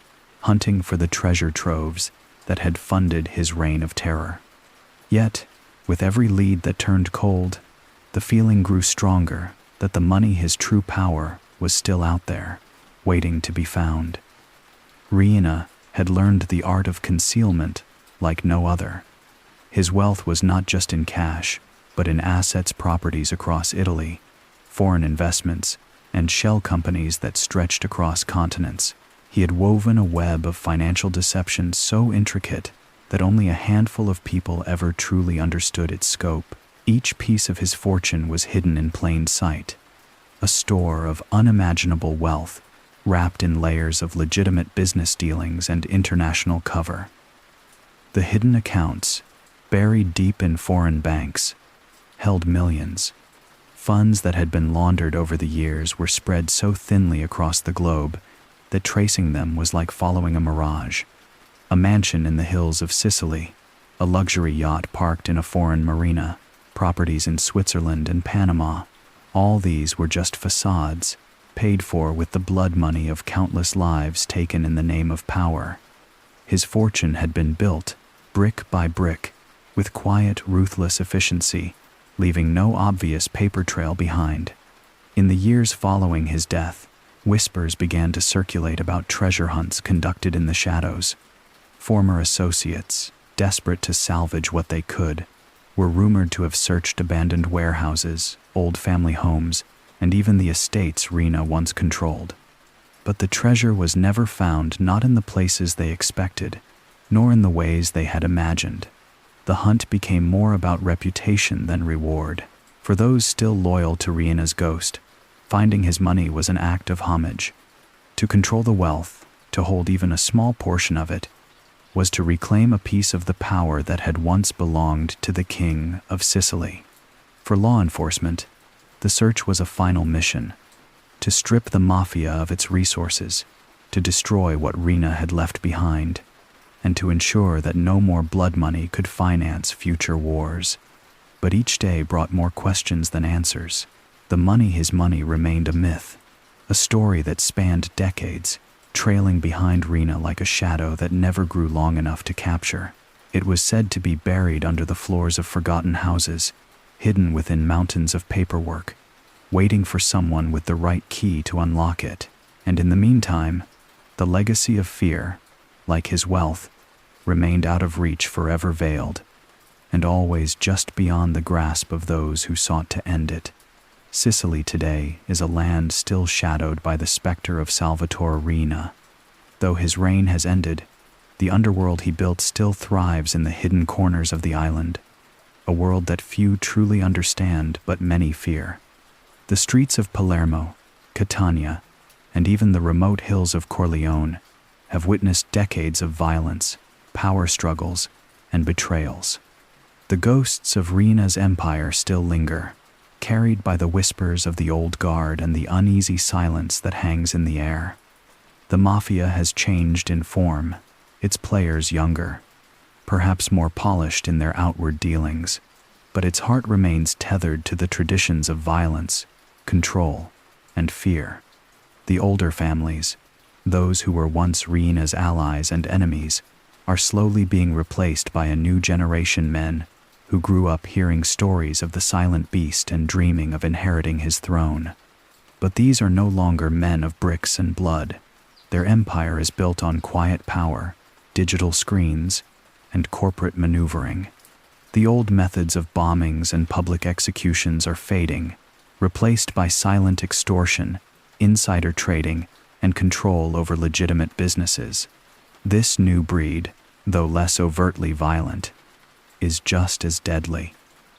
hunting for the treasure troves that had funded his reign of terror. Yet, with every lead that turned cold, the feeling grew stronger that the money, his true power, was still out there, waiting to be found. Riina had learned the art of concealment like no other. His wealth was not just in cash, but in assets, properties across Italy, foreign investments, and shell companies that stretched across continents. He had woven a web of financial deception so intricate that only a handful of people ever truly understood its scope. Each piece of his fortune was hidden in plain sight, a store of unimaginable wealth wrapped in layers of legitimate business dealings and international cover. The hidden accounts, buried deep in foreign banks, held millions. Funds that had been laundered over the years were spread so thinly across the globe that tracing them was like following a mirage. A mansion in the hills of Sicily, a luxury yacht parked in a foreign marina, properties in Switzerland and Panama, all these were just facades, paid for with the blood money of countless lives taken in the name of power. His fortune had been built, brick by brick, with quiet, ruthless efficiency, leaving no obvious paper trail behind. In the years following his death, whispers began to circulate about treasure hunts conducted in the shadows. Former associates, desperate to salvage what they could, were rumored to have searched abandoned warehouses, old family homes, and even the estates Riina once controlled. But the treasure was never found, not in the places they expected, nor in the ways they had imagined. The hunt became more about reputation than reward. For those still loyal to Riina's ghost, finding his money was an act of homage. To control the wealth, to hold even a small portion of it, was to reclaim a piece of the power that had once belonged to the king of Sicily. For law enforcement, the search was a final mission: to strip the mafia of its resources, to destroy what Riina had left behind, and to ensure that no more blood money could finance future wars. But each day brought more questions than answers. His money remained a myth, a story that spanned decades, trailing behind Riina like a shadow that never grew long enough to capture. It was said to be buried under the floors of forgotten houses, hidden within mountains of paperwork, waiting for someone with the right key to unlock it. And in the meantime, the legacy of fear, like his wealth, remained out of reach, forever veiled, and always just beyond the grasp of those who sought to end it. Sicily today is a land still shadowed by the specter of Salvatore Riina. Though his reign has ended, the underworld he built still thrives in the hidden corners of the island, a world that few truly understand but many fear. The streets of Palermo, Catania, and even the remote hills of Corleone have witnessed decades of violence, power struggles, and betrayals. The ghosts of Riina's empire still linger, carried by the whispers of the old guard and the uneasy silence that hangs in the air. The mafia has changed in form, its players younger, perhaps more polished in their outward dealings, but its heart remains tethered to the traditions of violence, control, and fear. The older families, those who were once Riina's allies and enemies, are slowly being replaced by a new generation men who grew up hearing stories of the silent beast and dreaming of inheriting his throne. But these are no longer men of bricks and blood. Their empire is built on quiet power, digital screens, and corporate maneuvering. The old methods of bombings and public executions are fading, replaced by silent extortion, insider trading, and control over legitimate businesses. This new breed, though less overtly violent, is just as deadly.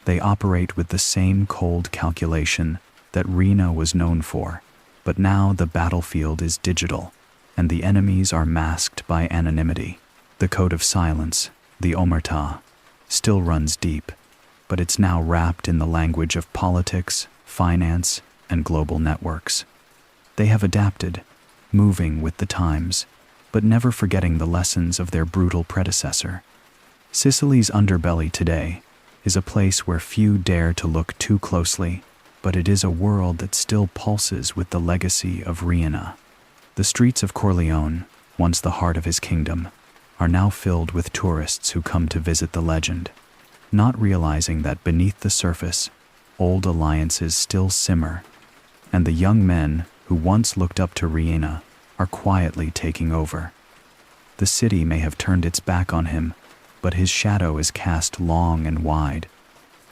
They operate with the same cold calculation that Riina was known for, but now the battlefield is digital, and the enemies are masked by anonymity. The code of silence, the omerta, still runs deep, but it's now wrapped in the language of politics, finance, and global networks. They have adapted, moving with the times, but never forgetting the lessons of their brutal predecessor. Sicily's underbelly today is a place where few dare to look too closely, but it is a world that still pulses with the legacy of Riina. The streets of Corleone, once the heart of his kingdom, are now filled with tourists who come to visit the legend, not realizing that beneath the surface, old alliances still simmer, and the young men who once looked up to Riina are quietly taking over. The city may have turned its back on him, but his shadow is cast long and wide,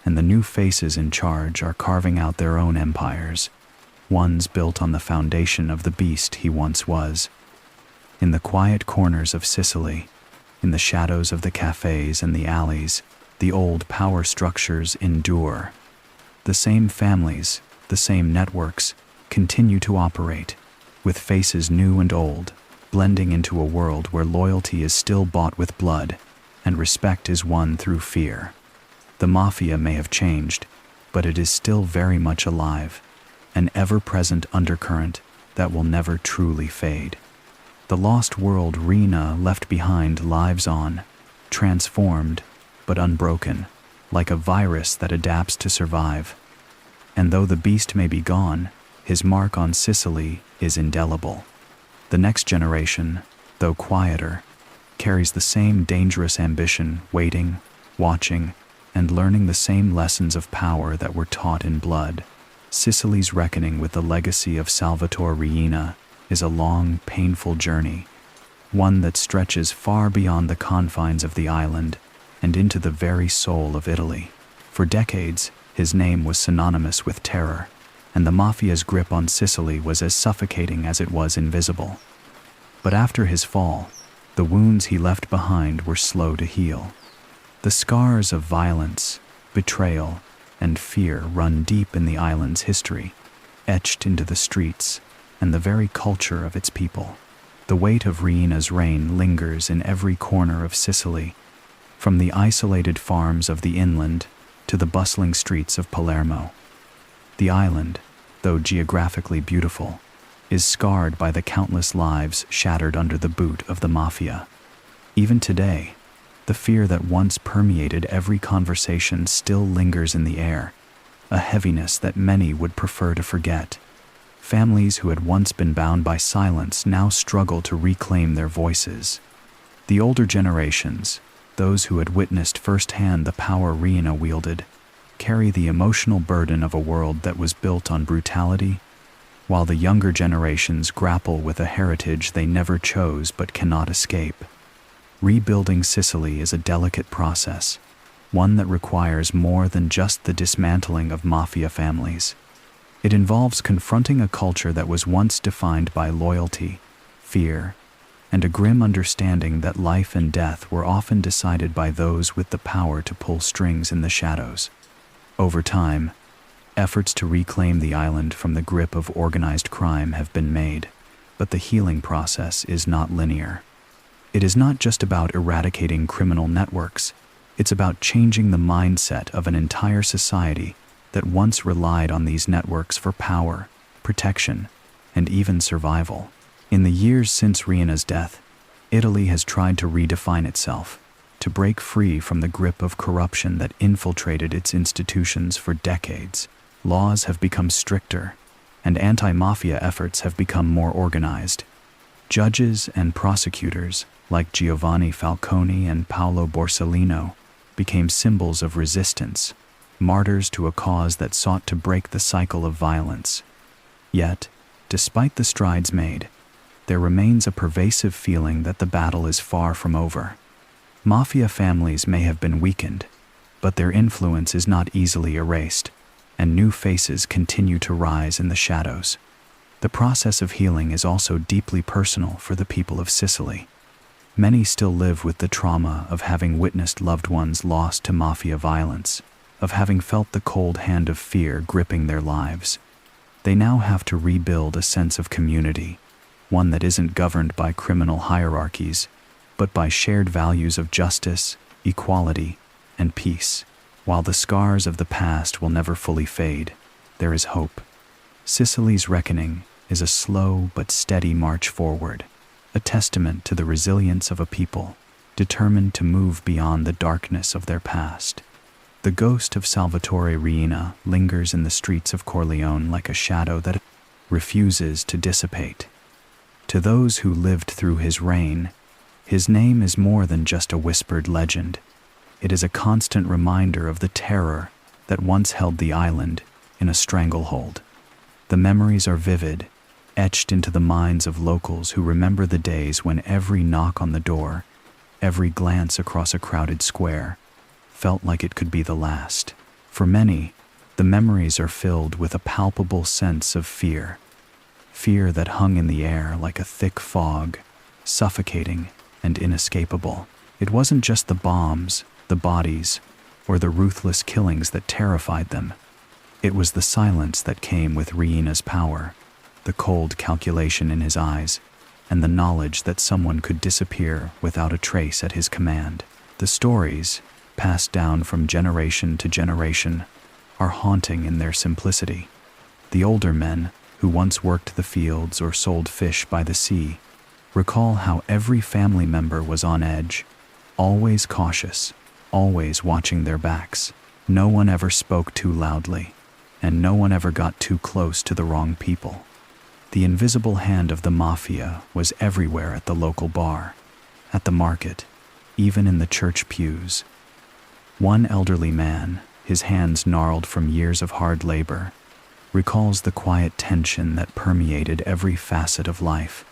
and the new faces in charge are carving out their own empires, ones built on the foundation of the beast he once was. In the quiet corners of Sicily, in the shadows of the cafes and the alleys, the old power structures endure. The same families, the same networks, continue to operate, with faces new and old, blending into a world where loyalty is still bought with blood, and respect is won through fear. The mafia may have changed, but it is still very much alive, an ever-present undercurrent that will never truly fade. The lost world Riina left behind lives on, transformed but unbroken, like a virus that adapts to survive. And though the beast may be gone, his mark on Sicily is indelible. The next generation, though quieter, carries the same dangerous ambition, waiting, watching, and learning the same lessons of power that were taught in blood. Sicily's reckoning with the legacy of Salvatore Riina is a long, painful journey, one that stretches far beyond the confines of the island and into the very soul of Italy. For decades, his name was synonymous with terror, and the mafia's grip on Sicily was as suffocating as it was invisible. But after his fall, the wounds he left behind were slow to heal. The scars of violence, betrayal, and fear run deep in the island's history, etched into the streets and the very culture of its people. The weight of Riina's reign lingers in every corner of Sicily, from the isolated farms of the inland to the bustling streets of Palermo. The island, though geographically beautiful, is scarred by the countless lives shattered under the boot of the mafia. Even today, the fear that once permeated every conversation still lingers in the air, a heaviness that many would prefer to forget. Families who had once been bound by silence now struggle to reclaim their voices. The older generations, those who had witnessed firsthand the power Riina wielded, carry the emotional burden of a world that was built on brutality, while the younger generations grapple with a heritage they never chose but cannot escape. Rebuilding Sicily is a delicate process, one that requires more than just the dismantling of mafia families. It involves confronting a culture that was once defined by loyalty, fear, and a grim understanding that life and death were often decided by those with the power to pull strings in the shadows. Over time, efforts to reclaim the island from the grip of organized crime have been made, but the healing process is not linear. It is not just about eradicating criminal networks, it's about changing the mindset of an entire society that once relied on these networks for power, protection, and even survival. In the years since Riina's death, Italy has tried to redefine itself, to break free from the grip of corruption that infiltrated its institutions for decades. Laws have become stricter, and anti-mafia efforts have become more organized. Judges and prosecutors, like Giovanni Falcone and Paolo Borsellino, became symbols of resistance, martyrs to a cause that sought to break the cycle of violence. Yet, despite the strides made, there remains a pervasive feeling that the battle is far from over. Mafia families may have been weakened, but their influence is not easily erased, and new faces continue to rise in the shadows. The process of healing is also deeply personal for the people of Sicily. Many still live with the trauma of having witnessed loved ones lost to mafia violence, of having felt the cold hand of fear gripping their lives. They now have to rebuild a sense of community, one that isn't governed by criminal hierarchies, but by shared values of justice, equality, and peace. While the scars of the past will never fully fade, there is hope. Sicily's reckoning is a slow but steady march forward, a testament to the resilience of a people determined to move beyond the darkness of their past. The ghost of Salvatore Riina lingers in the streets of Corleone like a shadow that refuses to dissipate. To those who lived through his reign, his name is more than just a whispered legend. It is a constant reminder of the terror that once held the island in a stranglehold. The memories are vivid, etched into the minds of locals who remember the days when every knock on the door, every glance across a crowded square, felt like it could be the last. For many, the memories are filled with a palpable sense of fear. Fear that hung in the air like a thick fog, suffocating and inescapable. It wasn't just the bombs, the bodies, or the ruthless killings that terrified them. It was the silence that came with Riina's power, the cold calculation in his eyes, and the knowledge that someone could disappear without a trace at his command. The stories, passed down from generation to generation, are haunting in their simplicity. The older men, who once worked the fields or sold fish by the sea, recall how every family member was on edge, always cautious, always watching their backs. No one ever spoke too loudly, and no one ever got too close to the wrong people. The invisible hand of the mafia was everywhere at the local bar, at the market, even in the church pews. One elderly man, his hands gnarled from years of hard labor, recalls the quiet tension that permeated every facet of life.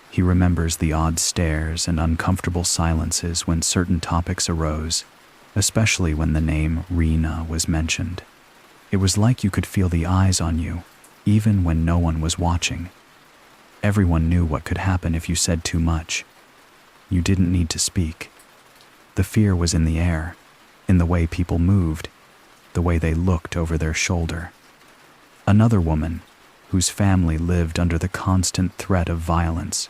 He remembers the odd stares and uncomfortable silences when certain topics arose, especially when the name Riina was mentioned. It was like you could feel the eyes on you, even when no one was watching. Everyone knew what could happen if you said too much. You didn't need to speak. The fear was in the air, in the way people moved, the way they looked over their shoulder. Another woman, whose family lived under the constant threat of violence,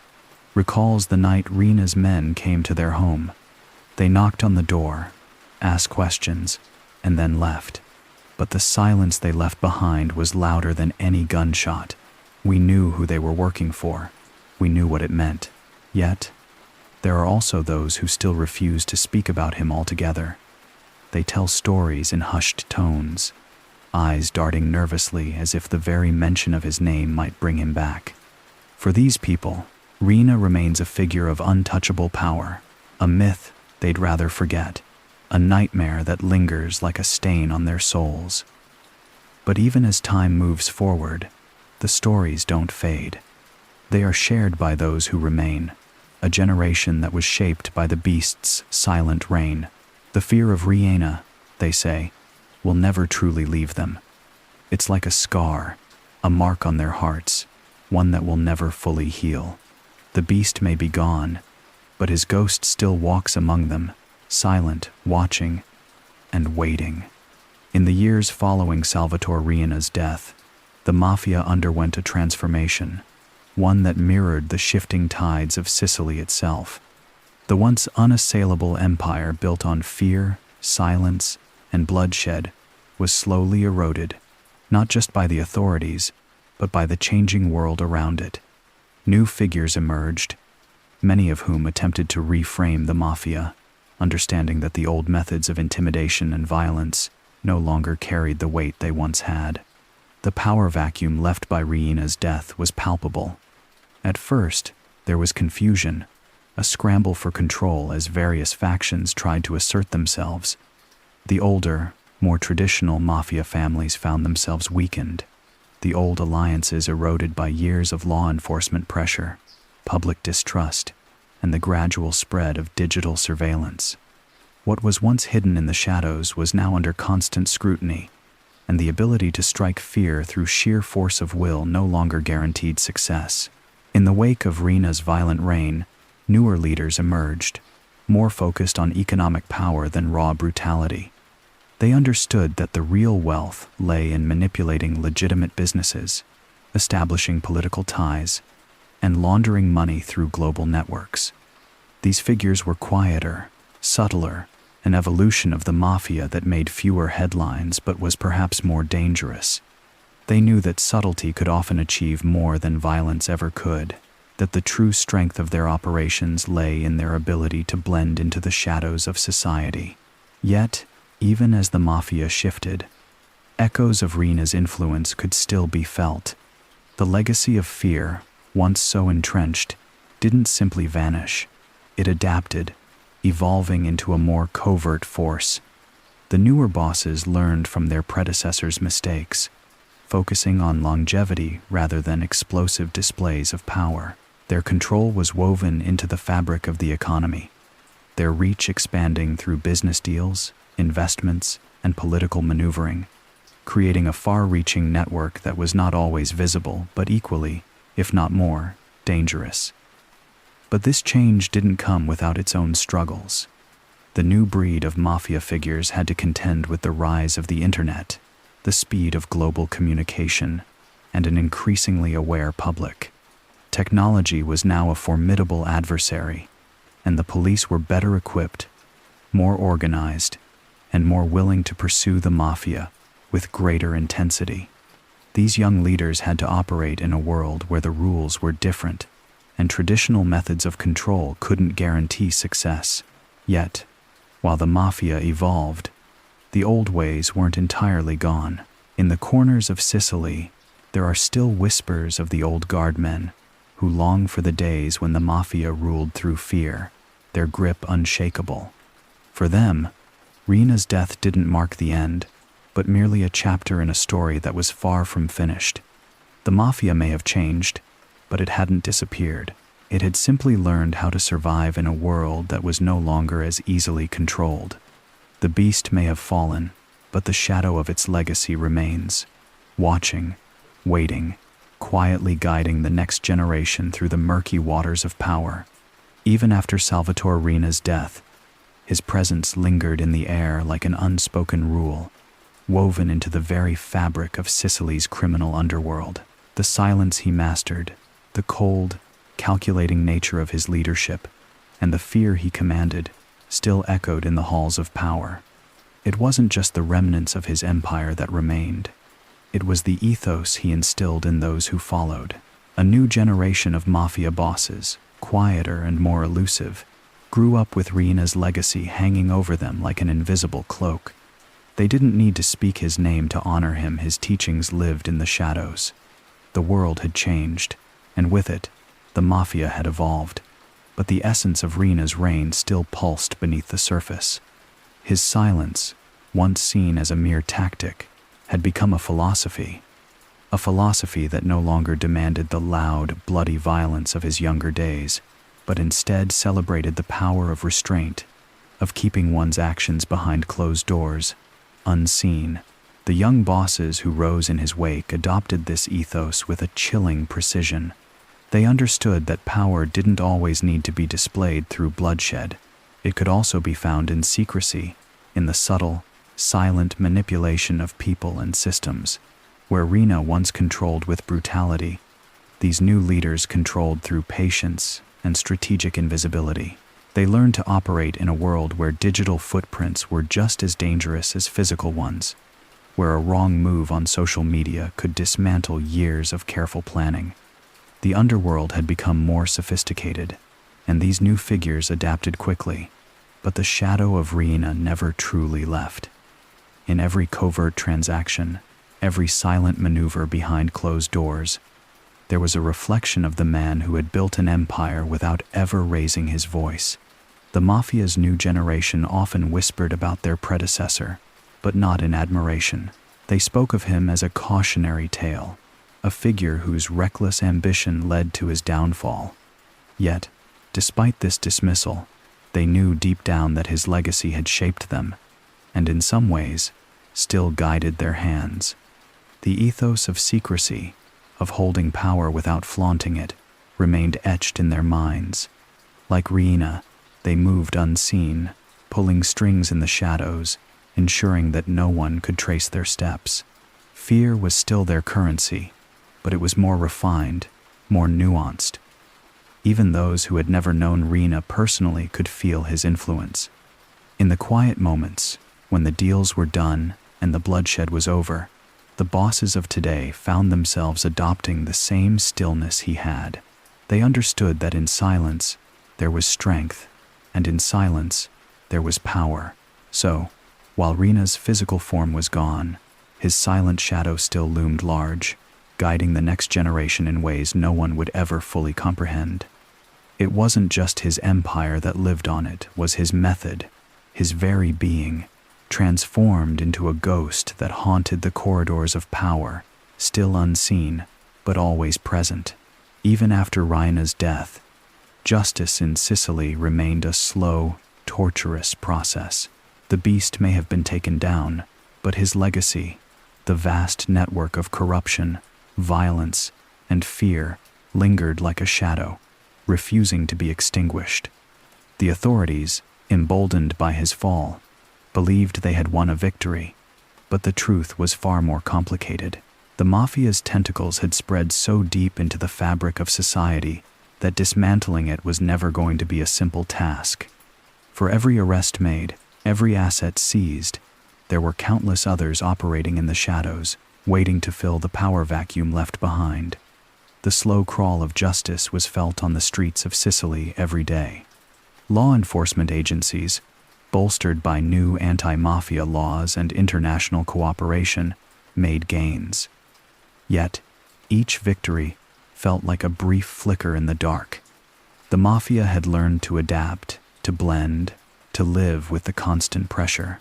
recalls the night Riina's men came to their home. They knocked on the door, asked questions, and then left. But the silence they left behind was louder than any gunshot. We knew who they were working for. We knew what it meant. Yet, there are also those who still refuse to speak about him altogether. They tell stories in hushed tones, eyes darting nervously as if the very mention of his name might bring him back. For these people, Riina remains a figure of untouchable power, a myth they'd rather forget, a nightmare that lingers like a stain on their souls. But even as time moves forward, the stories don't fade. They are shared by those who remain, a generation that was shaped by the beast's silent reign. The fear of Riina, they say, will never truly leave them. It's like a scar, a mark on their hearts, one that will never fully heal. The beast may be gone, but his ghost still walks among them, silent, watching, and waiting. In the years following Salvatore Riina's death, the mafia underwent a transformation, one that mirrored the shifting tides of Sicily itself. The once unassailable empire built on fear, silence, and bloodshed was slowly eroded, not just by the authorities, but by the changing world around it. New figures emerged, many of whom attempted to reframe the mafia, understanding that the old methods of intimidation and violence no longer carried the weight they once had. The power vacuum left by Riina's death was palpable. At first, there was confusion, a scramble for control as various factions tried to assert themselves. The older, more traditional mafia families found themselves weakened, the old alliances eroded by years of law enforcement pressure, public distrust, and the gradual spread of digital surveillance. What was once hidden in the shadows was now under constant scrutiny, and the ability to strike fear through sheer force of will no longer guaranteed success. In the wake of Riina's violent reign, newer leaders emerged, more focused on economic power than raw brutality. They understood that the real wealth lay in manipulating legitimate businesses, establishing political ties, and laundering money through global networks. These figures were quieter, subtler, an evolution of the mafia that made fewer headlines but was perhaps more dangerous. They knew that subtlety could often achieve more than violence ever could, that the true strength of their operations lay in their ability to blend into the shadows of society. Yet, even as the mafia shifted, echoes of Riina's influence could still be felt. The legacy of fear, once so entrenched, didn't simply vanish. It adapted, evolving into a more covert force. The newer bosses learned from their predecessors' mistakes, focusing on longevity rather than explosive displays of power. Their control was woven into the fabric of the economy, their reach expanding through business deals, investments, and political maneuvering, creating a far-reaching network that was not always visible but equally, if not more, dangerous. But this change didn't come without its own struggles. The new breed of mafia figures had to contend with the rise of the internet, the speed of global communication, and an increasingly aware public. Technology was now a formidable adversary, and the police were better equipped, more organized, and more willing to pursue the mafia with greater intensity. These young leaders had to operate in a world where the rules were different, and traditional methods of control couldn't guarantee success. Yet, while the mafia evolved, the old ways weren't entirely gone. In the corners of Sicily, there are still whispers of the old guardmen who long for the days when the mafia ruled through fear, their grip unshakable. For them, Riina's death didn't mark the end, but merely a chapter in a story that was far from finished. The mafia may have changed, but it hadn't disappeared. It had simply learned how to survive in a world that was no longer as easily controlled. The beast may have fallen, but the shadow of its legacy remains, watching, waiting, quietly guiding the next generation through the murky waters of power. Even after Salvatore Riina's death, his presence lingered in the air like an unspoken rule, woven into the very fabric of Sicily's criminal underworld. The silence he mastered, the cold, calculating nature of his leadership, and the fear he commanded still echoed in the halls of power. It wasn't just the remnants of his empire that remained. It was the ethos he instilled in those who followed. A new generation of mafia bosses, quieter and more elusive, grew up with Riina's legacy hanging over them like an invisible cloak. They didn't need to speak his name to honor him. His teachings lived in the shadows. The world had changed, and with it, the mafia had evolved, but the essence of Riina's reign still pulsed beneath the surface. His silence, once seen as a mere tactic, had become a philosophy that no longer demanded the loud, bloody violence of his younger days, but instead celebrated the power of restraint, of keeping one's actions behind closed doors, unseen. The young bosses who rose in his wake adopted this ethos with a chilling precision. They understood that power didn't always need to be displayed through bloodshed. It could also be found in secrecy, in the subtle, silent manipulation of people and systems. Where Riina once controlled with brutality, these new leaders controlled through patience and strategic invisibility. They learned to operate in a world where digital footprints were just as dangerous as physical ones, where a wrong move on social media could dismantle years of careful planning. The underworld had become more sophisticated, and these new figures adapted quickly, but the shadow of Riina never truly left. In every covert transaction, every silent maneuver behind closed doors, there was a reflection of the man who had built an empire without ever raising his voice. The mafia's new generation often whispered about their predecessor, but not in admiration. They spoke of him as a cautionary tale, a figure whose reckless ambition led to his downfall. Yet, despite this dismissal, they knew deep down that his legacy had shaped them, and in some ways, still guided their hands. The ethos of secrecy, of holding power without flaunting it, remained etched in their minds. Like Riina, they moved unseen, pulling strings in the shadows, ensuring that no one could trace their steps. Fear was still their currency, but it was more refined, more nuanced. Even those who had never known Riina personally could feel his influence. In the quiet moments, when the deals were done and the bloodshed was over, the bosses of today found themselves adopting the same stillness he had. They understood that in silence, there was strength, and in silence, there was power. So, while Riina's physical form was gone, his silent shadow still loomed large, guiding the next generation in ways no one would ever fully comprehend. It wasn't just his empire that lived on, it was his method, his very being, transformed into a ghost that haunted the corridors of power, still unseen, but always present. Even after Riina's death, justice in Sicily remained a slow, torturous process. The beast may have been taken down, But his legacy, the vast network of corruption, violence, and fear, lingered like a shadow, refusing to be extinguished. The authorities, emboldened by his fall, believed they had won a victory, but the truth was far more complicated. The mafia's tentacles had spread so deep into the fabric of society that dismantling it was never going to be a simple task. For every arrest made, every asset seized, there were countless others operating in the shadows, waiting to fill the power vacuum left behind. The slow crawl of justice was felt on the streets of Sicily every day. Law enforcement agencies, bolstered by new anti-mafia laws and international cooperation, made gains. Yet, each victory felt like a brief flicker in the dark. The mafia had learned to adapt, to blend, to live with the constant pressure.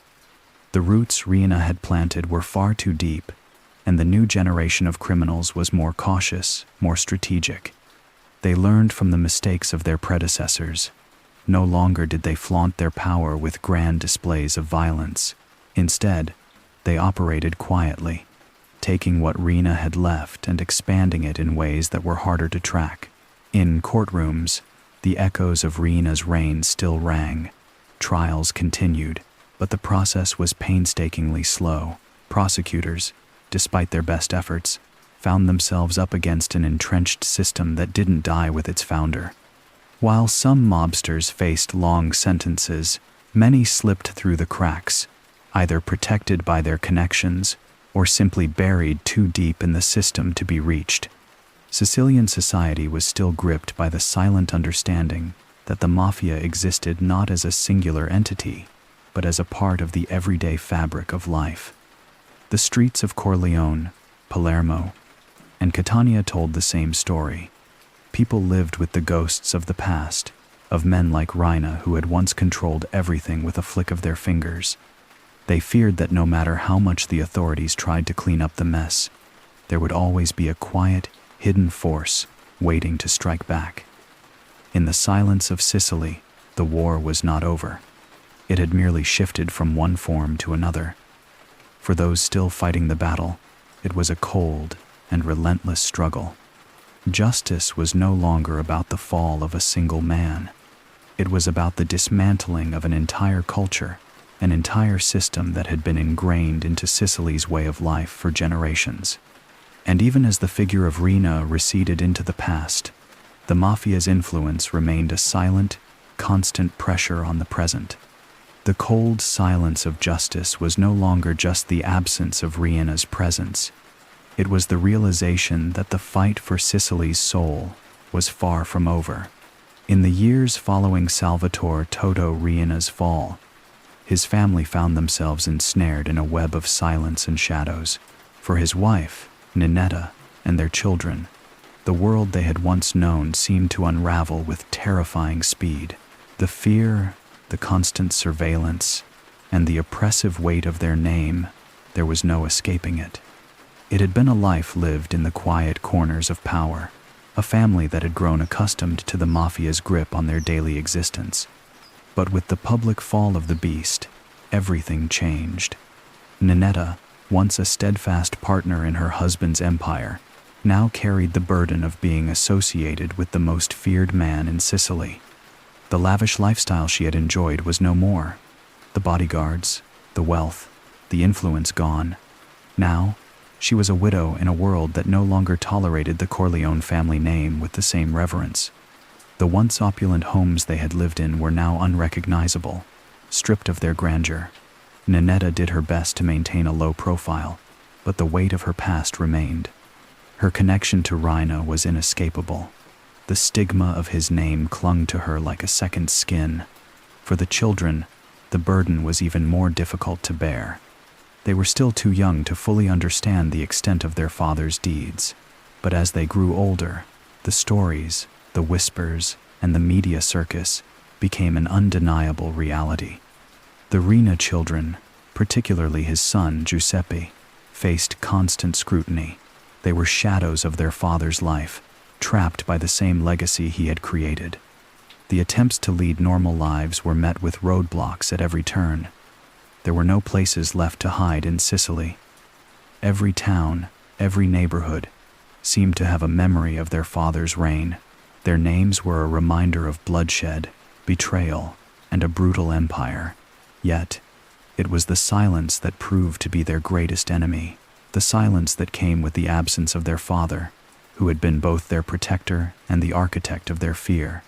The roots Riina had planted were far too deep, and the new generation of criminals was more cautious, more strategic. They learned from the mistakes of their predecessors. No longer did they flaunt their power with grand displays of violence. Instead, they operated quietly, taking what Riina had left and expanding it in ways that were harder to track. In courtrooms, the echoes of Riina's reign still rang. Trials continued, but the process was painstakingly slow. Prosecutors, despite their best efforts, found themselves up against an entrenched system that didn't die with its founder. While some mobsters faced long sentences, many slipped through the cracks, either protected by their connections or simply buried too deep in the system to be reached. Sicilian society was still gripped by the silent understanding that the mafia existed not as a singular entity, but as a part of the everyday fabric of life. The streets of Corleone, Palermo, and Catania told the same story. People lived with the ghosts of the past, of men like Riina who had once controlled everything with a flick of their fingers. They feared that no matter how much the authorities tried to clean up the mess, there would always be a quiet, hidden force waiting to strike back. In the silence of Sicily, the war was not over. It had merely shifted from one form to another. For those still fighting the battle, it was a cold and relentless struggle. Justice was no longer about the fall of a single man. It was about the dismantling of an entire culture, an entire system that had been ingrained into Sicily's way of life for generations. And even as the figure of Riina receded into the past, the mafia's influence remained a silent, constant pressure on the present. The cold silence of justice was no longer just the absence of Riina's presence. It was the realization that the fight for Sicily's soul was far from over. In the years following Salvatore Toto Riina's fall, his family found themselves ensnared in a web of silence and shadows. For his wife, Ninetta, and their children, the world they had once known seemed to unravel with terrifying speed. The fear, the constant surveillance, and the oppressive weight of their name, there was no escaping it. It had been a life lived in the quiet corners of power, a family that had grown accustomed to the mafia's grip on their daily existence. But with the public fall of the beast, everything changed. Ninetta, once a steadfast partner in her husband's empire, now carried the burden of being associated with the most feared man in Sicily. The lavish lifestyle she had enjoyed was no more. The bodyguards, the wealth, the influence gone. Now, she was a widow in a world that no longer tolerated the Corleone family name with the same reverence. The once opulent homes they had lived in were now unrecognizable, stripped of their grandeur. Ninetta did her best to maintain a low profile, but the weight of her past remained. Her connection to Riina was inescapable. The stigma of his name clung to her like a second skin. For the children, the burden was even more difficult to bear. They were still too young to fully understand the extent of their father's deeds, but as they grew older, the stories, the whispers, and the media circus became an undeniable reality. The Riina children, particularly his son Giuseppe, faced constant scrutiny. They were shadows of their father's life, trapped by the same legacy he had created. The attempts to lead normal lives were met with roadblocks at every turn. There were no places left to hide in Sicily. Every town, every neighborhood, seemed to have a memory of their father's reign. Their names were a reminder of bloodshed, betrayal, and a brutal empire. Yet, it was the silence that proved to be their greatest enemy, the silence that came with the absence of their father, who had been both their protector and the architect of their fear.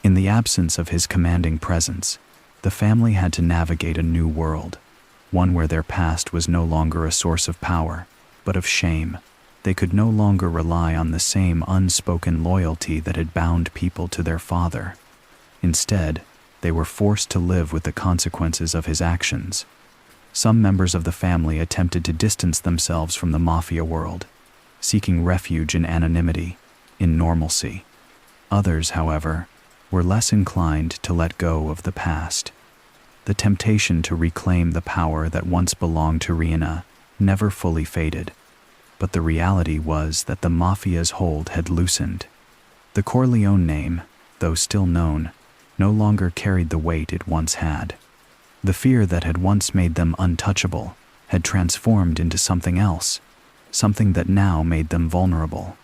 In the absence of his commanding presence, the family had to navigate a new world, one where their past was no longer a source of power, but of shame. They could no longer rely on the same unspoken loyalty that had bound people to their father. Instead, they were forced to live with the consequences of his actions. Some members of the family attempted to distance themselves from the mafia world, seeking refuge in anonymity, in normalcy. Others, however, were less inclined to let go of the past. The temptation to reclaim the power that once belonged to Riina never fully faded, but the reality was that the mafia's hold had loosened. The Corleone name, though still known, no longer carried the weight it once had. The fear that had once made them untouchable had transformed into something else, something that now made them vulnerable.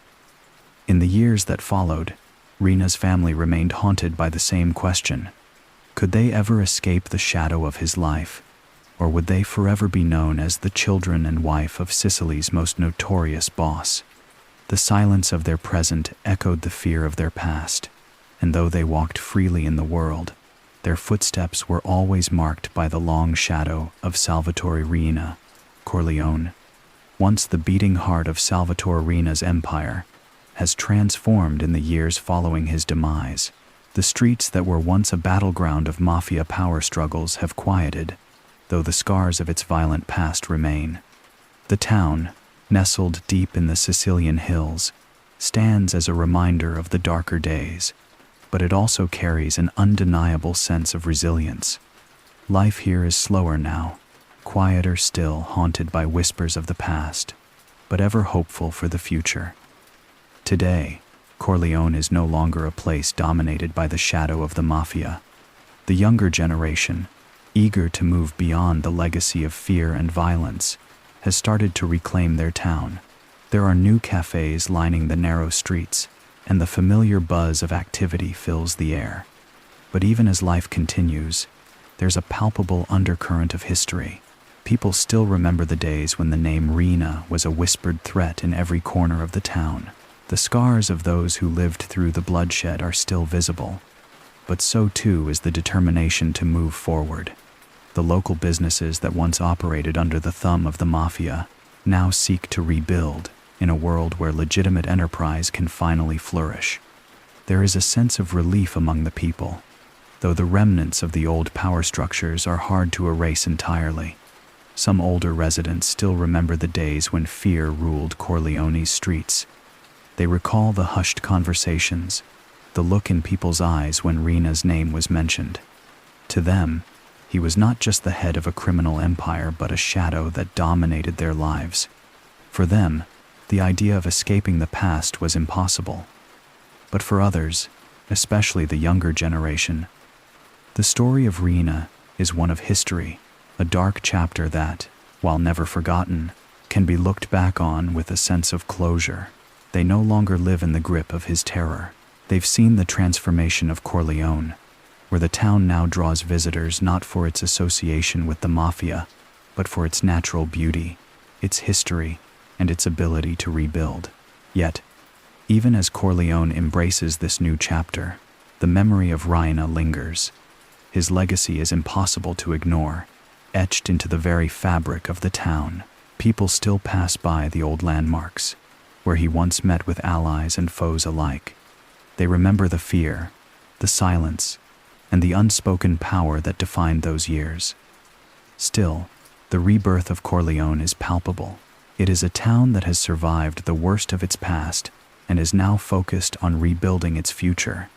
In the years that followed, Riina's family remained haunted by the same question. Could they ever escape the shadow of his life, or would they forever be known as the children and wife of Sicily's most notorious boss? The silence of their present echoed the fear of their past, and though they walked freely in the world, their footsteps were always marked by the long shadow of Salvatore Riina, Corleone. Once the beating heart of Salvatore Riina's empire has transformed in the years following his demise. The streets that were once a battleground of mafia power struggles have quieted, though the scars of its violent past remain. The town, nestled deep in the Sicilian hills, stands as a reminder of the darker days, but it also carries an undeniable sense of resilience. Life here is slower now, quieter still, haunted by whispers of the past, but ever hopeful for the future. Today, Corleone is no longer a place dominated by the shadow of the mafia. The younger generation, eager to move beyond the legacy of fear and violence, has started to reclaim their town. There are new cafes lining the narrow streets, and the familiar buzz of activity fills the air. But even as life continues, there's a palpable undercurrent of history. People still remember the days when the name Riina was a whispered threat in every corner of the town. The scars of those who lived through the bloodshed are still visible, but so too is the determination to move forward. The local businesses that once operated under the thumb of the mafia now seek to rebuild in a world where legitimate enterprise can finally flourish. There is a sense of relief among the people, though the remnants of the old power structures are hard to erase entirely. Some older residents still remember the days when fear ruled Corleone's streets. They recall the hushed conversations, the look in people's eyes when Riina's name was mentioned. To them, he was not just the head of a criminal empire, but a shadow that dominated their lives. For them, the idea of escaping the past was impossible. But for others, especially the younger generation, the story of Riina is one of history, a dark chapter that, while never forgotten, can be looked back on with a sense of closure. They no longer live in the grip of his terror. They've seen the transformation of Corleone, where the town now draws visitors not for its association with the mafia, but for its natural beauty, its history, and its ability to rebuild. Yet, even as Corleone embraces this new chapter, the memory of Riina lingers. His legacy is impossible to ignore, etched into the very fabric of the town. People still pass by the old landmarks, where he once met with allies and foes alike. They remember the fear, the silence, and the unspoken power that defined those years. Still, the rebirth of Corleone is palpable. It is a town that has survived the worst of its past and is now focused on rebuilding its future.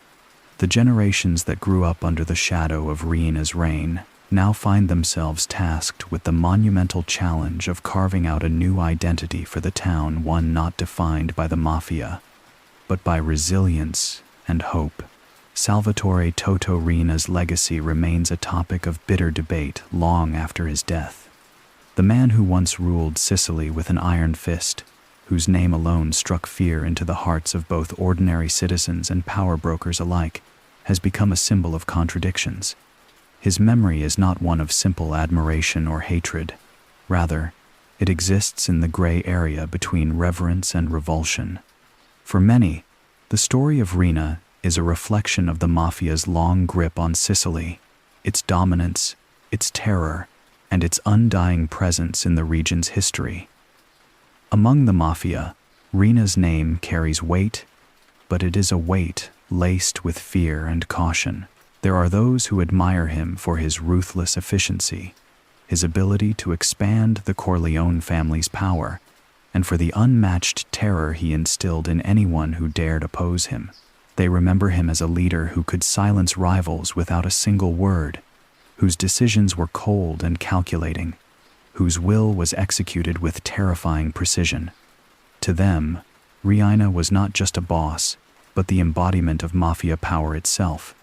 The generations that grew up under the shadow of Riina's reign now find themselves tasked with the monumental challenge of carving out a new identity for the town, one not defined by the mafia, but by resilience and hope. Salvatore Toto Riina's legacy remains a topic of bitter debate long after his death. The man who once ruled Sicily with an iron fist, whose name alone struck fear into the hearts of both ordinary citizens and power brokers alike, has become a symbol of contradictions. His memory is not one of simple admiration or hatred. Rather, it exists in the gray area between reverence and revulsion. For many, the story of Riina is a reflection of the mafia's long grip on Sicily, its dominance, its terror, and its undying presence in the region's history. Among the mafia, Riina's name carries weight, but it is a weight laced with fear and caution. There are those who admire him for his ruthless efficiency, his ability to expand the Corleone family's power, and for the unmatched terror he instilled in anyone who dared oppose him. They remember him as a leader who could silence rivals without a single word, whose decisions were cold and calculating, whose will was executed with terrifying precision. To them, Riina was not just a boss, but the embodiment of mafia power itself,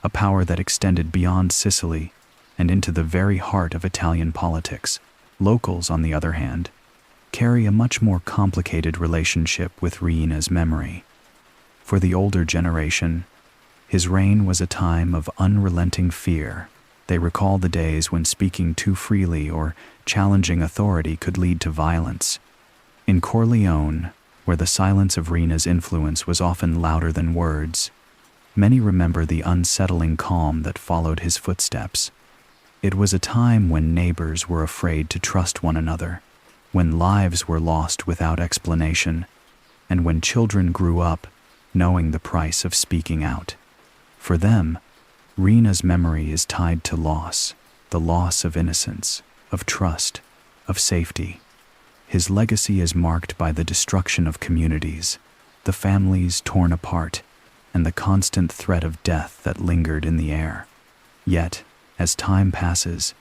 a power that extended beyond Sicily and into the very heart of Italian politics. Locals, on the other hand, carry a much more complicated relationship with Riina's memory. For the older generation, his reign was a time of unrelenting fear. They recall the days when speaking too freely or challenging authority could lead to violence. In Corleone, where the silence of Riina's influence was often louder than words, many remember the unsettling calm that followed his footsteps. It was a time when neighbors were afraid to trust one another, when lives were lost without explanation, and when children grew up knowing the price of speaking out. For them, Riina's memory is tied to loss, the loss of innocence, of trust, of safety. His legacy is marked by the destruction of communities, the families torn apart, and the constant threat of death that lingered in the air. Yet, as time passes,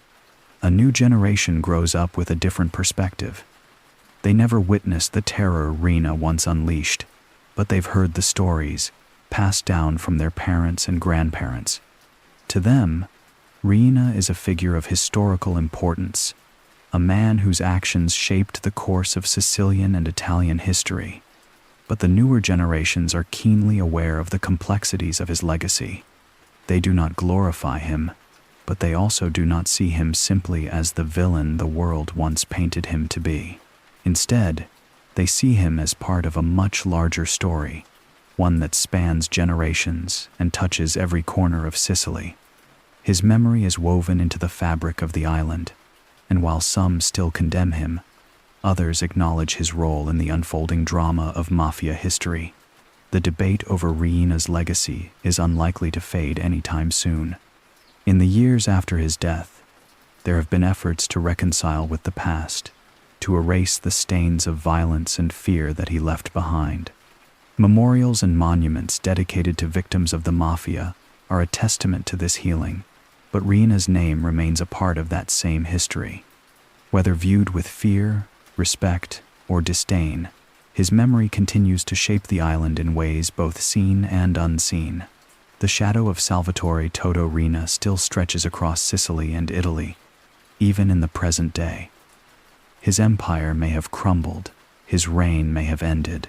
a new generation grows up with a different perspective. They never witnessed the terror Riina once unleashed, but they've heard the stories passed down from their parents and grandparents. To them, Riina is a figure of historical importance, a man whose actions shaped the course of Sicilian and Italian history. But the newer generations are keenly aware of the complexities of his legacy. They do not glorify him, but they also do not see him simply as the villain the world once painted him to be. Instead, they see him as part of a much larger story, one that spans generations and touches every corner of Sicily. His memory is woven into the fabric of the island, and while some still condemn him, others acknowledge his role in the unfolding drama of mafia history. The debate over Riina's legacy is unlikely to fade anytime soon. In the years after his death, there have been efforts to reconcile with the past, to erase the stains of violence and fear that he left behind. Memorials and monuments dedicated to victims of the mafia are a testament to this healing, but Riina's name remains a part of that same history. Whether viewed with fear, respect, or disdain, his memory continues to shape the island in ways both seen and unseen. The shadow of Salvatore Toto Riina still stretches across Sicily and Italy, even in the present day. His empire may have crumbled, his reign may have ended,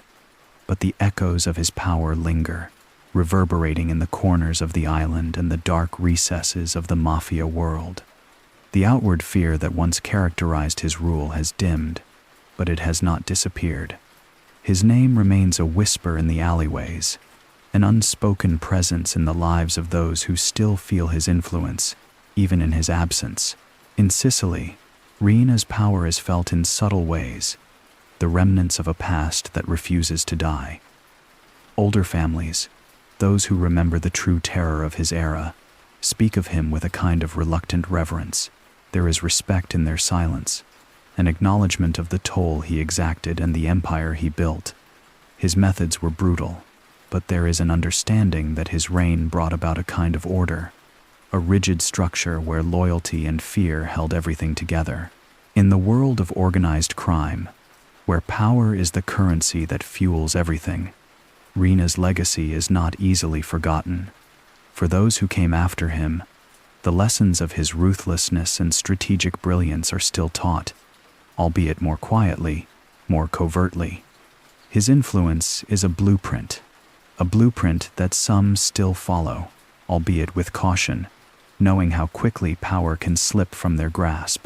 but the echoes of his power linger, reverberating in the corners of the island and the dark recesses of the mafia world. The outward fear that once characterized his rule has dimmed, but it has not disappeared. His name remains a whisper in the alleyways, an unspoken presence in the lives of those who still feel his influence, even in his absence. In Sicily, Riina's power is felt in subtle ways, the remnants of a past that refuses to die. Older families, those who remember the true terror of his era, speak of him with a kind of reluctant reverence. There is respect in their silence, an acknowledgement of the toll he exacted and the empire he built. His methods were brutal, but there is an understanding that his reign brought about a kind of order, a rigid structure where loyalty and fear held everything together. In the world of organized crime, where power is the currency that fuels everything, Riina's legacy is not easily forgotten. For those who came after him, the lessons of his ruthlessness and strategic brilliance are still taught, albeit more quietly, more covertly. His influence is a blueprint that some still follow, albeit with caution, knowing how quickly power can slip from their grasp.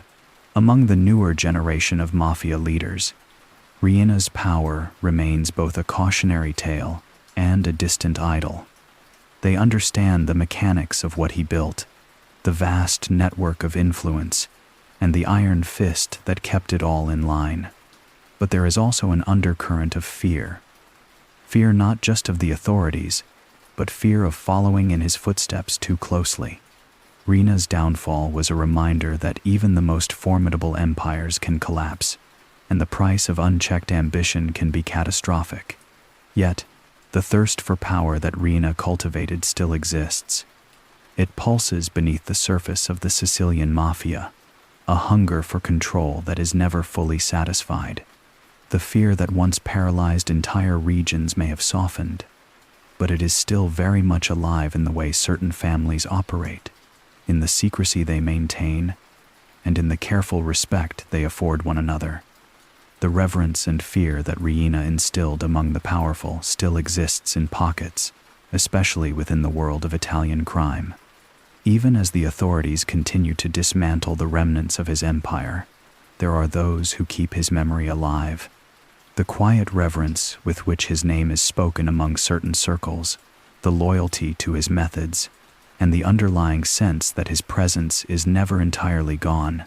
Among the newer generation of mafia leaders, Riina's power remains both a cautionary tale and a distant idol. They understand the mechanics of what he built, the vast network of influence, and the iron fist that kept it all in line. But there is also an undercurrent of fear. Fear not just of the authorities, but fear of following in his footsteps too closely. Riina's downfall was a reminder that even the most formidable empires can collapse, and the price of unchecked ambition can be catastrophic. Yet, the thirst for power that Riina cultivated still exists. It pulses beneath the surface of the Sicilian mafia, a hunger for control that is never fully satisfied. The fear that once paralyzed entire regions may have softened, but it is still very much alive in the way certain families operate, in the secrecy they maintain, and in the careful respect they afford one another. The reverence and fear that Riina instilled among the powerful still exists in pockets, especially within the world of Italian crime. Even as the authorities continue to dismantle the remnants of his empire, there are those who keep his memory alive. The quiet reverence with which his name is spoken among certain circles, the loyalty to his methods, and the underlying sense that his presence is never entirely gone.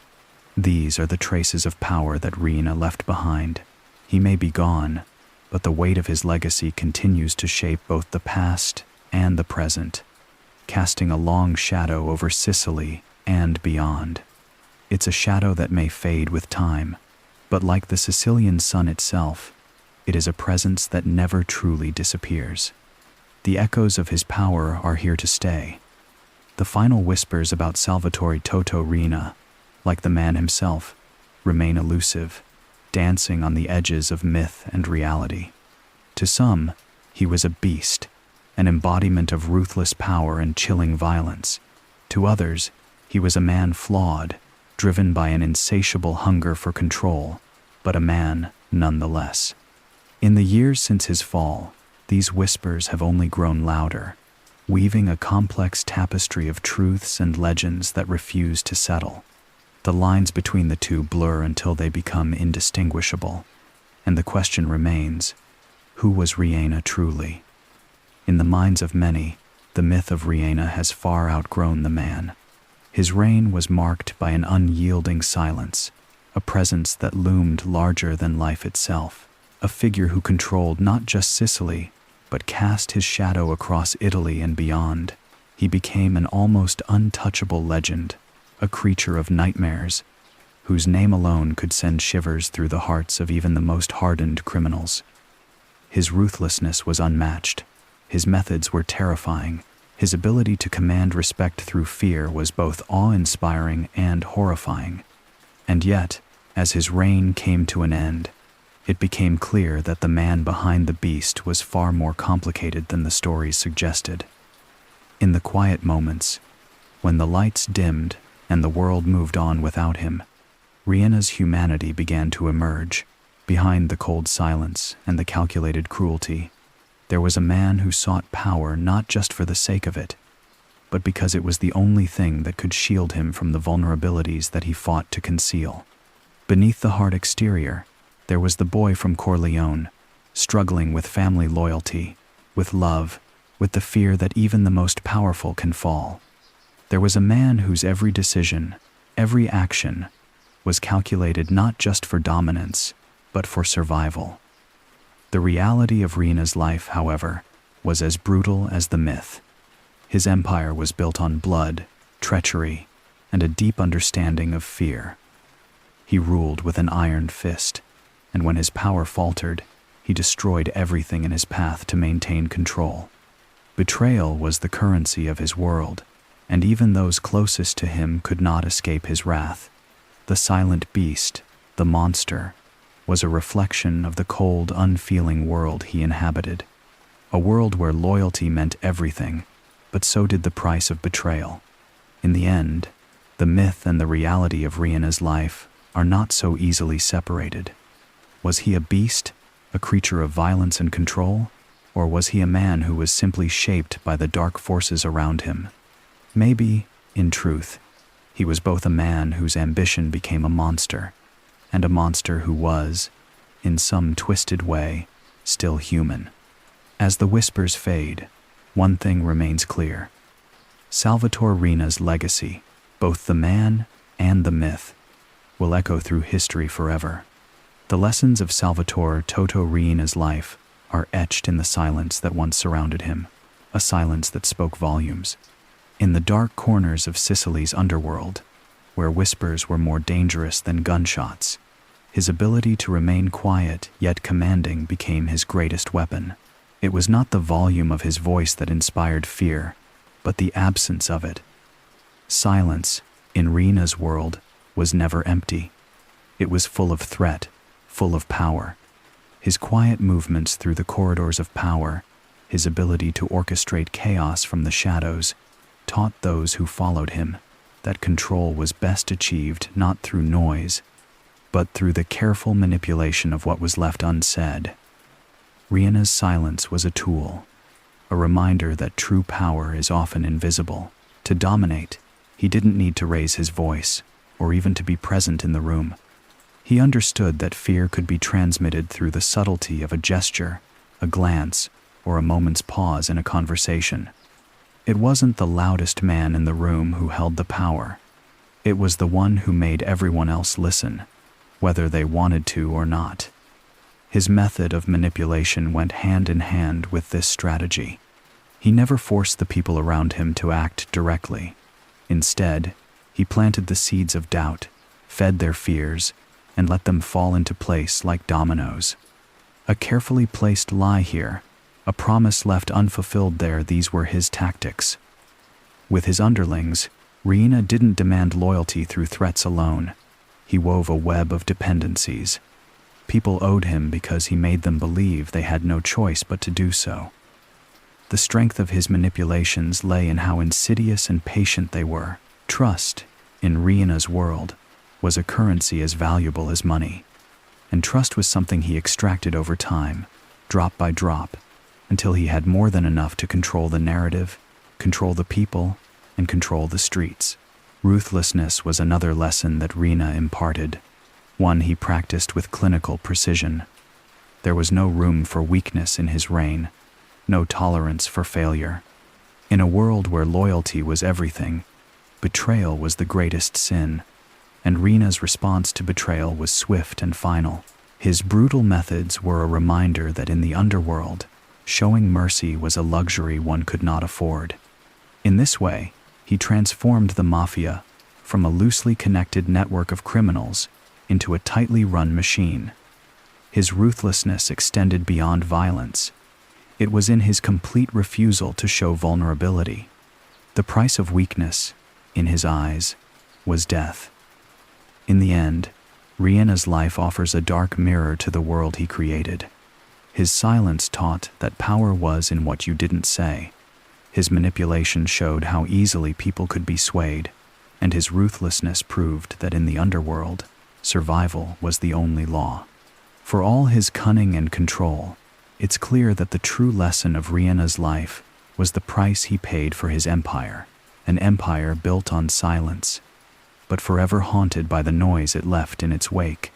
These are the traces of power that Riina left behind. He may be gone, but the weight of his legacy continues to shape both the past and the present, casting a long shadow over Sicily and beyond. It's a shadow that may fade with time, but like the Sicilian sun itself, it is a presence that never truly disappears. The echoes of his power are here to stay. The final whispers about Salvatore Toto Riina, like the man himself, remain elusive, dancing on the edges of myth and reality. To some, he was a beast, an embodiment of ruthless power and chilling violence. To others, he was a man flawed, driven by an insatiable hunger for control, but a man nonetheless. In the years since his fall, these whispers have only grown louder, weaving a complex tapestry of truths and legends that refuse to settle. The lines between the two blur until they become indistinguishable, and the question remains, who was Riina truly? In the minds of many, the myth of Riina has far outgrown the man. His reign was marked by an unyielding silence, a presence that loomed larger than life itself, a figure who controlled not just Sicily, but cast his shadow across Italy and beyond. He became an almost untouchable legend, a creature of nightmares, whose name alone could send shivers through the hearts of even the most hardened criminals. His ruthlessness was unmatched. His methods were terrifying. His ability to command respect through fear was both awe-inspiring and horrifying. And yet, as his reign came to an end, it became clear that the man behind the beast was far more complicated than the stories suggested. In the quiet moments, when the lights dimmed and the world moved on without him, Riina's humanity began to emerge. Behind the cold silence and the calculated cruelty, there was a man who sought power not just for the sake of it, but because it was the only thing that could shield him from the vulnerabilities that he fought to conceal. Beneath the hard exterior, there was the boy from Corleone, struggling with family loyalty, with love, with the fear that even the most powerful can fall. There was a man whose every decision, every action, was calculated not just for dominance, but for survival. The reality of Riina's life, however, was as brutal as the myth. His empire was built on blood, treachery, and a deep understanding of fear. He ruled with an iron fist, and when his power faltered, he destroyed everything in his path to maintain control. Betrayal was the currency of his world, and even those closest to him could not escape his wrath. The silent beast, the monster, was a reflection of the cold, unfeeling world he inhabited, a world where loyalty meant everything, but so did the price of betrayal. In the end, the myth and the reality of Riina's life are not so easily separated. Was he a beast, a creature of violence and control, or was he a man who was simply shaped by the dark forces around him? Maybe, in truth, he was both a man whose ambition became a monster, and a monster who was, in some twisted way, still human. As the whispers fade, one thing remains clear. Salvatore Riina's legacy, both the man and the myth, will echo through history forever. The lessons of Salvatore Toto Riina's life are etched in the silence that once surrounded him, a silence that spoke volumes. In the dark corners of Sicily's underworld, where whispers were more dangerous than gunshots, his ability to remain quiet yet commanding became his greatest weapon. It was not the volume of his voice that inspired fear, but the absence of it. Silence, in Riina's world, was never empty. It was full of threat, full of power. His quiet movements through the corridors of power, his ability to orchestrate chaos from the shadows, taught those who followed him that control was best achieved not through noise, but through the careful manipulation of what was left unsaid. Riina's silence was a tool, a reminder that true power is often invisible. To dominate, he didn't need to raise his voice, or even to be present in the room. He understood that fear could be transmitted through the subtlety of a gesture, a glance, or a moment's pause in a conversation. It wasn't the loudest man in the room who held the power. It was the one who made everyone else listen, whether they wanted to or not. His method of manipulation went hand in hand with this strategy. He never forced the people around him to act directly. Instead, he planted the seeds of doubt, fed their fears, and let them fall into place like dominoes. A carefully placed lie here, a promise left unfulfilled there, these were his tactics. With his underlings, Riina didn't demand loyalty through threats alone. He wove a web of dependencies. People owed him because he made them believe they had no choice but to do so. The strength of his manipulations lay in how insidious and patient they were. Trust, in Riina's world, was a currency as valuable as money. And trust was something he extracted over time, drop by drop, until he had more than enough to control the narrative, control the people, and control the streets. Ruthlessness was another lesson that Riina imparted, one he practiced with clinical precision. There was no room for weakness in his reign, no tolerance for failure. In a world where loyalty was everything, betrayal was the greatest sin, and Riina's response to betrayal was swift and final. His brutal methods were a reminder that in the underworld, showing mercy was a luxury one could not afford. In this way, he transformed the mafia from a loosely connected network of criminals into a tightly run machine. His ruthlessness extended beyond violence. It was in his complete refusal to show vulnerability. The price of weakness, in his eyes, was death. In the end, Riina's life offers a dark mirror to the world he created. His silence taught that power was in what you didn't say. His manipulation showed how easily people could be swayed, and his ruthlessness proved that in the underworld, survival was the only law. For all his cunning and control, it's clear that the true lesson of Riina's life was the price he paid for his empire, an empire built on silence, but forever haunted by the noise it left in its wake.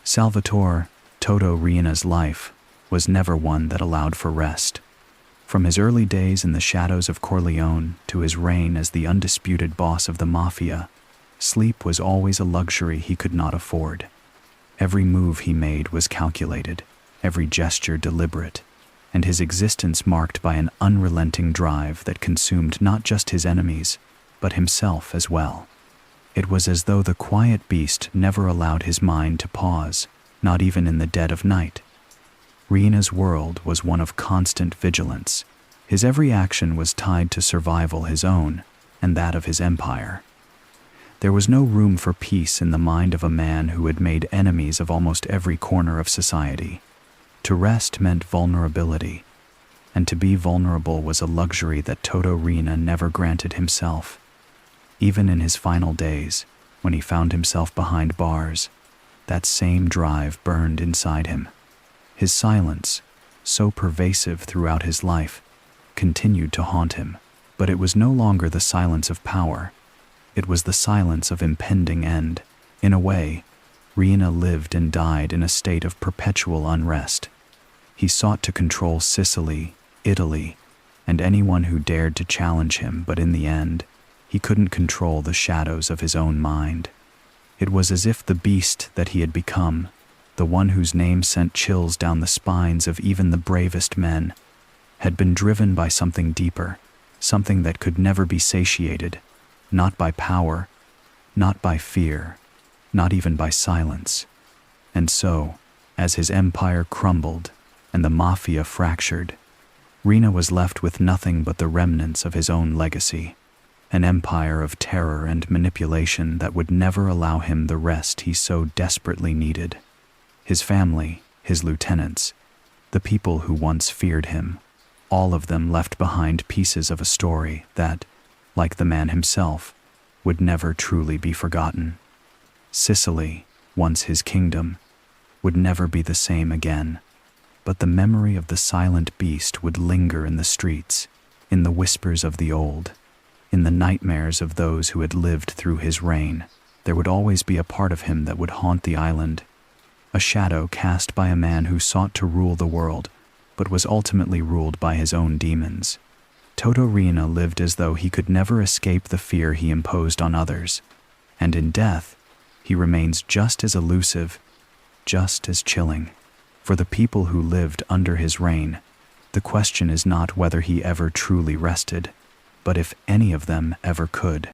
Salvatore Toto Riina's life was never one that allowed for rest. From his early days in the shadows of Corleone to his reign as the undisputed boss of the mafia, sleep was always a luxury he could not afford. Every move he made was calculated, every gesture deliberate, and his existence marked by an unrelenting drive that consumed not just his enemies, but himself as well. It was as though the quiet beast never allowed his mind to pause, not even in the dead of night. Riina's world was one of constant vigilance. His every action was tied to survival, his own, and that of his empire. There was no room for peace in the mind of a man who had made enemies of almost every corner of society. To rest meant vulnerability, and to be vulnerable was a luxury that Toto Riina never granted himself. Even in his final days, when he found himself behind bars, that same drive burned inside him. His silence, so pervasive throughout his life, continued to haunt him, but it was no longer the silence of power. It was the silence of impending end. In a way, Riina lived and died in a state of perpetual unrest. He sought to control Sicily, Italy, and anyone who dared to challenge him, but in the end, he couldn't control the shadows of his own mind. It was as if the beast that he had become, the one whose name sent chills down the spines of even the bravest men, had been driven by something deeper, something that could never be satiated, not by power, not by fear, not even by silence. And so, as his empire crumbled and the mafia fractured, Riina was left with nothing but the remnants of his own legacy, an empire of terror and manipulation that would never allow him the rest he so desperately needed. His family, his lieutenants, the people who once feared him, all of them left behind pieces of a story that, like the man himself, would never truly be forgotten. Sicily, once his kingdom, would never be the same again, but the memory of the silent beast would linger in the streets, in the whispers of the old, in the nightmares of those who had lived through his reign. There would always be a part of him that would haunt the island, a shadow cast by a man who sought to rule the world, but was ultimately ruled by his own demons. Toto Riina lived as though he could never escape the fear he imposed on others, and in death, he remains just as elusive, just as chilling. For the people who lived under his reign, the question is not whether he ever truly rested, but if any of them ever could.